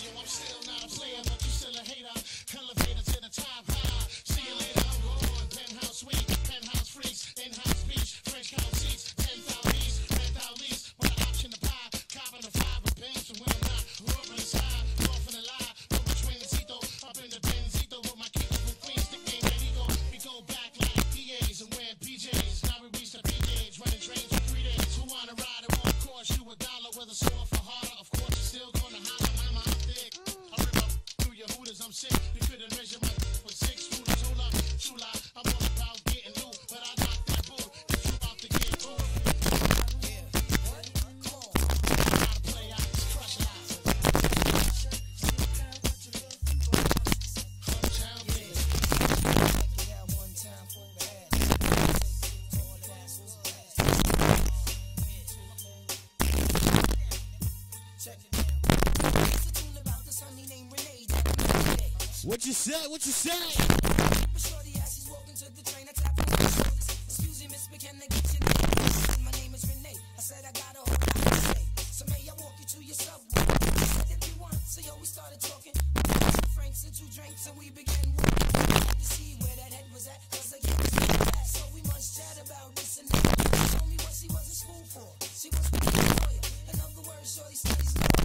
I'm still not a player, but you still a hater. Elevator to the top high. See you later, I'm going. Penthouse suite, penthouse freaks, in-house beach, French count seats, 10,000 east, 10,000 least. With an option to buy, copping a 5 of pins, and when I'm not, up in the sky, off in the lie, go between the Tito, up in the Benzito, with my kick from Queens, nickname Lady Go. We go back like PAs and wear PJs. Now we reach the PJs, running trains for 3 days. Who wanna ride and won't What you say? What you say? Shorty as she's walking to the train, I tap on her shoulders. Excuse me, Miss McKenna, get your name. My name is Renee. I said I got a whole lot to say. So may I walk you to your subway? I said if you want. So yo, we started talking. I got 2 francs and 2 drinks, and we began walking. To see where that head was at, 'cause I can't see that. So we must chat about this and that. She told me what she was in school for. She was a lawyer. In other words, shorty studies law.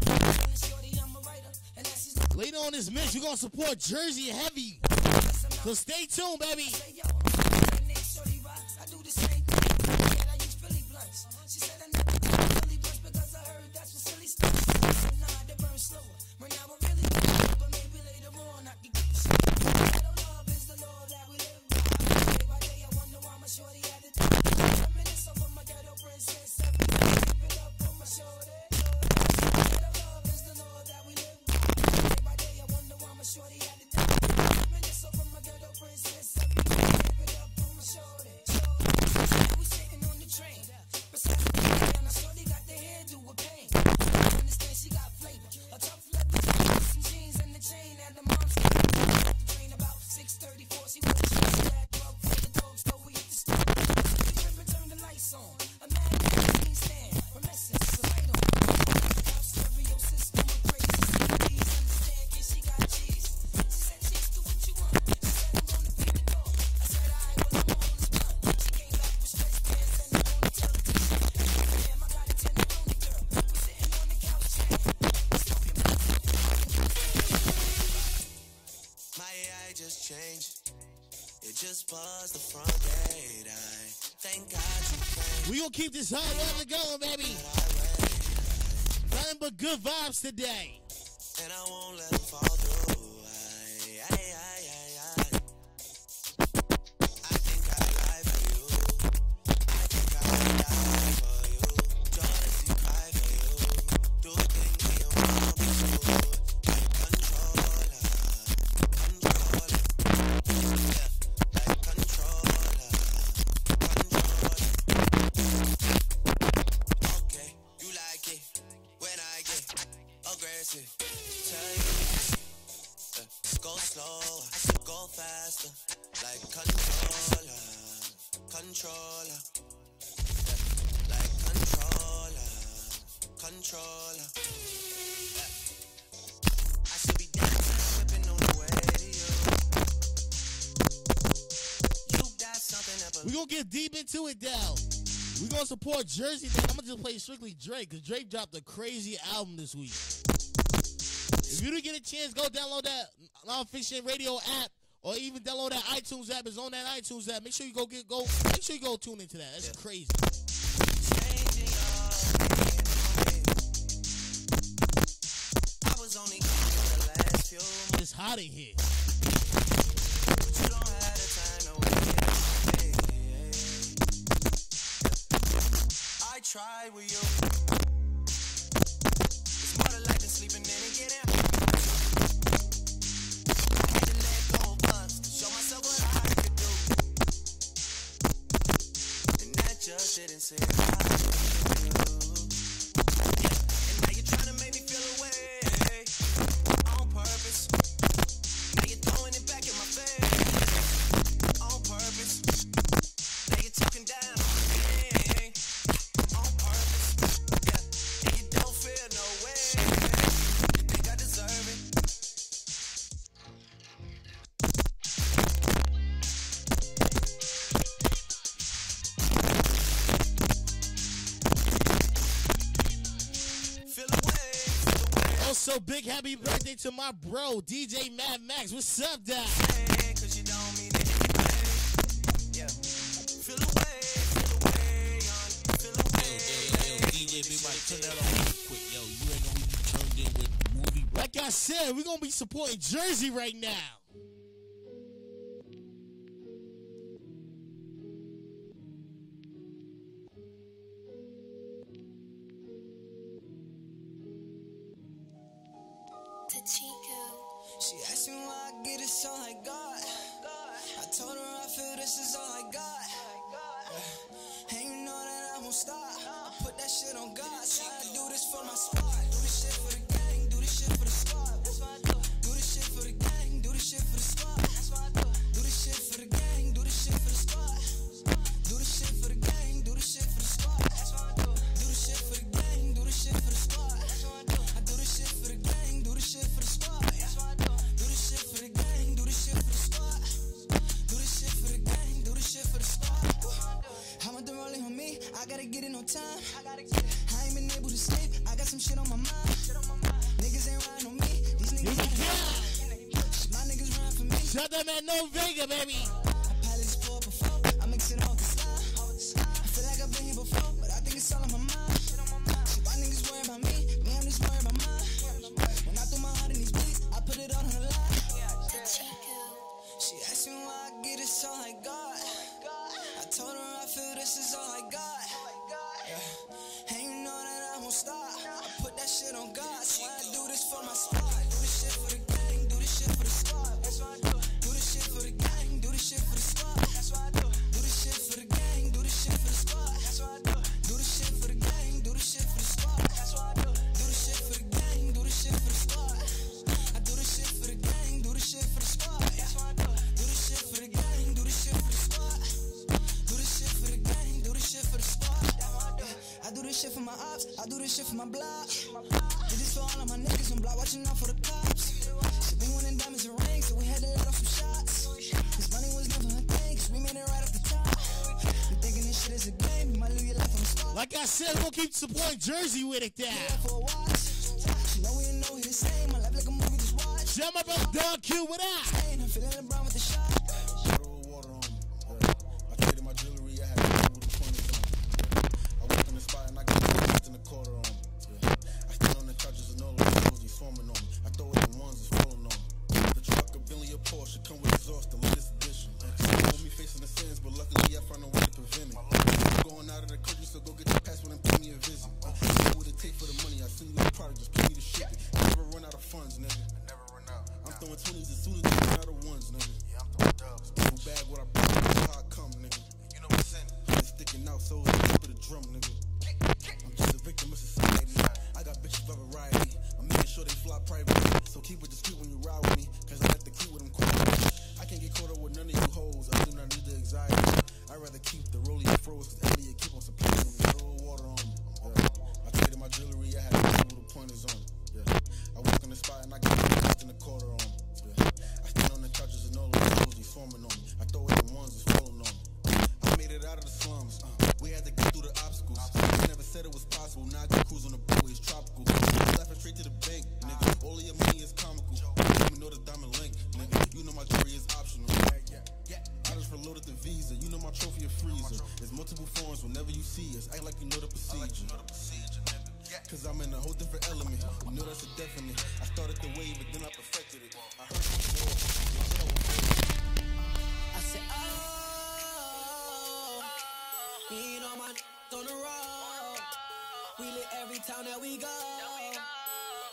And shorty, I'm a writer. And as she's Later on this mix, we're gonna support Jersey heavy. So stay tuned, baby. I do the same thing. Yet I use Philly blunts. She said I never do Philly blunts because I heard that's for silly stuff. I said, nah, they burn slower. Right now I really don't, but maybe later on I can get you. Ghetto love is the law that we live by. Day by day I wonder why my shorty had it. Reminisce over my ghetto princess. Every day keep it up on my shoulder. Ghetto love is the law that we live by. Day by day I wonder why my shorty had it. Reminisce over my ghetto princess. Every day keep it up on my shoulder. We sitting on the train. Besides the and I shorty got the hairdo with pain. I understand she got flavor. A tough leather jacket, some jeans and the chain at the mom's got the train about 6:34. She was just that drug for the dogs, so we hit the store. We crib and turn the lights on. A mad magazine stand. Remessence, a light on. Top stereo system with crazy CDs. Understand, kid, she got cheese. She said, cheese, do what you want. She said, I'm gonna feed the dog. I said, alright, well, I'm on this blunt. She came back with stretch pants and I'm gonna tell the teacher. Damn, I got a tenderoni girl. We sitting on the couch chatting. My AI just changed. It just buzzed the front gate. I thank God you came. We gonna keep this hot weather going, baby. Nothing but good vibes today. And I won't let them fall through. I think I lie for you. I think I die for you. Jealousy cry for you. Do things you want me to. Like controller. Yeah, like controller. Okay, you like it when I get aggressive. Tell you, go slower, go faster, like controller, controller, like controller. I should be dancing, flipping on the way to you. You got something that We gonna get deep into it now. We gonna support Jersey. I'm gonna just play strictly Drake, because Drake dropped a crazy album this week. If you didn't get a chance, go download that Nonfiction Radio app, or even download that iTunes app. It's on that iTunes app. Make sure you make sure you go tune into that. That's crazy. I was only gone for the last few months. It's hot in here. But you don't have the time to wait. I tried with you. It's more to life than sleeping in and getting high. I had to let go of us to show myself what I could do. And that just didn't sit right with you. And now you're trying to make me feel away on purpose. Now you're throwing it back in my face on purpose. Now you're talking down on me on purpose. Yeah, and you don't feel no way. You think I deserve it? Also, big happy birthday to my bro, DJ Mad Max. What's up, Dad? Cause you don't mean it anyway. Yeah. Feel away, feel away. Yo, DJ Big Mike, turn that on real quick. Yo, you ain't know who you turned in with movie. Like I said, we're gonna be supporting Jersey right now. She asked me why I get it, so I got. I told her I feel this is all I got. And you know that I won't stop. I put that shit on God. So I do this for my squad. Do this shit for the gang. Do this shit for the squad. Do this shit for the gang. Do this shit gotta get it on time. I ain't been able to sleep. I got some shit on my mind. Niggas ain't riding on me. These niggas ain't my niggas run for me. Shut that man, no Vega, baby. I pilot this pour before. I mix it all the slide. I feel like I've been here before, but I think it's all on my mind. See, why niggas worry about me? Me, I'm just worried about mine. When I threw my heart in these beats, I put it all on the line. She asked me why I get it so like God. I told her I feel this is all I got. Yeah. And you know that I won't stop. I put that shit on God. So I do this for my squad. Do this shit for the gang. Do this shit for the squad. That's why I do it. Do this shit for the gang. Do this shit for the squad. That's why I do it. Do this shit for the gang. Do this shit for the squad. That's why I do it. Do this shit for the gang. Do this shit for the squad. That's why I do it. Do this shit for the gang. Do this shit for the squad. I do this shit for the gang. Do this shit for the squad. That's why I do it. Do this shit for the gang. Do this shit for the squad. Do this shit for the gang. Do this shit for the squad. I do this shit for my ops. I do this shit for my block. Do this for all of my niggas on block, watching out for the cops. So we wanted diamonds and rings, so we had to let off some shots. This money was never a thing, cause we made it right off the top. You thinking this shit is a game, you might lose your life on the spot. Like I said, we'll keep supporting Jersey with it down. You know we ain't know the same. My life like a movie, just watch. Shout my brother Dog Q, what up? I'm feeling LeBron with the shot. Water on me. I traded my jewelry, I had to with the pointers on me. I walked in the spot and I got the in the quarter on me. I stand on the couches and all the shows he's forming on me. I throw it in ones that's falling on me. The truck, a Bentley, a Porsche, come with exhaust, the latest edition. With me facing the sins, but luckily I found a way to prevent it. Going out of the country, so go get your passport and pay me a visit. See what it take for the money, I send you the product, just pay me to ship it. Never run out of funds, nigga. Never run out. I'm throwing 20s as soon as I run out of ones, nigga. Yeah, I'm throwing dubs. People bag what I brought, that's how I come, nigga. You know what's in it. It's sticking out, so it's the tip of the drum, nigga. I'm just a victim of society. I got bitches of variety. I'm making sure they fly private. So keep it discreet when you ride with me, cause I like to keep with them quiet. I can't get caught up with none of you hoes. I do not need the anxiety. I'd rather keep the rollie froze, cause Elliot keep on supplying me. Throw water on me. Yeah. I traded my jewelry, I had to with the pointers on it. Yeah. I walk in the spot and I got the in the quarter on me. Yeah. I stand on the couches and all the shows he's forming on me. I throw it in ones that's falling on me. I made it out of the slums. We had to get through the obstacles. I never said it was possible. Now I can cruise on the boat, it's tropical. Laughing straight to the bank, nigga. All of your money is comical. Let me know the diamond link, nigga. You know my jewelry is optional. I just reloaded the visa. You know my trophy a freezer. There's multiple forms whenever you see us. Act like you know the procedure. Cause I'm in a whole different element. You know that's a definite. I started the wave, but then I perfected it. I heard it before. I said, oh, me and all my on the road. We lit every town that we go.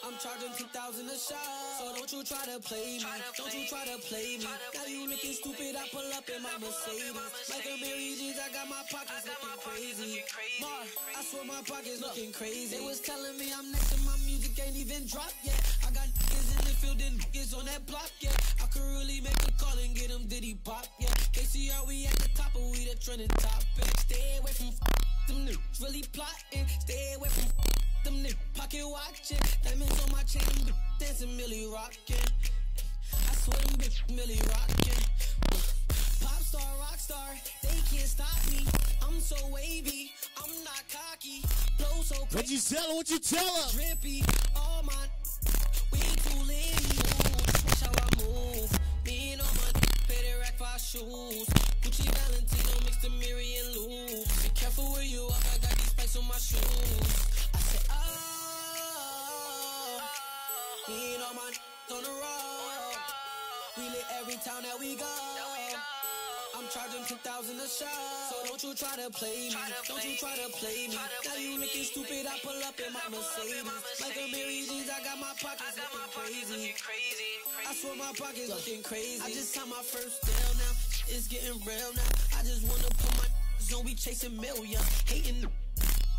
I'm charging 2,000 a shot. So don't you try to play me. Don't you try to play me. Now you looking stupid. I pull up in my Mercedes. Like a Mary Jeans, I got my pockets looking crazy. Mar, I swear my pockets looking crazy. They was telling me I'm next and my music ain't even dropped yet. I got niggas in the field and niggas on that block, yeah. I could really make a call and get them Diddy pop, yeah. KCR, we at the top, but we the trending topic. Stay away from them niggas really plotting. Stay away from them niggas pocket watching. Diamonds on my chain, dancing Millie rocking. I swear them bitch Millie rocking. Pop star, rock star, they can't stop me. I'm so wavy, I'm not cocky. Blow so crazy. What you tell her? What you tell her? Drippy, all my we too litty. Watch how I move. Me and all my pay the rack for our shoes. Gucci Valentino mixed the Miri and Lou. Be careful where you are, I got these spikes on my shoes. I said, oh, me and all my on the road. We lit every town that we go. I'm charging 2,000 a shot. So don't you try to play me. Don't you try to play me. Now you looking stupid. I pull up in my Mercedes. Like a Mary Jeans, I got my pockets looking crazy. I swear my pockets looking crazy. I just signed my first deal now. It's getting real now. I just wanna put my on. We chasing millions. Hating the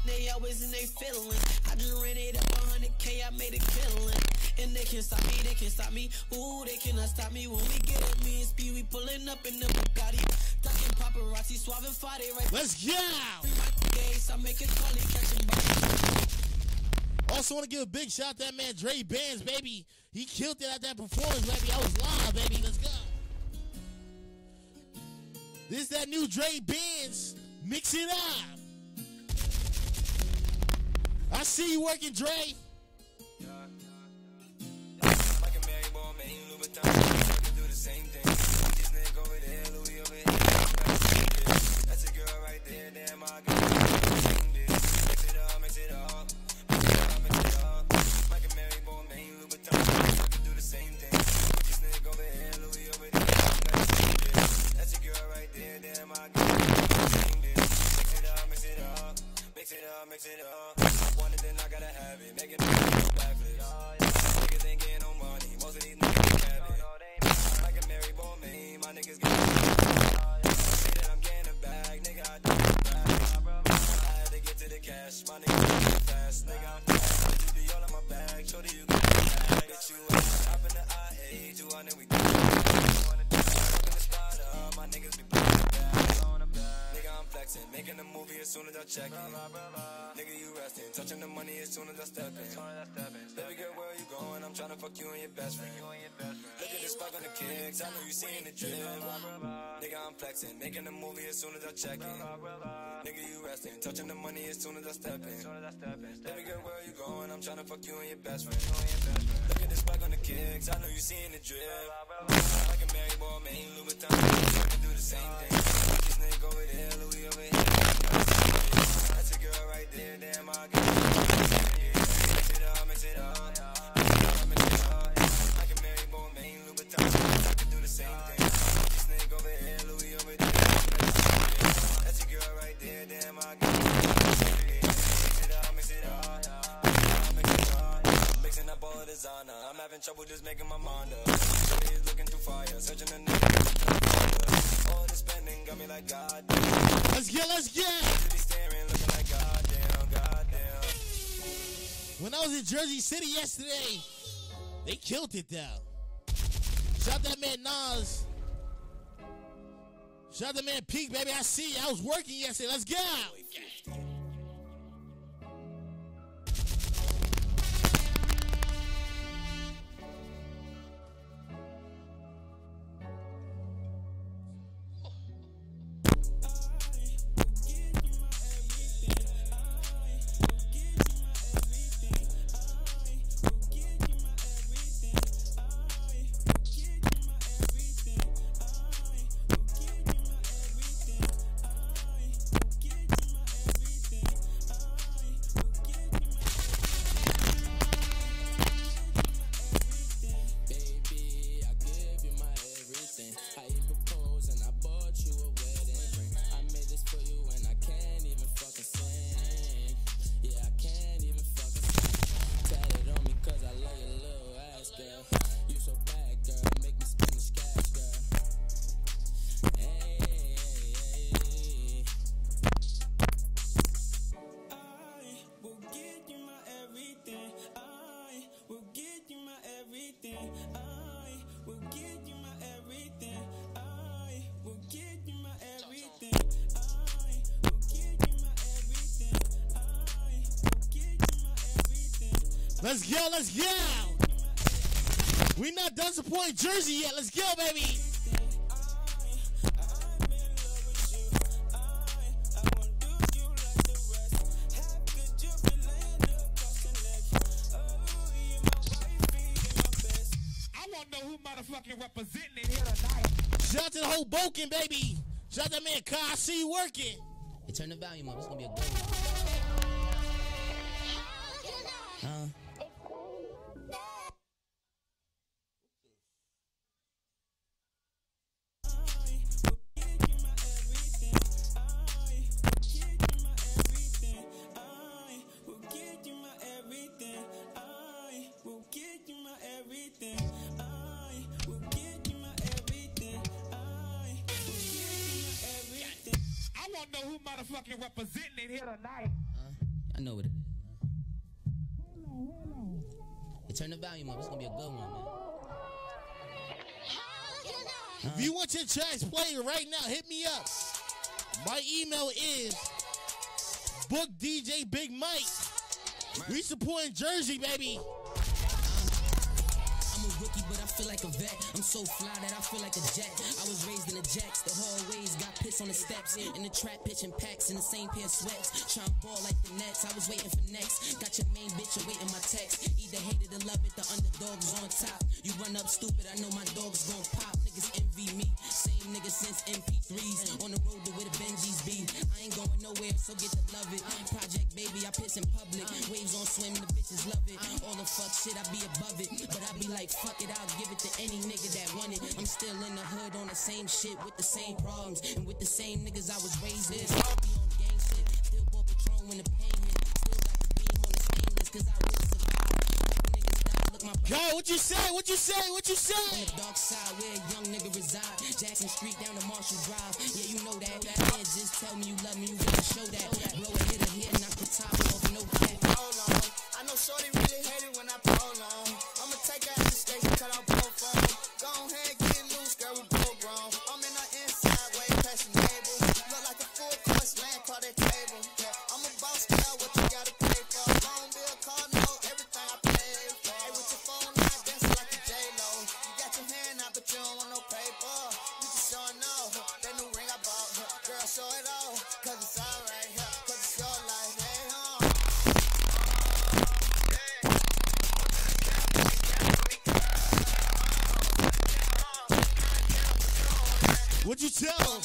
they always in they feelings. I just ran it up 100K, I made a killing. And they can't stop me, they can't stop me. Ooh, they cannot stop me. When we get it, me and Speed, we pulling up in the Bugatti. Ducking paparazzi, suave and Friday, right? Let's go! I make it call it catching bodies. Also want to give a big shout out to that man Dre Bands, baby. He killed it at that performance, baby. I was live, baby. Let's go. This is that new Dre Bands. Mix it up. I see you working, Dre. Like a Mary Ball, man, Louboutin. I can do the same thing. This nigga over there, Louis over here. That's a girl right there, damn, I got it. Mix it up, mix it up. Mix it up, mix it up. Like a Mary Ball, man, Louboutin. I can do the same thing. This nigga over here, Louis over there. That's a girl right there, damn, I got it. Mix it up, mix it up. Mix it up, mix it up. Want it, then I gotta have it. Making a backflip. Niggas ain't getting no money. Most of these niggas have it. Like a Mary Ball, man, my niggas get it. Say that I'm getting a bag, nigga, I do it back. I had to get to the cash, my niggas get it fast. Nigga, I'm fast. You be all in my bag, shorty, you get it back. Bitch, you up in the IA, 200, we do it. Up in the spot up, my niggas be playing it back. Nigga, I'm flexing, making a movie as soon as I check in. Nigga, you resting, touching the money as soon as I step in. Baby girl, where you going? I'm tryna fuck you and your best friend. Look at this fuck on the kicks, I know you seeing the drip. Nigga, I'm flexing, making a movie as soon as I check in. Nigga, you resting, touching the money as soon as I step in. Baby girl, where you going? I'm tryna fuck you and your best friend. Look at this fuck on the kicks, I know you seeing the drip. Like a Mary Ball, man, Louboutin. I can do the same thing. This nigga over there, Louis over here. That's a girl right there, damn, I got it. Mix it up, mix it up. Mix it up, mix it up. Like a Mary Ball, man, Louboutin. I can do the same thing. This nigga over here, Louis over there. That's a girl right there, damn, I got it. Mix it up, mix it up. Mix it up, mix it up. Mixing up all of designer. I'm having trouble just making my mind up. Shorty is looking through fire, searching a nigga. All the spending got me like goddamn. Let's get, let's get. Staring, looking like goddamn, goddamn. When I was in Jersey City yesterday, they killed it down. Shout out that man Nas. Shout out that man Peak, baby. I see you. I was working yesterday. Let's go. Let's go, let's go. We not done supporting Jersey yet. Let's go, baby. I want to know who motherfucking representing it here tonight. Shout out to the whole Boken, baby. Shout out to that man Kai. I see you working. Hey, turn the volume up. It's going to be a good one. I want to know who motherfucking representing it here tonight. I know what it is. Hey, turn the volume up. It's going to be a good one, man. If you want your tracks playing right now, hit me up. My email is bookdjbigmike. We supporting Jersey, baby. I'm a rookie, but I feel like a vet. I'm so fly that I feel like a jet. I was raised in the jacks, the hallways got piss on the steps. In the trap pitching packs in the same pair of sweats. Trying ball like the Nets, I was waiting for next. Got your main bitch awaiting my text. Either hate it or love it, the underdog is on top. You run up stupid, I know my dog's gon' pop. Niggas envy me, same niggas since MP3s. On the road to where the Benjis be. I ain't going nowhere, so get to love it. Project baby, I piss in public. Waves on swim, the bitches love it. All the fuck shit, I be above it. But I be like, fuck it, I'll give it to any nigga that want it. I'm still in the hood on the same shit with the same problems. And with the same niggas I was raised with. Still be on gang shit, still bought Patron when the pain hit. Still got the beam on the stainless, cause I will survive. Niggas die, look my Yo, what you say? What you say? What you say? On the dark side where a young nigga reside. Jackson Street down to Marshall Drive. Yeah, you know that. Yeah, just tell me you love me, you gotta show that. Blow a hitter here, knock the top off, no cap. Hold on, I know shorty really hate it when I pull on. I'ma take her to the station, cut out both phones. Go ahead, get loose, girl, we both grown. I'm in the inside, way past the neighbor. Look like a full course land, call that table. Yeah, I'm a boss, girl, what you gotta pay for? Phone bill, car note, everything I pay for. Hey, with your phone out, dancing like a J-Lo. You got your hand out, but you don't want no paper. You can show it off, that new ring I bought. Girl, show it off, cause it's alright, cause it's your life, hey, What you tell him?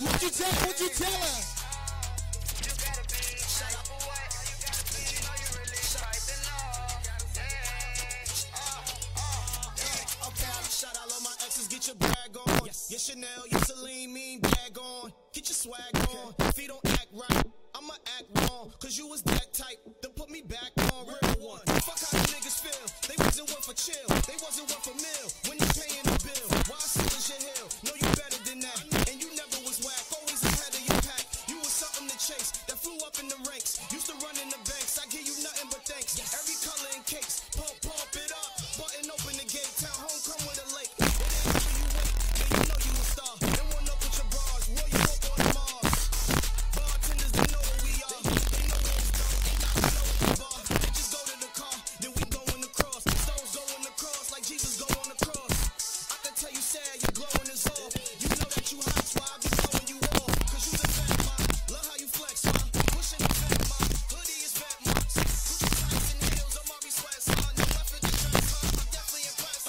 What you tell her? What you tell her? Shout out all my exes, get your bag on. Yes. Your Chanel, your Celine, mean bag on. Get your swag on. If you don't act right, I'ma act wrong. Cause you was that type to put me back on. Real one. Fuck how the niggas feel. They wasn't one for chill. They wasn't one for meal. When you paying the bill, why still is your hill? Know you better than that. And you never was whack. Always ahead of your pack. You was something to chase. That flew up in the ranks. Used to run in the banks. I give you nothing but thanks. Yes. Every color in cakes. Pump it up. Button open the gate. Town home come with a lake. It ain't where you wait. Then you know you a star. Then one up with your bars. Roll you up on the Mars. Bartenders, they know who we are. They know where it's done. Ain't got to know the bar. They just go to the car. Then we go in the cross. Stones go in the cross like Jesus go on the cross. I can tell you sad, your glowing is off. You know that you hot, so I be blowing you off. Cause you the fat man. Love how you flex, man. Pushing the fat man. Hoodie is fat man. Gucci tights and heels, I'm Mari sweats, man. No effort to dress, man. I'm definitely impressed.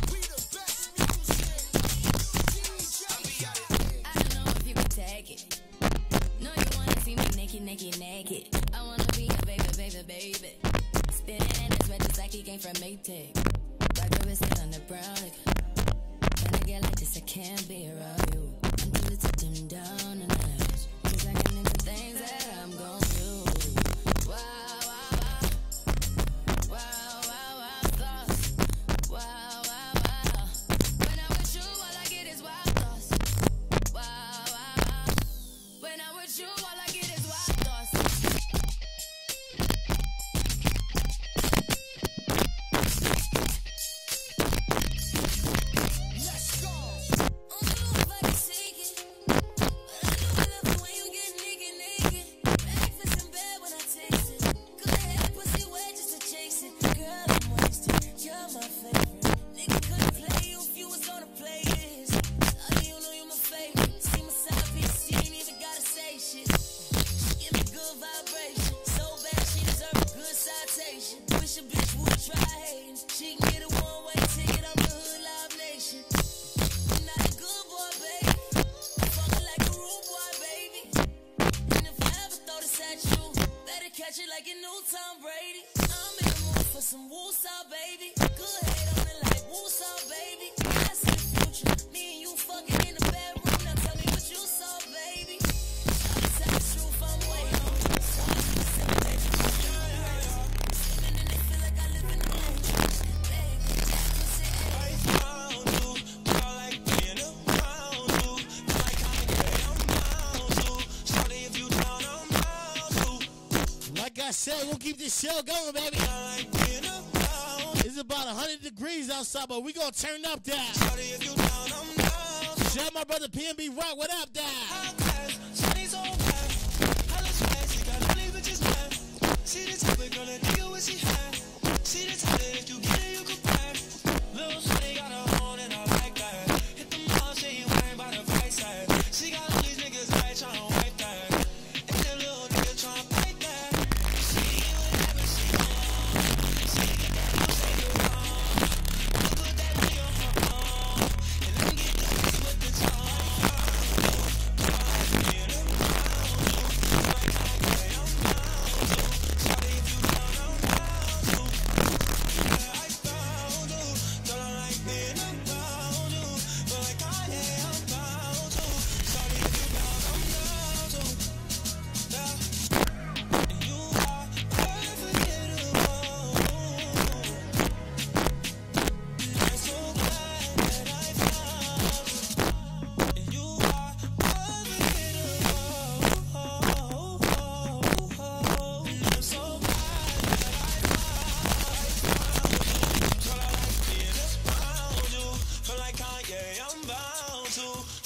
We the best music. I don't know if you can take it. No, you wanna see me naked. I wanna be a baby. Spinning in his red just like he came from Maytag. Rock the wrist on the brown liquor. When I get like this, I can't be around you. Until it's dim down a notch. Cause I can into things that I'm gon' do. Wow, thoughts. Wow. When I'm with you, all I get is wild thoughts. Wow. When I'm with you, all I get is wild thoughts. Let's go. I don't know if I can take it, but I keep this show going, baby. It's about 100 degrees outside, but we gonna turn up that. Shout out my brother PNB Rock. What up, Dad? See the type of girl that nigga what she had. See the type that if you get it, you could buy. Little shorty got her own and I like that. Hit the mall, she ain't worried about the price tag. She got all these niggas right tryna wipe that. And that little nigga tryna fight that. She get whatever she want. She get that little shake it wrong. I'll put that nigga on her phone. And let me get this with the tongue.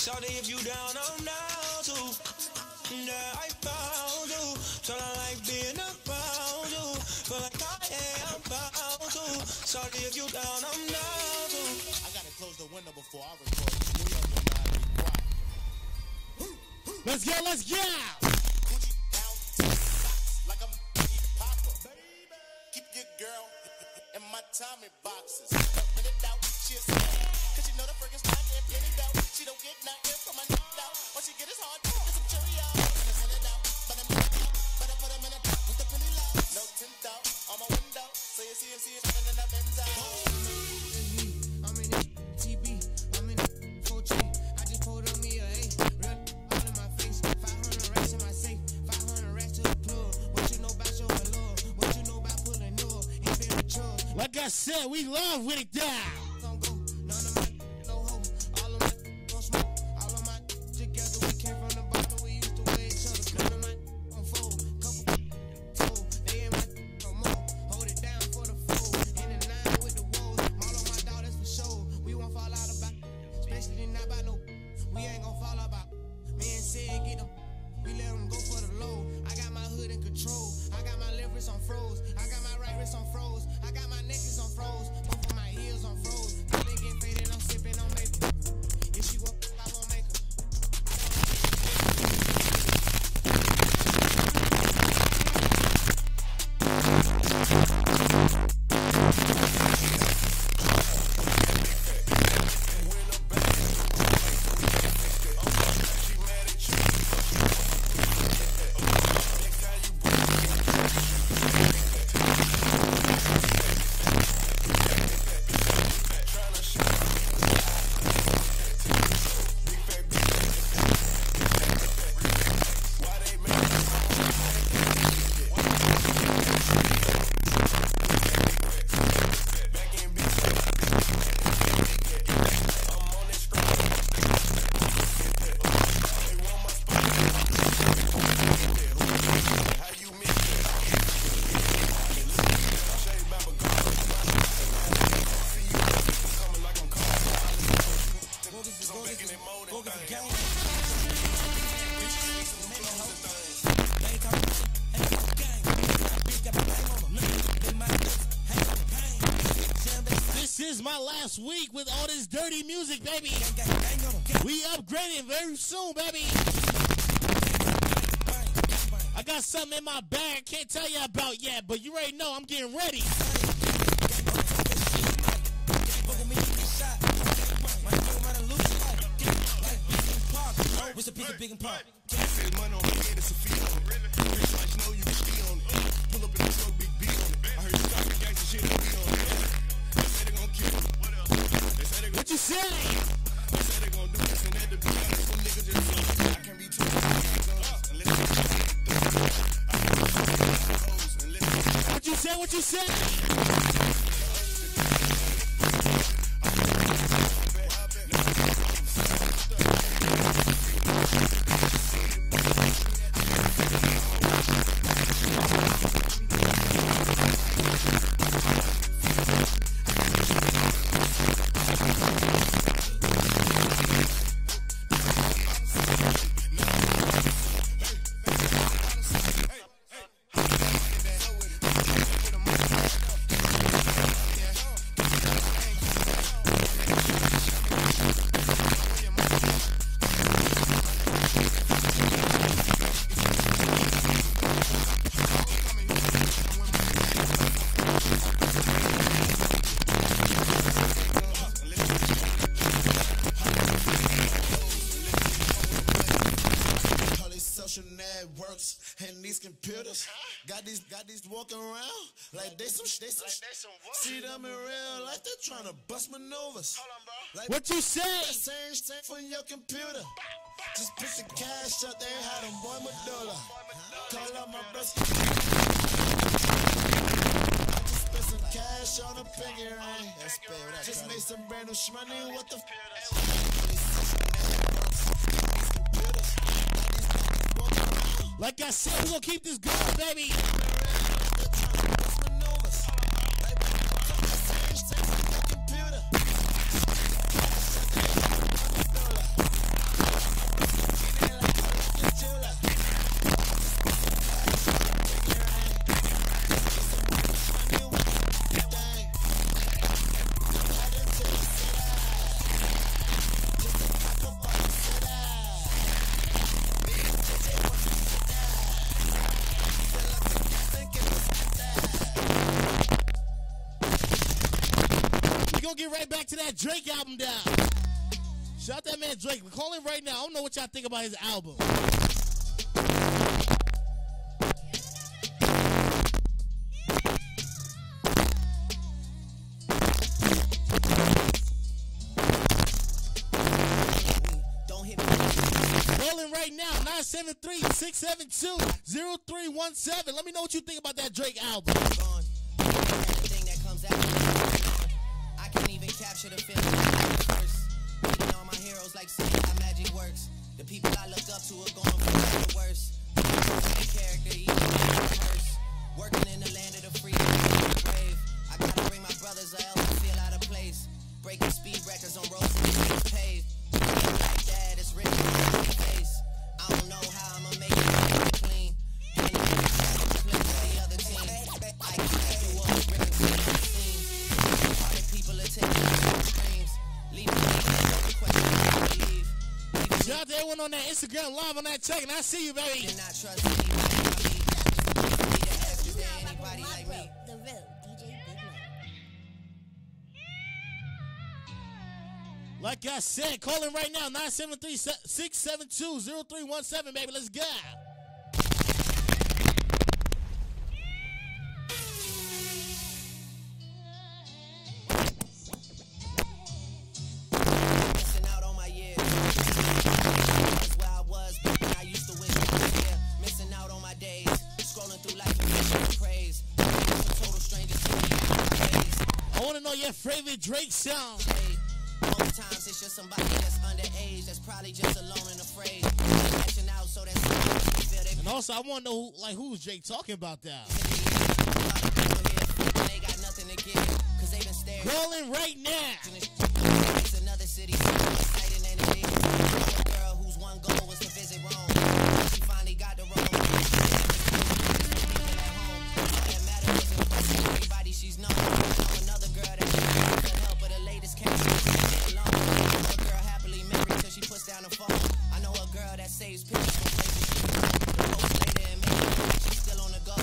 Shawty, if you down, I'm down too. Yeah, I found you. Tell I like being around you. Feel like I am bound to. Shawty, if you down, I'm down too. I gotta close the window before I record. We up on my big rock. Let's go, let's go. Like I'm Papa. Keep your girl in my Tommy boxes. Pin it out, she a snap. Cause you know the friggin' snack and pin it out. She don't get nothing from my knocked out. What she get is hard, get some Cheerios. Send it out, but I'm in it out. Better put them in a top with the penny low. No tint out on my window. So you see it, and then I bends out. I'm in it, TB, I'm in it, 4G. I just pulled on me a A. Run all in my face. 500 racks in my safe. 500 racks to the plug. What you know about your love? What you know about pulling up? Ain't been mature. Like I said, we love with it down. Don't go, none of my no hoe. All of my don't smoke. All of my together, we came from the bottom. We used to wear each other. None of my on fold. Couple told. They in my no more. Hold it down for the fold. In the nine with the woes. All of my daughters for sure. We won't fall out about. Especially not by no. We ain't gon' fall about. Me and Sid get them. We let them go for the low. I got my hood in control. I got my left wrist on froze. I got my right wrist on froze. I got my necklace on froze. Both of my heels on froze. I been getting faded. I'm sipping on maple. If she won't, I won't make her. This is my last week with all this dirty music, baby. We upgrading very soon, baby. I got something in my bag, can't tell you about yet, but you already know I'm getting ready. What's the piece of big and pop? Money on me, it's a fee on it. Rich like know you can be on it. Pull up in the truck, big beat on it. I heard you stop the gangsta shit and beat on it. They say they gon' kill me. They say they gon' What you say? They say they gon' do this and that to be honest. Some niggas just so I can't be too unless What you say? What you say? these computers. Got these walking around like they some See them in real life, they're trying to bust maneuvers. Like what you say? Same for your computer. Just put the cash out there, had them boy Medulla. Call out my best. I just spent some cash on a pinky ring. Just made some brand new shmoney. What the Like I said, we gonna keep this going, baby. Get right back to that Drake album down. Shout out that man Drake. Call him right now. I don't know what y'all think about his album. Rolling right now, 973-672-0317. Let me know what you think about that Drake album. Can't even capture the feeling first. Beating all my heroes like saying how magic works. The people I look up to are going for the worst. The character even worse. Working in the land of the free and the brave. I gotta bring my brothers or else I feel out of place. Breaking speed records on roads that paved. Like that, it's written on my face. I don't know how I'ma make it clean. And you play with the other team. I can't do all the written scenes. People are taking streams. Shout out to everyone on that Instagram live on that check, and I see you, baby. Did not trust anybody like me. The real DJ Big Mo. Like I said, call in right now, 973-672-0317, baby. Let's go. I want to know your favorite Drake song. All the times it's just somebody that's underage, that's probably just alone and afraid. Out, so that's and also, I want to know who's Drake talking about that. They got nothing to give, cause they've been staring. Calling right now. It's another city, exciting energy. A girl whose one goal was to visit Rome. She finally got the Rome. Everybody she's known. Another girl that she could help, but the latest came alone. A girl happily married till she puts down the phone. I know a girl that saves pictures from places she knows. The post later and maybe she's still on the go.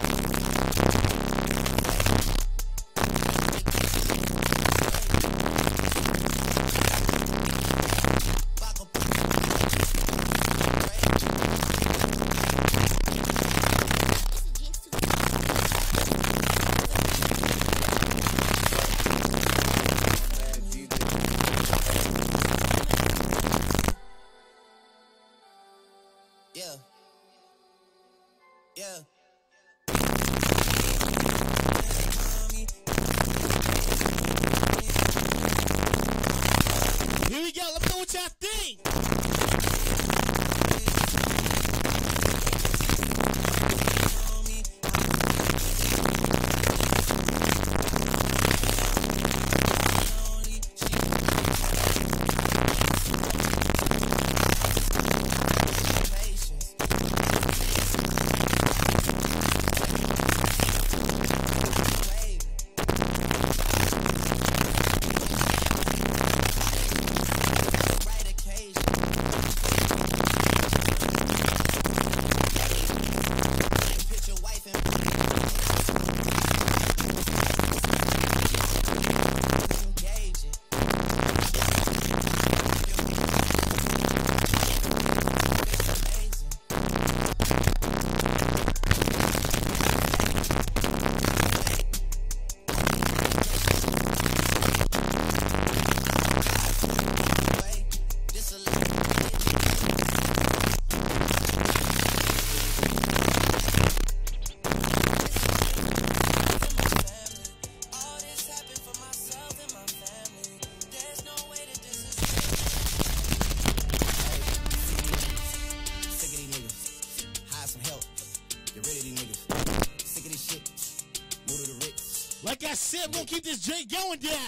got Sam gonna keep this drink going down.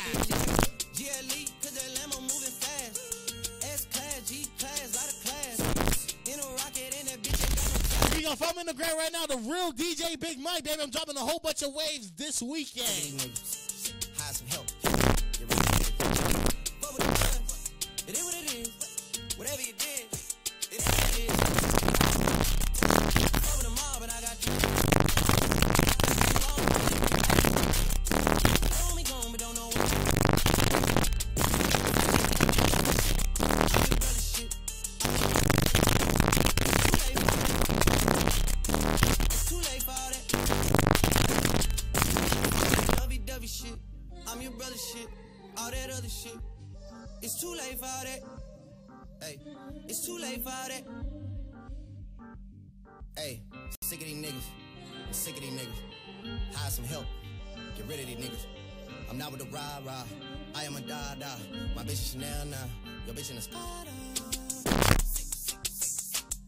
GLE, cause that Lambo moving fast. S-Class, G-Class, lot of class. In a rocket, in that bitch ain't got no. You gonna follow me on the ground right now, the real DJ Big Mike, baby. I'm dropping a whole bunch of waves this weekend. Hide some help. Get ready to get it. Fuck with the guns. It is what it is. Whatever you did, it is what it is. Fuck with the mob, and I got you. Hold me gone, but don't know what. Shit. I'm your brother shit. All that other shit. It's too late for all that. Hey, it's too late for all that. Hey, sick of these niggas. I'm sick of these niggas. Hire some help. Get rid of these niggas. I'm not with the rah-rah. I am a da-da. My bitch is Chanel now. Your bitch in the Spada.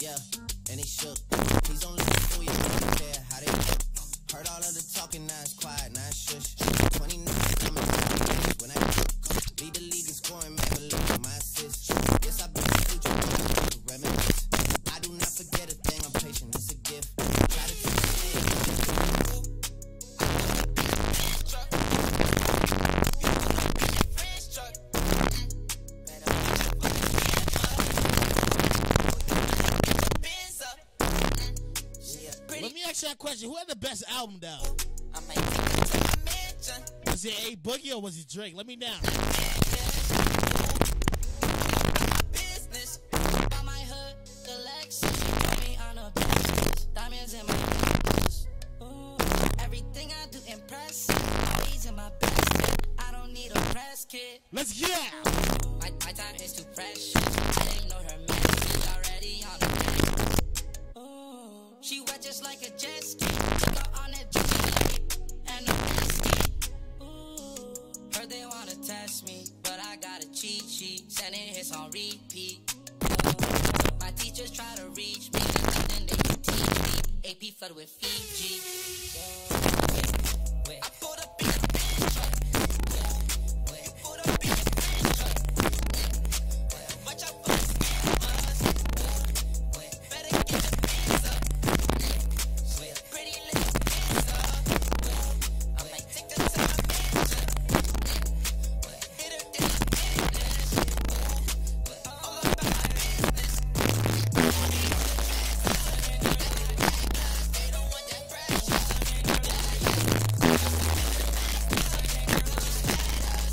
Yeah, and he shook. Please don't let me fool you. I don't care how they look. Heard all of the talking, now it's quiet, now it's shush. 29 coming down when I lead the league in scoring, man, but look at my assists. Yes, I've been the future, but reminisce. I do not forget a thing, I'm patient, it's a gift. Try to take the thing. Let me ask you that question. Who had the best album down? Was it A Boogie or was it Drake? Let me know. Business on my hood collection. Me on a business. Diamonds in my ooh, everything I do impress. Always in my best. I don't need a press kit. Let's get it. My time is too precious. I didn't know her message already on the she wet just like a jet ski. Took her on that jet ski and a whiskey. Ooh, heard they wanna test me, but I got a cheat sheet. Sending hits on repeat. My teachers try to reach me, then they can teach me. AP flooded with Fiji. I pulled up in a bench truck. Pulled up in a bench truck. Watch out for the scammers. Better get the bands up. Pretty little I might take her to my mansion. Hit her in the business. All about my business. They don't want that pressure.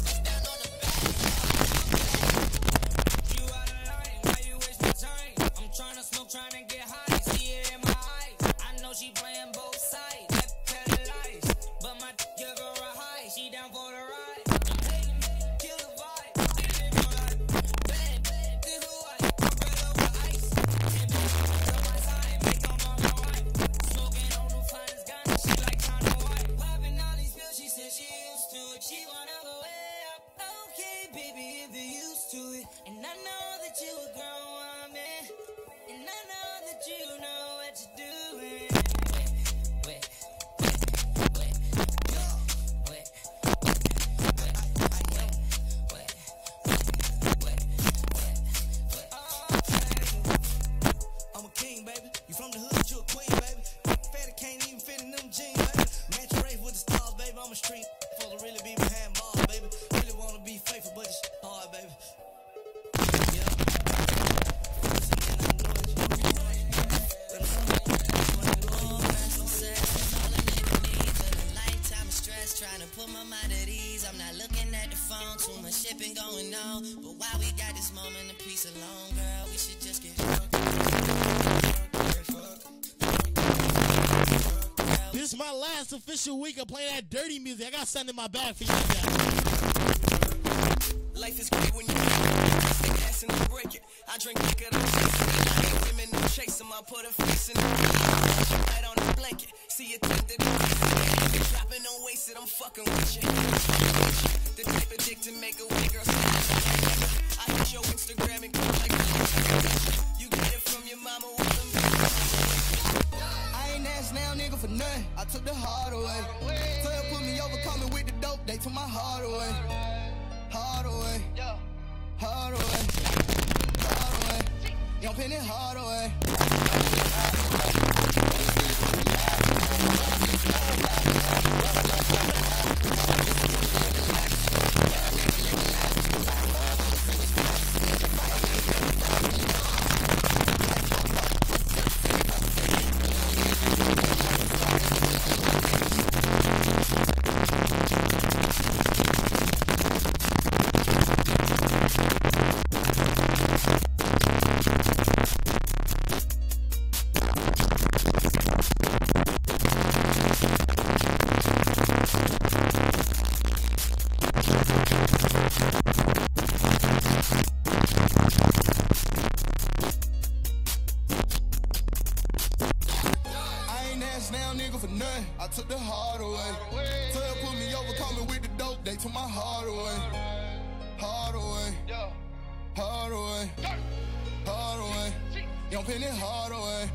Stand on the back. You out of line, why you waste my time? I'm trying to smoke, trying to get high. See it in my eyes. I know she playing both sides. That paralyzed. But my give her a high. She down for the ride. Kill the vibe. Bad, this who I bread over ice. And on my side. Make them on my wife. Smoking on the finest gun. She like China White. Popping all these pills. She said she used to it. She wanna go way up. Okay, baby, if you're used to it. And I know that you a grown woman. And I know that you know what you're doing. I'm a king, baby. You from the hood, you a queen, baby. Fatty can't even fit in them jeans, baby. Match race with the stars, baby. I'm a street. Supposed to really be behind bars, baby. Really wanna be faithful, but it's hard, baby. Trying to put my mind at ease. I'm not looking at the phone. Too much shit been going on. But while we got this moment of peace alone, girl, we should just get This is my last official week of playing that dirty music. I got something in my bag for you guys. Life is great when you take ass and break it. I drink liquor, I'm chasing. Women, no chase them. I put a face in the right on the blanket. See you tempted. Dropping, don't waste it. I'm fucking with you. The type of dick to make a white girl snatch. I hit your Instagram and go like you get it from your mama with them. I ain't asked now, nigga, for nothing. I took the heart away. Tell her put me over, coming with the dope. They took my heart away. Heart away. Heart away. Heart away. Young Penny, heart away. I took the heart away. Tell her put me over, coming with the dope. They took my heart away. Heart away. Heart away. Heart away. Young Penny, heart away.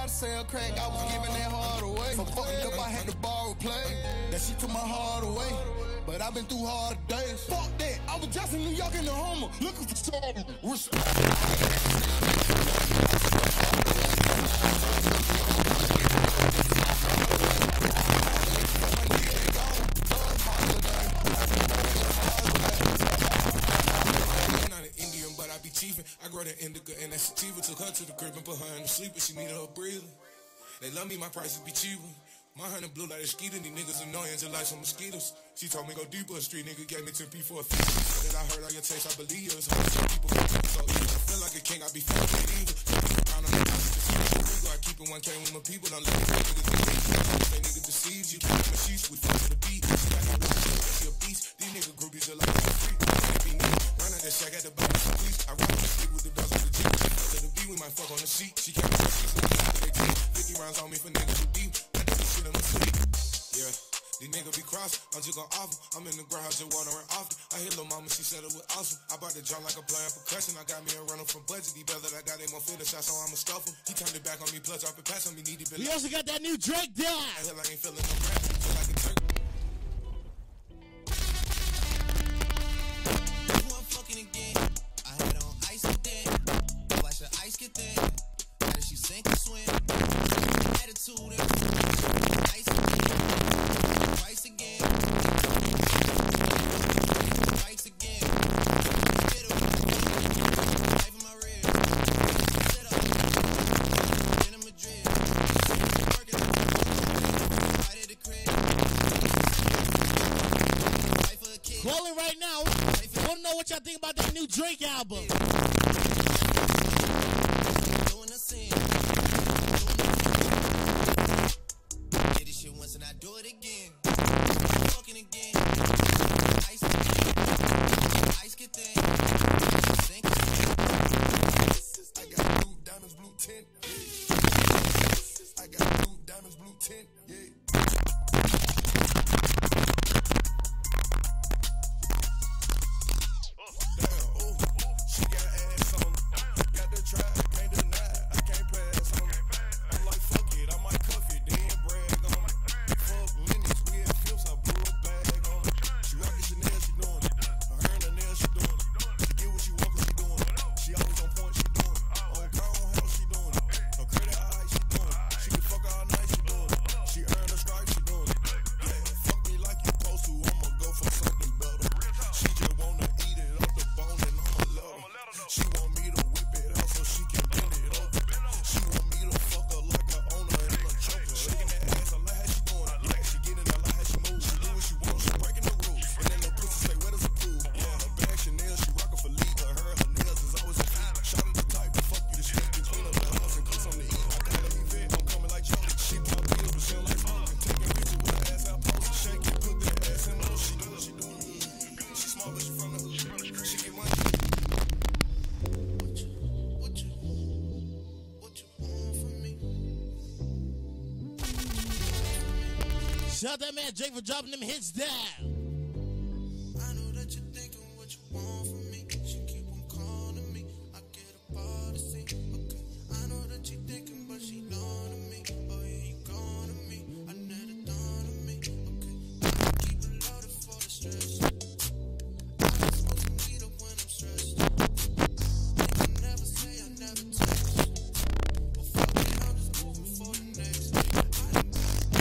Sell crack, I was giving that heart away. So fucked up, I had to borrow play. That she took my heart away. But I've been through hard days. Fuck that, I was just in New York in the Homer, looking for trouble. I grow that indica and that sativa. Took her to the crib and put her in the sleeper. She needed her breathing. They love me, my prices be cheaper. My honey blue like a skeeter. These niggas annoying just like some mosquitoes. She told me go deeper. A street nigga gave me 10p for a fee. That I heard all your taste, I believe you. It's hard to see people so evil. Feel like a king, I be feeling evil. Around on the house, I keep it 1K with my people. Don't let me niggas deceive. They niggas deceive you. My sheets with fuck to the beat. She a beast. These niggas groupies are like a freak. Run out that shack at the bottom of the police. I rock the stick with the dogs with the Jeep. To the B, we might fuck on the sheet. She can't fuck sheets with the 50 rounds on me for niggas who deep. I do this shit in my sleep. Yeah, these niggas be cross. I'm just gon' offer. I'm in the garage just watering often. I hit lil' mama, she said it was awesome. I bought the drum like a playing percussion. I got me a runner from budget. These bells that I got, they won't fit the shot, so I'ma stuff them. He turned it back on me, plus off the pass on me. Need it. We also got that new Drake down. I hell, I ain't feeling no rap. Feel like a turkey. Ice get thin, how did she sink or swim? Attitude and ice again, twice again, twice again. Get up, life in my ribs. Set up, in Madrid. Working right at the crib. Life for a kid. Calling right now. Want to know what y'all think about that new Drake album? Did this shit once and I do it again. Fucking again. Ice get thin. Sink. I got blue diamonds, blue tint. I got blue diamonds, blue tint. Yeah. Damn, oh, she got Shout out that man Jake for dropping them hits down. I know that you're thinking what you want from me. She keep on calling me. I get a policy. Okay. I know that you're thinking, but she know to me. Oh yeah, you gone to me. I never done to me. Okay. I keep it loaded for the stress. I smoke some weed up when I'm stressed. They can never say I never text. Well, fuck it, I'm just moving for the next. I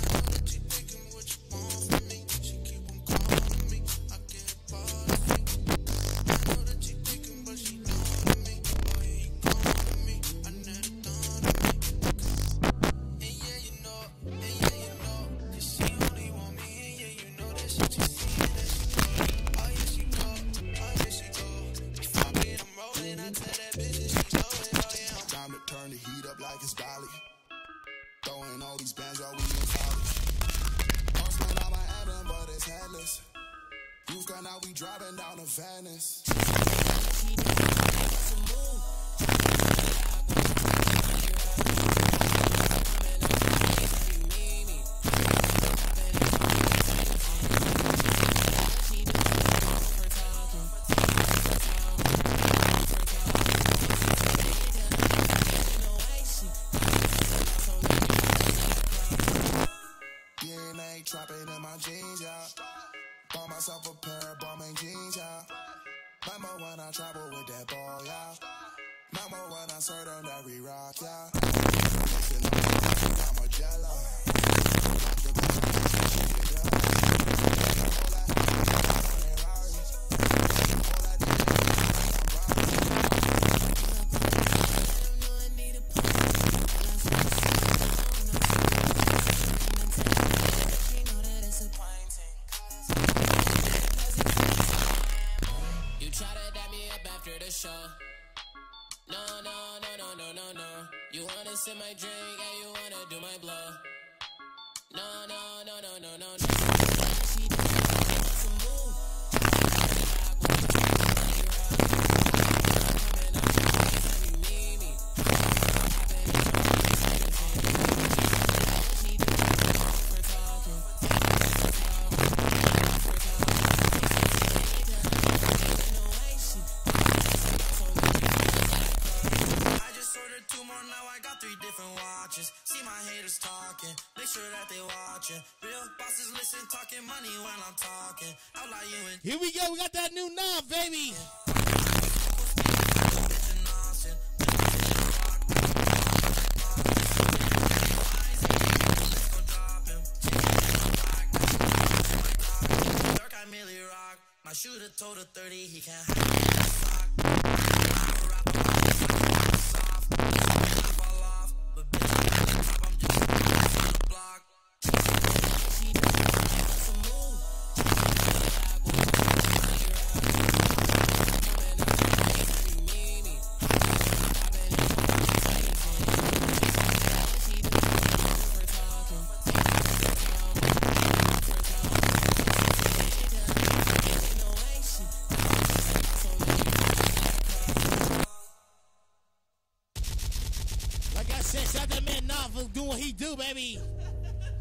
know that you're thinking what you want from me. She keep on calling me. I get a policy. I know that you're thinking, but she know to me. Oh yeah, you gone to me. I never done to me. And yeah, you know, and yeah, you know, that she only want me. And yeah, you know that she just see it, that she go. Oh yeah, she go. Oh yeah, she go. Fuck it, I'm rolling. I tell that bitch that she know it. Oh yeah, time to turn the heat up like it's Bali. Throwing all these bands while we in college. Horseman on my album, but it's headless. You've gone out, we driving down to Venice. DNA trapping in my jeans, yeah. Bought myself a pair of Balmain jeans, yeah. Remember when I traveled with that ball, yeah. Remember when I served on every rock, yeah. Listen, I'm a jello. You try to dap me up after the show. No. You wanna sip my drink and you wanna do my blow. No. She wants to move. I just ordered 2 more, now I got 3 different watches. See my haters talking, make sure that they watching. Real bosses listen, talking money when I'm talking. I'll lie you in. Here we go. We got that new knob, baby. Dark, I merely rock. My shooter told a 30, he can't hide me in a sock. I rap about soft. I fall off, but bitch, I'm on top. I'm just on the block. She wants to move. Like I said, shout out that man Knob for doing what he do, baby.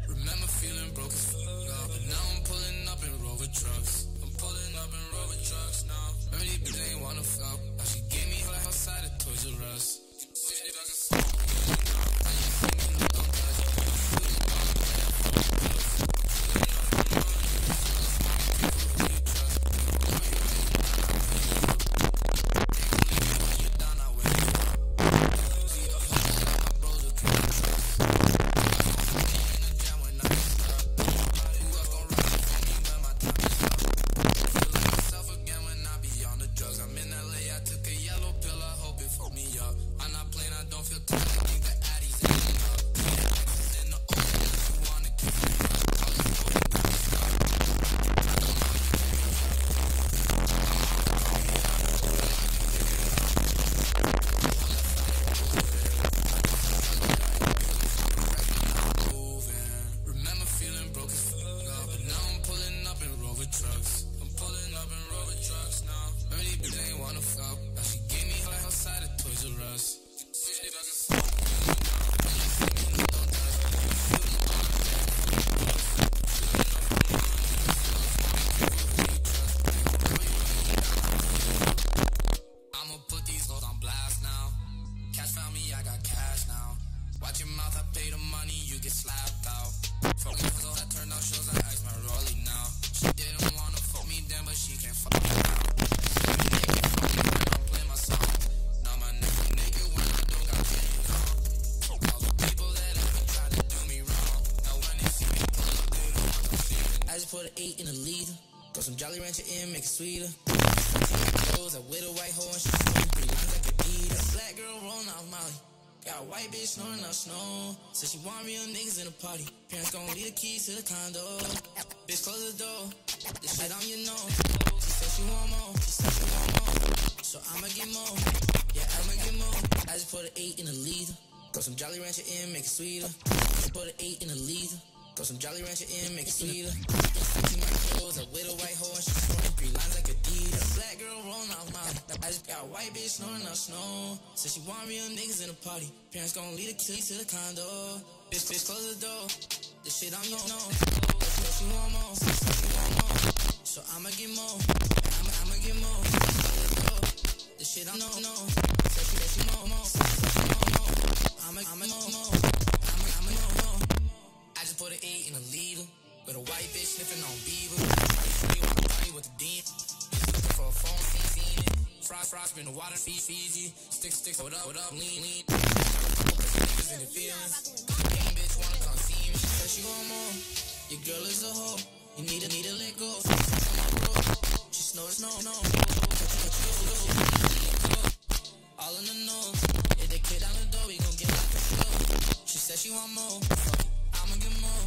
Remember feeling broke as fuck, but now I'm pulling up in Rover trucks. I'm pulling up in Rover trucks now. Remember these bitches ain't wanna fuck. Now she gave me her outside of Toys R Us. Watch your mouth, I pay the money, you get slapped out. Fuck me, so I turn down shows, I ice my rollie now. She didn't wanna fuck me then, but she can't fuck me now. She naked, fuck me when I'm playing my song. Now my nigga naked when I don't got pants on. Fuck all the people that ever tried to do me wrong. Now when they see me pull up, they don't want to see me. I just put an 8 in a liter. Throw some Jolly Rancher in, make it sweeter. Clothes, I with a white hoe and she snorting 3 lines like a Adidas. Black girl rolling off Molly. Got a white bitch snoring out snow. Said she want real niggas in the party. Parents gon' leave the keys to the condo. Bitch, close the door. This shit on you know. She said she want more. She said she want more. So I'ma get more. Yeah, I'ma get more. I just put an 8 in a liter. Throw some Jolly Rancher in, make it sweeter. Put an 8 in a liter. Throw some Jolly Rancher in, make it sweeter. See my clothes, I with a white hoe and she snorting 3 lines like Adidas. Black girl rolling off Molly. I just got a white bitch snoring out snow. Said she want real niggas in the party. Parents gon' leave the keys to the condo. Bitch, close the door. This shit I'm gon' know. She want more. She want more. So I'ma get more. I'ma get more. Close the door. This shit I'm know. Said she want more. I'ma know more. I'ma know more. I just put an 8 in a liter. With a white bitch sniffing on beaver. Party with the demon. Looking for a phone, seen it. Frost, been the water, Fiji. Sticks, what up, lean. Niggas in the feelings. Main bitch wanna come see me. She said she want more. Your girl is a hoe. You need to let go. She snores, no. All in the nose. If the kid out the door, we gon' get locked up. She said she want more. I'ma get more.